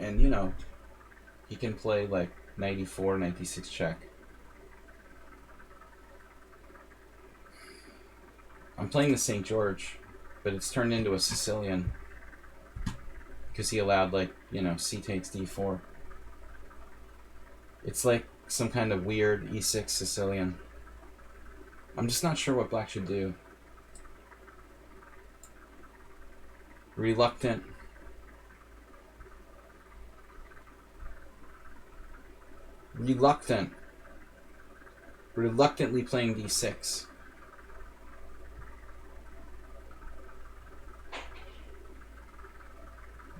And, you know, he can play like knight e4, knight d6 check. I'm playing the St. George, but it's turned into a Sicilian. Because he allowed, like, you know, c takes d4. It's like some kind of weird e6 Sicilian. I'm just not sure what black should do. Reluctant. Reluctantly playing d6.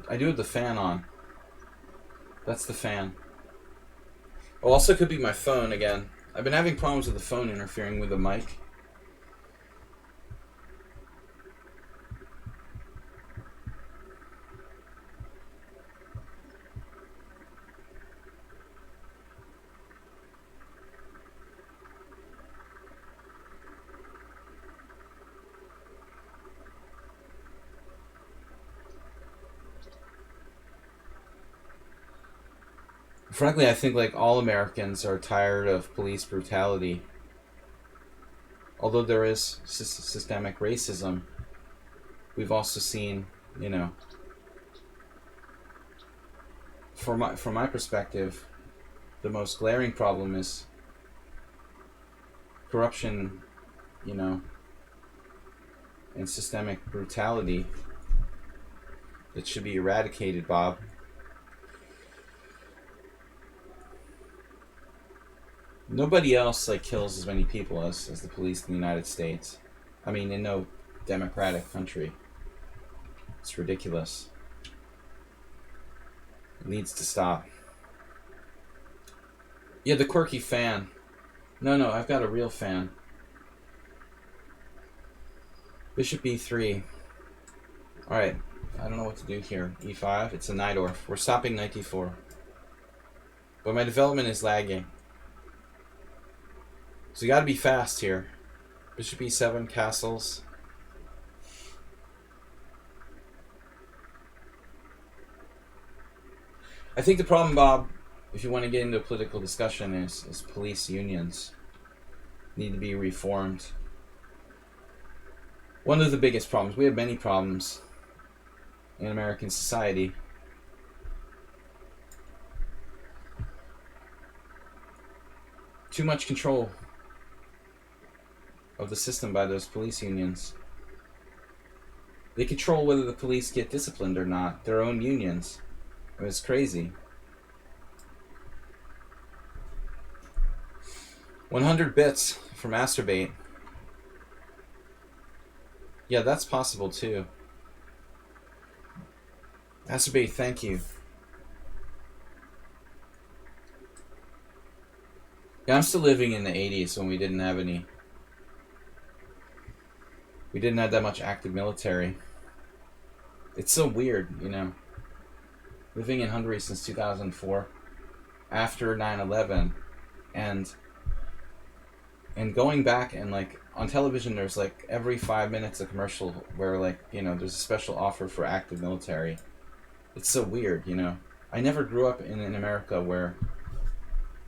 I do have the fan on. That's the fan. Oh, also could be my phone again. I've been having problems with the phone interfering with the mic. Frankly, I think like all Americans are tired of police brutality. Although there is systemic racism, we've also seen, you know, from my perspective, the most glaring problem is corruption, you know, and systemic brutality that should be eradicated, Bob. Nobody else like kills as many people as the police in the United States. I mean, in no democratic country. It's ridiculous. It needs to stop. Yeah, the quirky fan. No, I've got a real fan. Bishop e3. Alright, I don't know what to do here. e5, it's a Najdorf. We're stopping knight d4. But my development is lagging. So you gotta be fast here. Bishop e7, castles. I think the problem, Bob, if you want to get into a political discussion, is police unions need to be reformed. One of the biggest problems, we have many problems in American society. Too much control of the system by those police unions. They control whether the police get disciplined or not. Their own unions. It's crazy. 100 bits for masturbate. Yeah, that's possible too. Masturbate, thank you. Yeah, I'm still living in the 80s when we didn't have any. We didn't have that much active military. It's so weird, you know. living in Hungary since 2004, after 9/11, and going back, and like on television there's like every 5 minutes a commercial where, like, you know, there's a special offer for active military. It's so weird, you know. I never grew up in America where,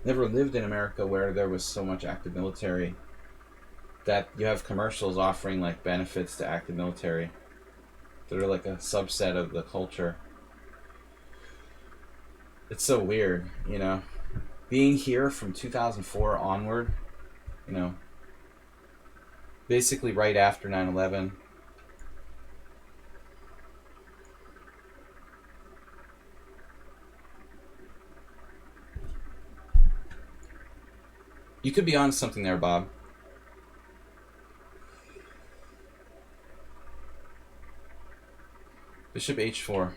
never lived in America where there was so much active military that you have commercials offering like benefits to active military that are like a subset of the culture. It's so weird, you know. Being here from 2004 onward, you know, basically right after 9/11. You could be on something there, Bob. Bishop h4.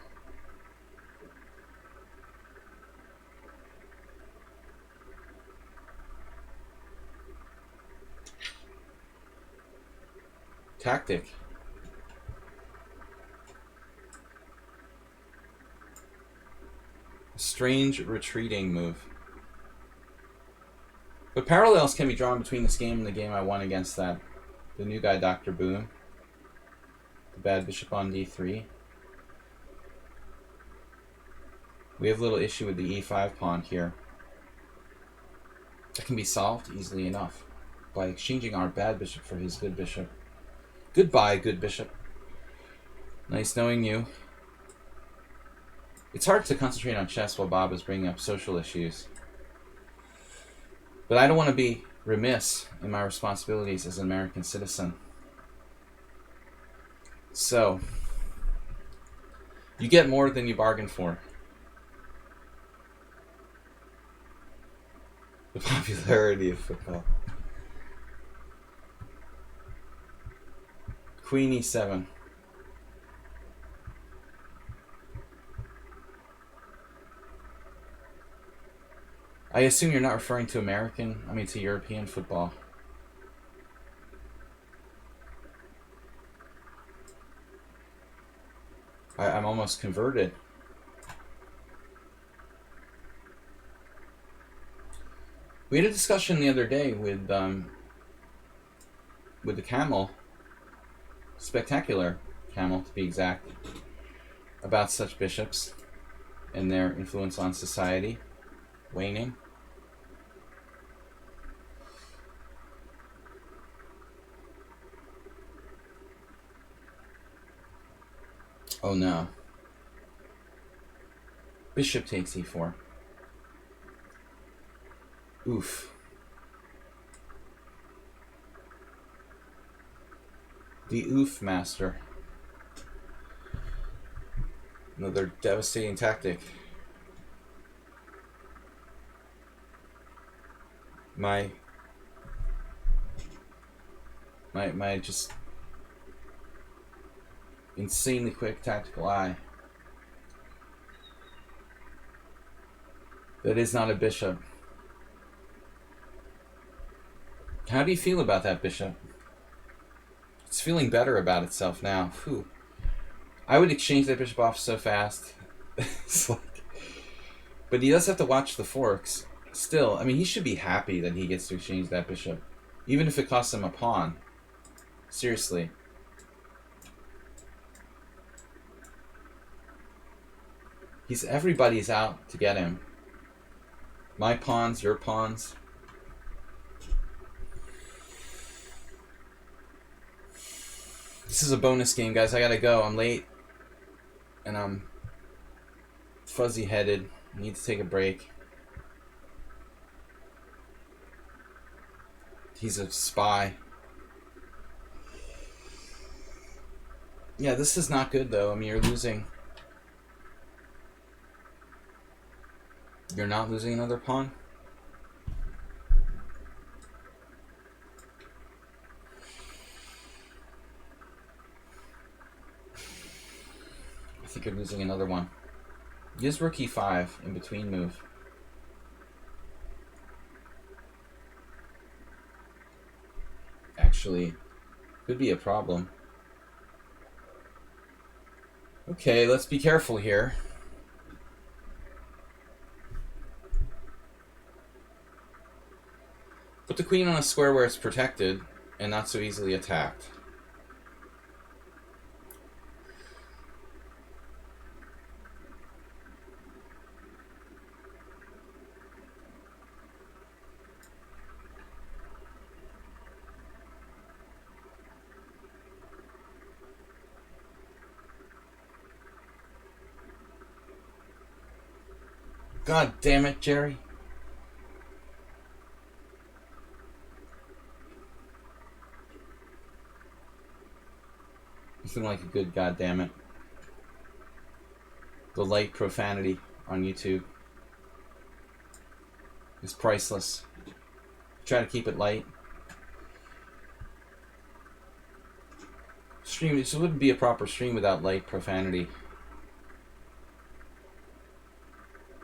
Tactic. Strange retreating move. But parallels can be drawn between this game and the game I won against the new guy, Dr. Boone. The bad bishop on d3. We have a little issue with the e5 pawn here. That can be solved easily enough by exchanging our bad bishop for his good bishop. Goodbye, good bishop. Nice knowing you. It's hard to concentrate on chess while Bob is bringing up social issues. But I don't want to be remiss in my responsibilities as an American citizen. So, you get more than you bargained for. The popularity of football. Queen e7. I assume you're not referring to to European football. I'm almost converted. We had a discussion the other day with the camel, spectacular camel to be exact, about such bishops and their influence on society waning. Oh no. Bishop takes e4. Oof. The oof master. Another devastating tactic. My just insanely quick tactical eye. That is not a bishop. How do you feel about that bishop? It's feeling better about itself now. Whew. I would exchange that bishop off so fast. It's like, but he does have to watch the forks. Still, I mean, he should be happy that he gets to exchange that bishop, even if it costs him a pawn. Seriously. Everybody's out to get him. My pawns, your pawns. This is a bonus game, guys. I gotta go. I'm late. And I'm fuzzy-headed. I need to take a break. He's a spy. Yeah, this is not good, though. I mean, you're losing. You're not losing another pawn? I think you're losing another one. Use rook e5 in between move. Actually, could be a problem. Okay, let's be careful here. Put the queen on a square where it's protected and not so easily attacked. God damn it, Jerry. Nothing like a good goddamn it. The light profanity on YouTube is priceless. Try to keep it light. Stream, this wouldn't be a proper stream without light profanity.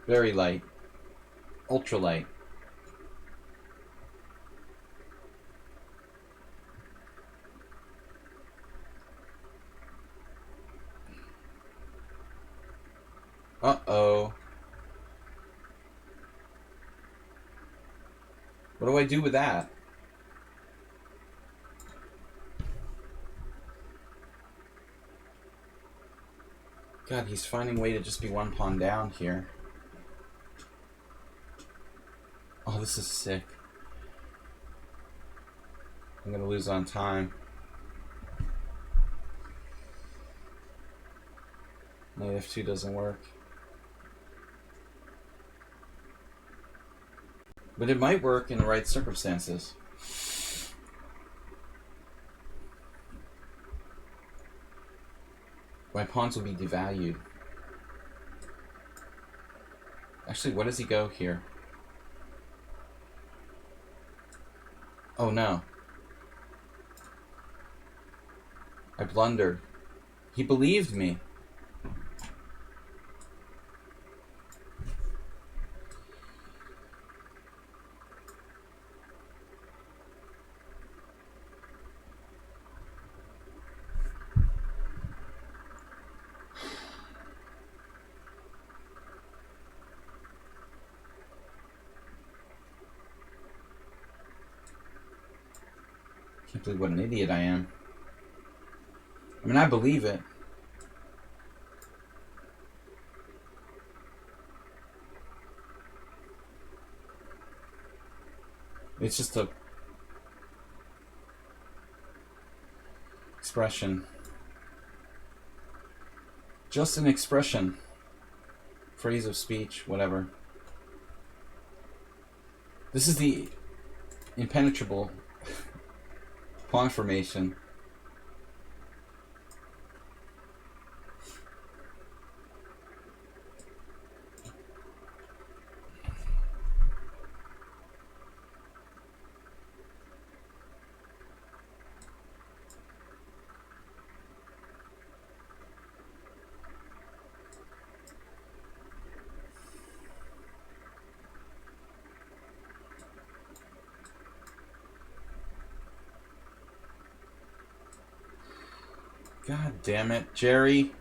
Very light. Ultra light. Uh-oh. What do I do with that? God, he's finding a way to just be one pawn down here. Oh, this is sick. I'm gonna lose on time. Knight F2 doesn't work. But it might work in the right circumstances. My pawns will be devalued. Actually, what does he go here? Oh no. I blundered. He believed me. Can't believe what an idiot I am. I mean, I believe it. It's just a expression. Just an expression. Phrase of speech, whatever. This is the impenetrable pawn formation. God damn it, Jerry.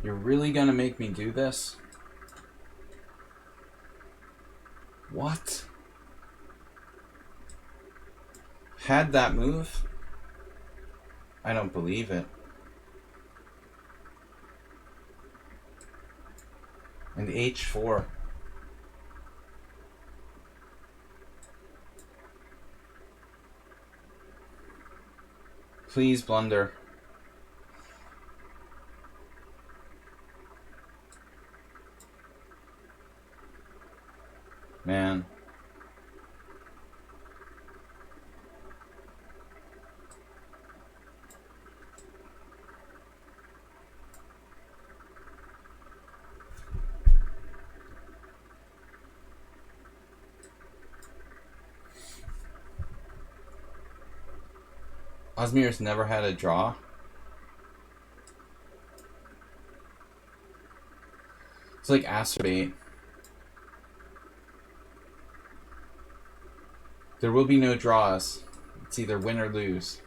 You're really gonna make me do this? What? Had that move? I don't believe it. And H4. Please blunder. Man. Osmir's never had a draw. It's like acerbate. There will be no draws. It's either win or lose.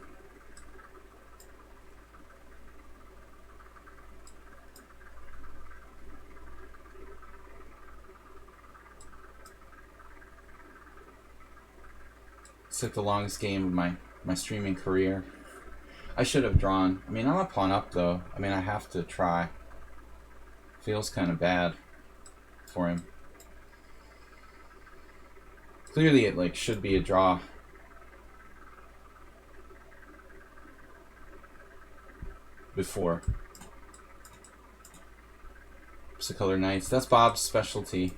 took the longest game of my streaming career. I should have drawn. I mean, I'm a pawn up, though. I mean, I have to try. Feels kind of bad for him. Clearly, it, like, should be a draw. Before. The color knights. That's Bob's specialty.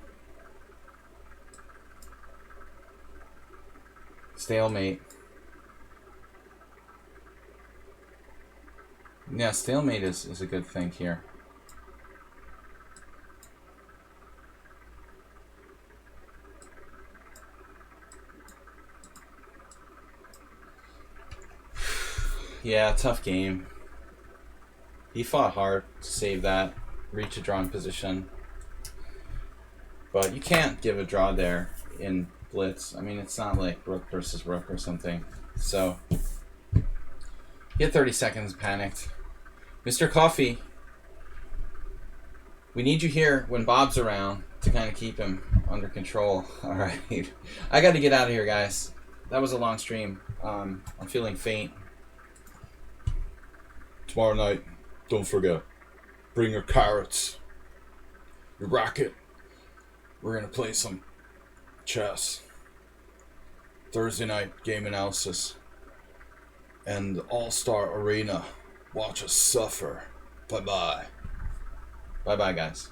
Stalemate. Yeah, stalemate is a good thing here. Yeah, tough game. He fought hard to save that. Reach a drawn position. But you can't give a draw there in blitz. I mean, it's not like rook versus rook or something. So, he had 30 seconds, panicked. Mr. Coffee, we need you here when Bob's around to kind of keep him under control. All right. I got to get out of here, guys. That was a long stream. I'm feeling faint. Tomorrow night, don't forget, bring your carrots, your racket. We're going to play some chess. Thursday night, game analysis. And All-Star Arena. Watch us suffer. Bye-bye. Bye-bye, guys.